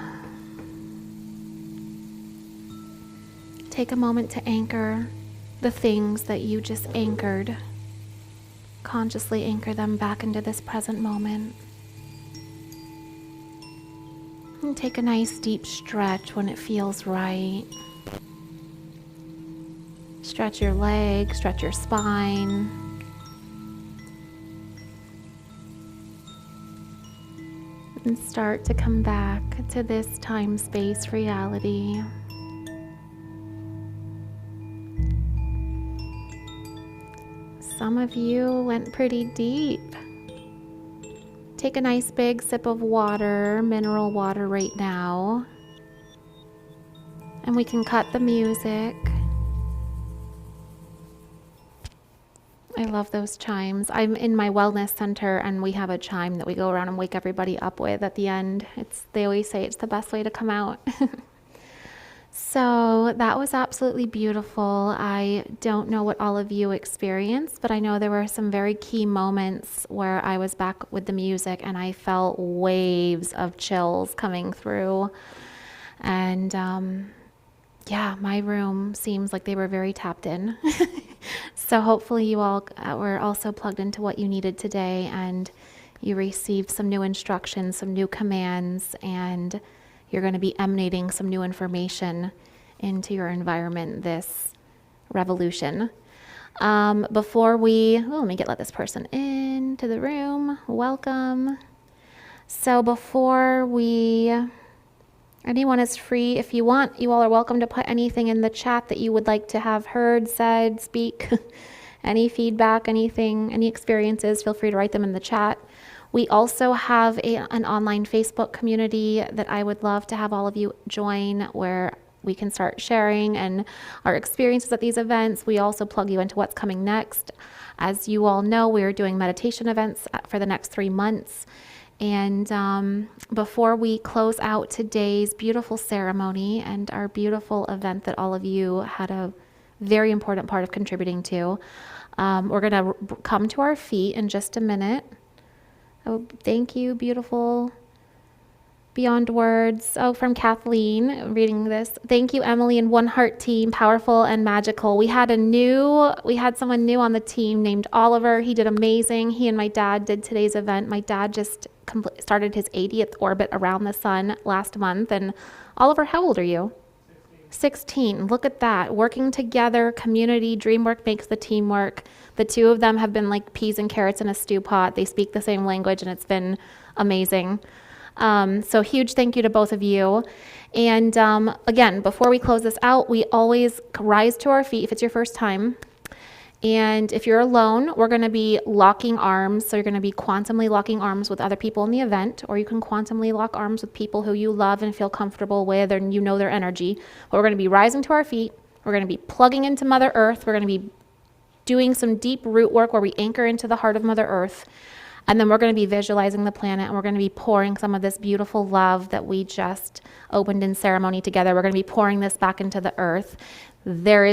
Speaker 1: Take a moment to anchor the things that you just anchored. Consciously anchor them back into this present moment. And take a nice deep stretch when it feels right. Stretch your legs, stretch your spine. And start to come back to this time-space reality. Some of you went pretty deep. Take a nice big sip of water, mineral water right now. And we can cut the music. I love those chimes. I'm in my wellness center and we have a chime that we go around and wake everybody up with at the end. They always say it's the best way to come out. So that was absolutely beautiful. I don't know what all of you experienced, but I know there were some very key moments where I was back with the music and I felt waves of chills coming through. And Yeah, my room seems like they were very tapped in. So hopefully you all were also plugged into what you needed today, and you received some new instructions, some new commands, and you're going to be emanating some new information into your environment this revolution. Before we, let this person into the room. Welcome. So anyone is free. If you want, you all are welcome to put anything in the chat that you would like to have heard, said, speak, any feedback, anything, any experiences, feel free to write them in the chat. We also have an online Facebook community that I would love to have all of you join, where we can start sharing and our experiences at these events. We also plug you into what's coming next. As you all know, we're doing meditation events for the next 3 months. And before we close out today's beautiful ceremony and our beautiful event that all of you had a very important part of contributing to, we're going to come to our feet in just a minute. Oh, thank you, beautiful. Beyond words. Oh, from Kathleen, reading this. Thank you, Emily and One Heart team, powerful and magical. We had someone new on the team named Oliver. He did amazing. He and my dad did today's event. My dad just started his 80th orbit around the sun last month. And Oliver, how old are you? 16. Look at that. Working together, community, dream work makes the team work. The two of them have been like peas and carrots in a stew pot. They speak the same language, and it's been amazing. So huge thank you to both of you. And again, before we close this out, we always rise to our feet if it's your first time. And if you're alone, we're going to be locking arms. So you're going to be quantumly locking arms with other people in the event, or you can quantumly lock arms with people who you love and feel comfortable with, and you know their energy. But we're going to be rising to our feet. We're going to be plugging into Mother Earth. We're going to be doing some deep root work where we anchor into the heart of Mother Earth. And then we're going to be visualizing the planet, and we're going to be pouring some of this beautiful love that we just opened in ceremony together. We're going to be pouring this back into the earth. There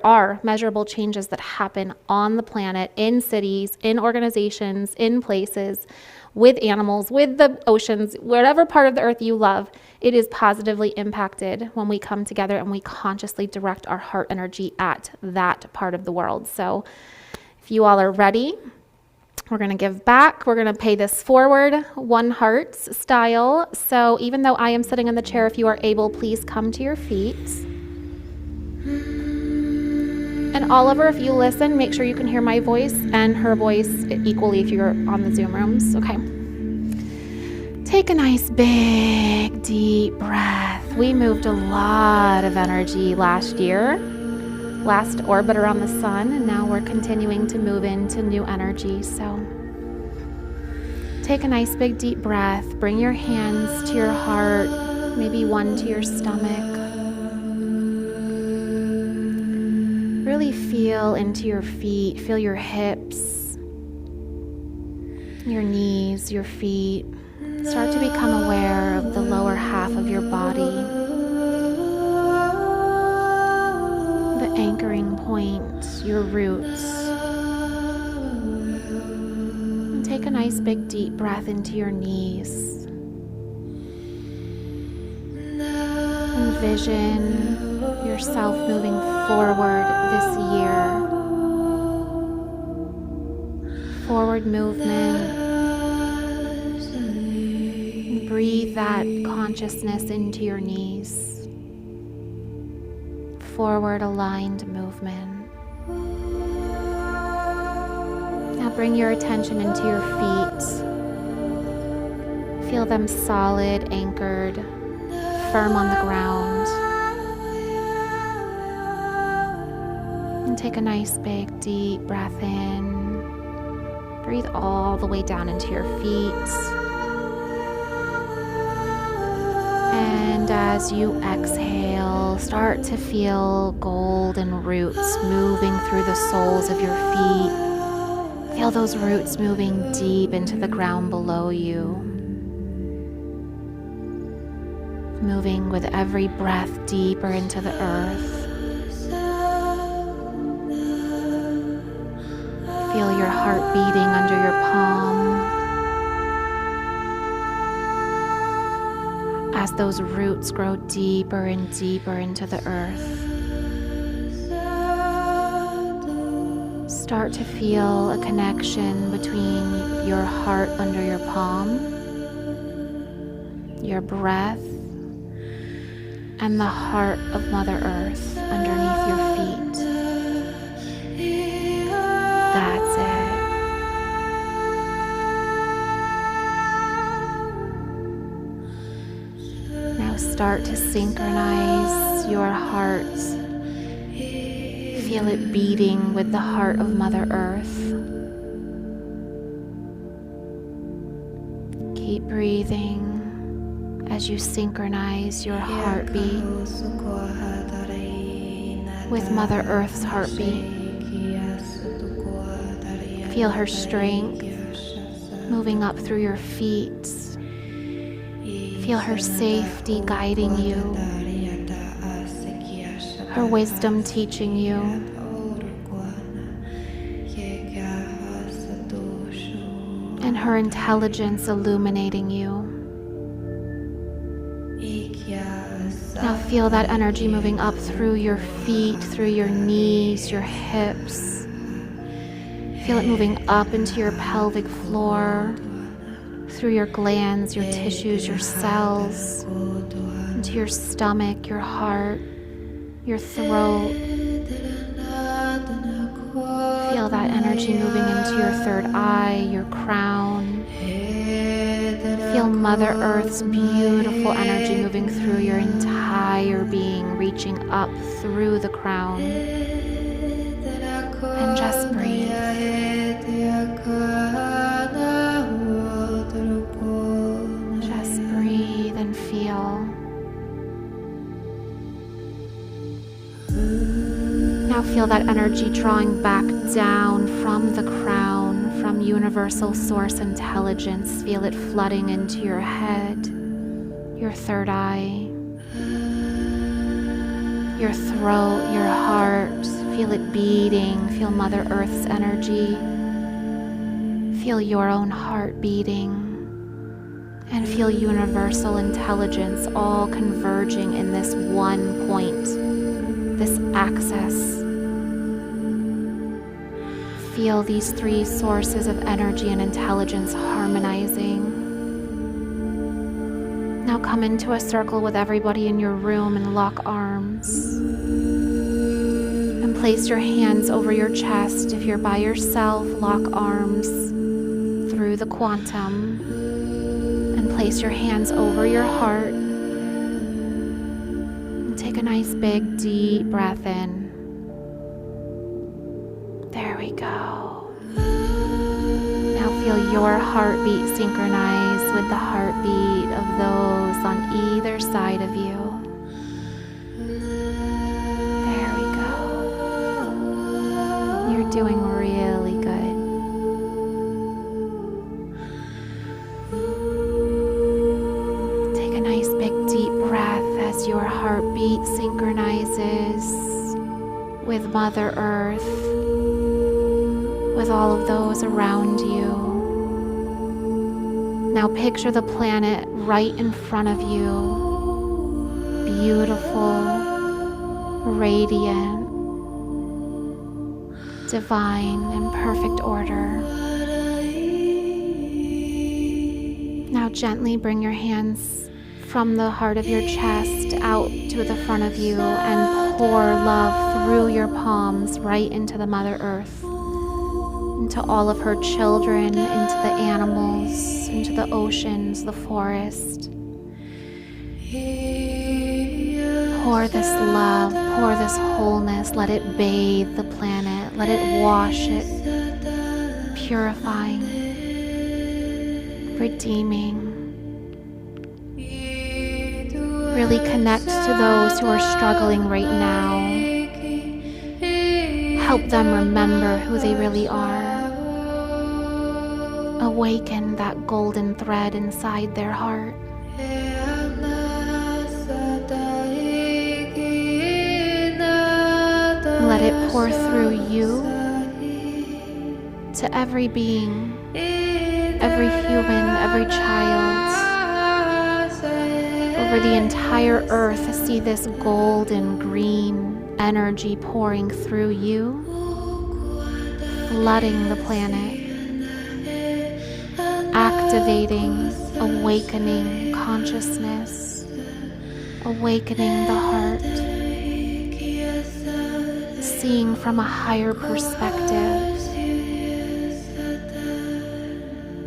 Speaker 1: are measurable changes that happen on the planet, in cities, in organizations, in places, with animals, with the oceans, whatever part of the earth you love. It is positively impacted when we come together and we consciously direct our heart energy at that part of the world. So if you all are ready, we're going to give back. We're going to pay this forward, One Hearts style. So even though I am sitting in the chair, if you are able, please come to your feet. And Oliver, if you listen, make sure you can hear my voice and her voice equally if you're on the Zoom rooms. Okay. Take a nice big deep breath. We moved a lot of energy last year. Last orbit around the sun, and now we're continuing to move into new energy. So take a nice big deep breath. Bring your hands to your heart, maybe one to your stomach. Really feel into your feet. Feel your hips, your knees, your feet. Start to become aware of the lower half of your body. Anchoring point, your roots. And take a nice big deep breath into your knees. Envision yourself moving forward this year. Forward movement. Breathe that consciousness into your knees. Forward aligned movement. Now bring your attention into your feet. Feel them solid, anchored, firm on the ground. And take a nice big deep breath in. Breathe all the way down into your feet. And as you exhale, start to feel golden roots moving through the soles of your feet. Feel those roots moving deep into the ground below you. Moving with every breath deeper into the earth. Feel your heart beating under your palm. as those roots grow deeper and deeper into the earth. Start to feel a connection between your heart under your palm, your breath, and the heart of Mother Earth underneath your feet. That's it. Now start to synchronize your heart. Feel it beating with the heart of Mother Earth. Keep breathing as you synchronize your heartbeat with Mother Earth's heartbeat. Feel her strength moving up through your feet. Feel her safety guiding you, her wisdom teaching you. And her intelligence illuminating you. Now feel that energy moving up through your feet, through your knees, your hips. Feel it moving up into your pelvic floor, through your glands, your tissues, your cells, into your stomach, your heart, your throat. Feel that energy moving into your third eye, your crown. Feel Mother Earth's beautiful energy moving through your entire being, reaching up through the crown. And just breathe. Just breathe and feel. Now feel that energy drawing back down from the crown, from universal source intelligence. Feel it flooding into your head, your third eye, your throat, your heart. Feel it beating. Feel Mother Earth's energy. Feel your own heart beating. And feel universal intelligence all converging in this one point, this axis. Feel these three sources of energy and intelligence harmonizing. Now come into a circle with everybody in your room and lock arms. And place your hands over your chest. If you're by yourself, lock arms through the quantum. And place your hands over your heart. And take a nice big deep breath in. There we go. Now feel your heartbeat synchronize with the heartbeat of those on either side of you. There we go. You're doing really good. Take a nice big deep breath as your heartbeat synchronizes with Mother Earth, with all of those around you. Now picture the planet right in front of you. Beautiful, radiant, divine, and perfect order. Now gently bring your hands from the heart of your chest out to the front of you and pour love through your palms right into the Mother Earth, into all of her children, into the animals, into the oceans, the forest. Pour this love, pour this wholeness. Let it bathe the planet. Let it wash it, purifying, redeeming. Really connect to those who are struggling right now. Help them remember who they really are. Awaken that golden thread inside their heart. Let it pour through you to every being, every human, every child, over the entire earth, see this golden green energy pouring through you, flooding the planet, activating, awakening consciousness, awakening the heart, seeing from a higher perspective.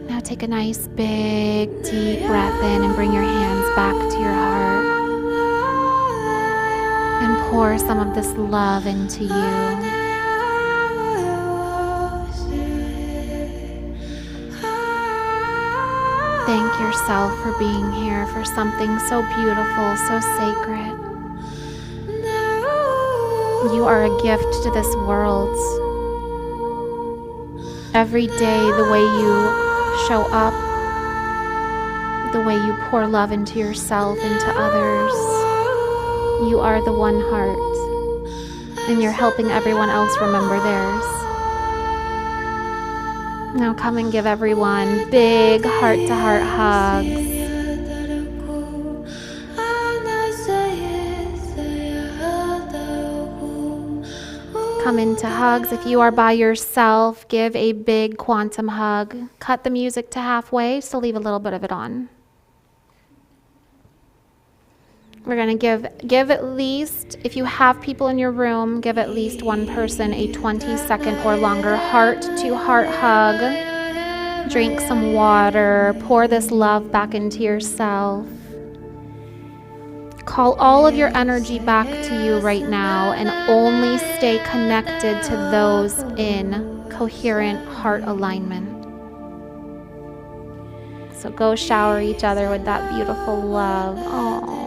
Speaker 1: Now take a nice big deep breath in and bring your hands back to your heart and pour some of this love into you. Thank yourself for being here for something so beautiful, so sacred. You are a gift to this world. Every day, the way you show up, the way you pour love into yourself, into others, you are the one heart, and you're helping everyone else remember theirs. Now come and give everyone big heart-to-heart hugs. Come into hugs. If you are by yourself, give a big quantum hug. Cut the music to halfway, so leave a little bit of it on. We're going to give at least, if you have people in your room, give at least one person a 20-second or longer heart-to-heart hug. Drink some water. Pour this love back into yourself. Call all of your energy back to you right now and only stay connected to those in coherent heart alignment. So go shower each other with that beautiful love. Oh.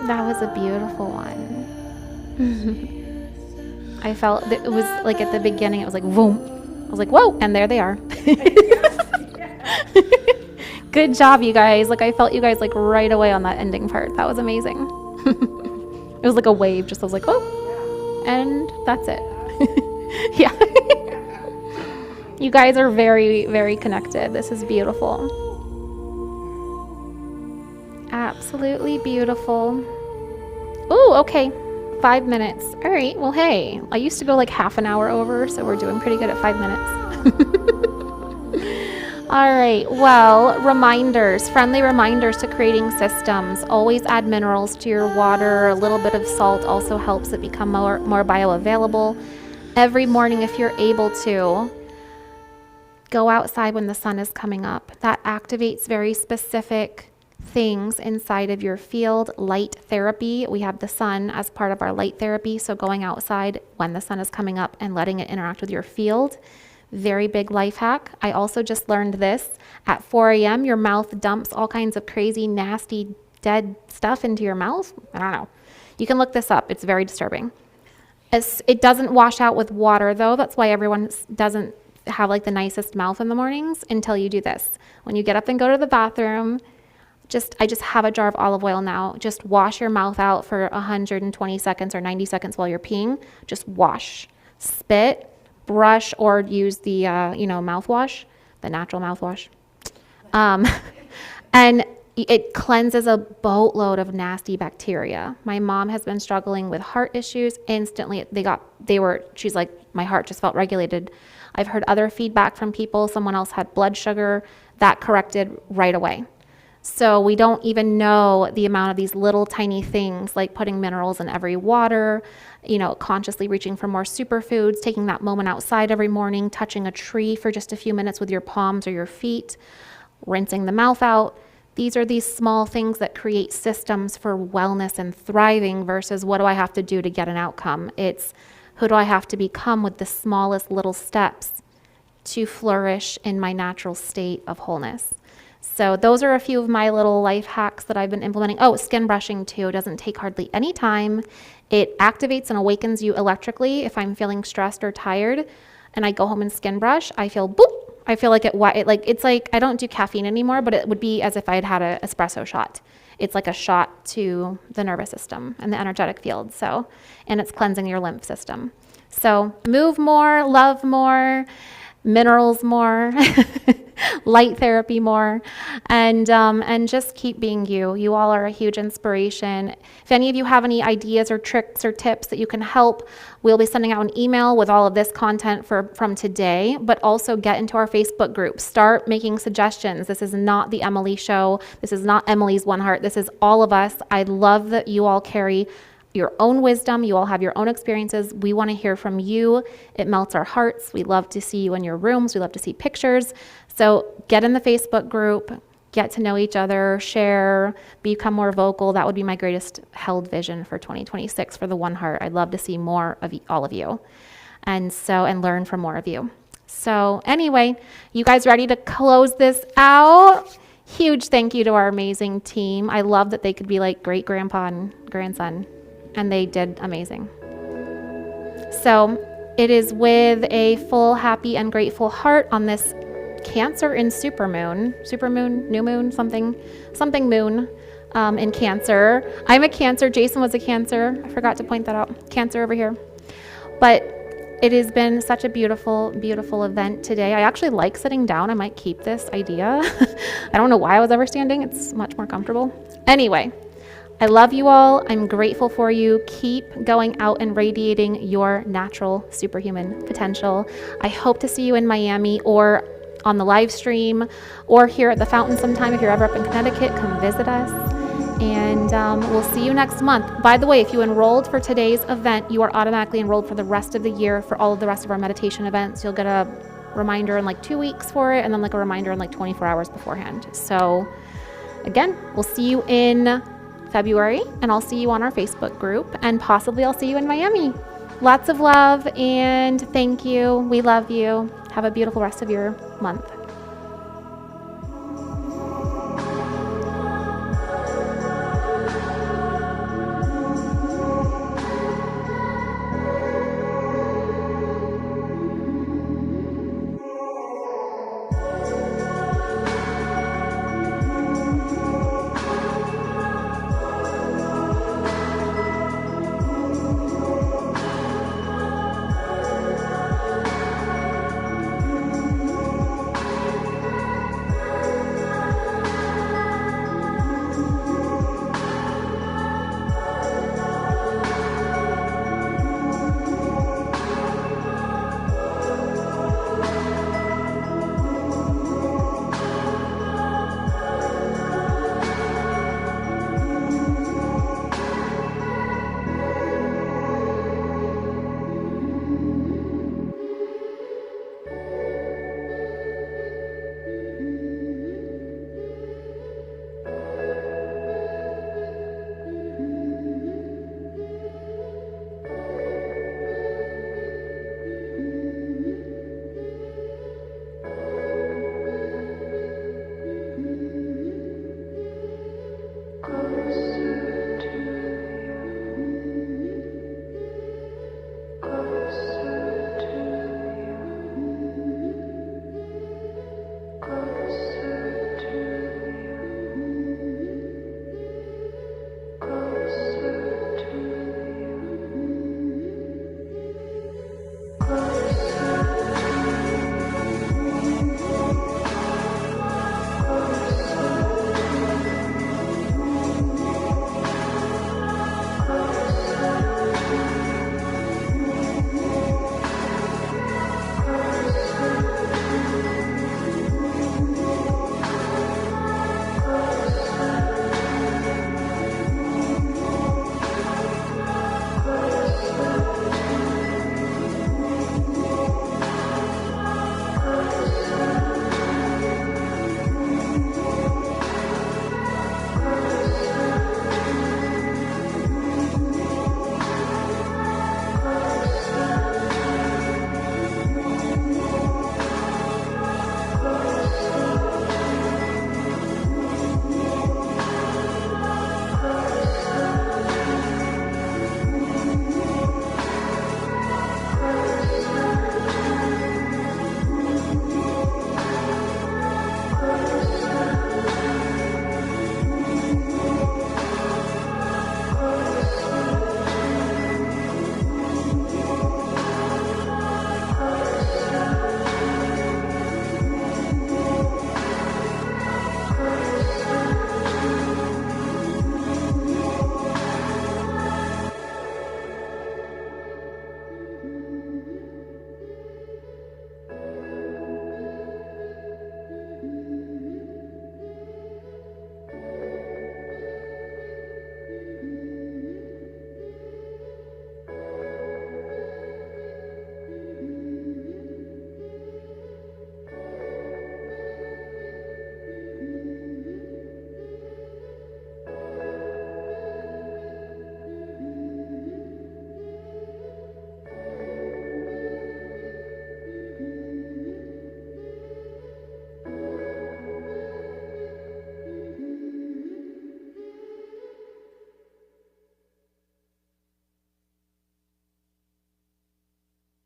Speaker 1: That was a beautiful one. I felt that it was like at the beginning, it was like, boom. I was like, whoa, and there they are. Good job, you guys. Like, I felt you guys like right away on that ending part. That was amazing. It was like a wave. Just I was like, oh, and that's it. Yeah. You guys are very, very connected. This is beautiful. Absolutely beautiful. Ooh, okay. 5 minutes. All right. Well, hey, I used to go like half an hour over, so we're doing pretty good at 5 minutes. All right, well, reminders, friendly reminders to creating systems. Always add minerals to your water. A little bit of salt also helps it become more bioavailable. Every morning, if you're able to, go outside when the sun is coming up. That activates very specific things inside of your field. Light therapy. We have the sun as part of our light therapy, so going outside when the sun is coming up and letting it interact with your field. Very big life hack. I also just learned this. At 4 a.m., your mouth dumps all kinds of crazy, nasty, dead stuff into your mouth. I don't know. You can look this up. It's very disturbing. It doesn't wash out with water, though. That's why everyone doesn't have like the nicest mouth in the mornings until you do this. When you get up and go to the bathroom, I just have a jar of olive oil now. Just wash your mouth out for 120 seconds or 90 seconds while you're peeing. Just wash. Spit. Brush or use the, mouthwash, the natural mouthwash. And it cleanses a boatload of nasty bacteria. My mom has been struggling with heart issues. Instantly, she's like, my heart just felt regulated. I've heard other feedback from people. Someone else had blood sugar. That corrected right away. So we don't even know the amount of these little tiny things like putting minerals in every water, consciously reaching for more superfoods, taking that moment outside every morning, touching a tree for just a few minutes with your palms or your feet, rinsing the mouth out. These are these small things that create systems for wellness and thriving versus what do I have to do to get an outcome? It's who do I have to become with the smallest little steps to flourish in my natural state of wholeness. So those are a few of my little life hacks that I've been implementing. Oh, skin brushing too. It doesn't take hardly any time. It activates and awakens you electrically. If I'm feeling stressed or tired and I go home and skin brush, I feel boop. I feel like it's like I don't do caffeine anymore, but it would be as if I had had an espresso shot. It's like a shot to the nervous system and the energetic field. So, and it's cleansing your lymph system. So move more, love more, minerals more. light therapy more, and just keep being you. You all are a huge inspiration. If any of you have any ideas or tricks or tips that you can help, we'll be sending out an email with all of this content from today, but also get into our Facebook group. Start making suggestions. This is not the Emily show. This is not Emily's One Heart. This is all of us. I love that you all carry your own wisdom. You all have your own experiences. We want to hear from you. It melts our hearts. We love to see you in your rooms. We love to see pictures. So get in the Facebook group, get to know each other, share, become more vocal. That would be my greatest held vision for 2026 for the One Heart. I'd love to see more of all of you and learn from more of you. So anyway, you guys ready to close this out? Huge thank you to our amazing team. I love that they could be like great grandpa and grandson, and they did amazing. So it is with a full, happy, and grateful heart on this Cancer in supermoon, new moon, something moon in Cancer. I'm a Cancer. Jason was a Cancer. I forgot to point that out. Cancer over here. But it has been such a beautiful, beautiful event today. I actually like sitting down. I might keep this idea. I don't know why I was ever standing. It's much more comfortable. Anyway, I love you all. I'm grateful for you. Keep going out and radiating your natural superhuman potential. I hope to see you in Miami or on the live stream or here at the fountain sometime. If you're ever up in Connecticut, come visit us. And we'll see you next month. By the way, if you enrolled for today's event, you are automatically enrolled for the rest of the year for all of the rest of our meditation events. You'll get a reminder in like 2 weeks for it, and then like a reminder in like 24 hours beforehand. So again, we'll see you in February, and I'll see you on our Facebook group, and possibly I'll see you in Miami. Lots of love and thank you. We love you. Have a beautiful rest of your month.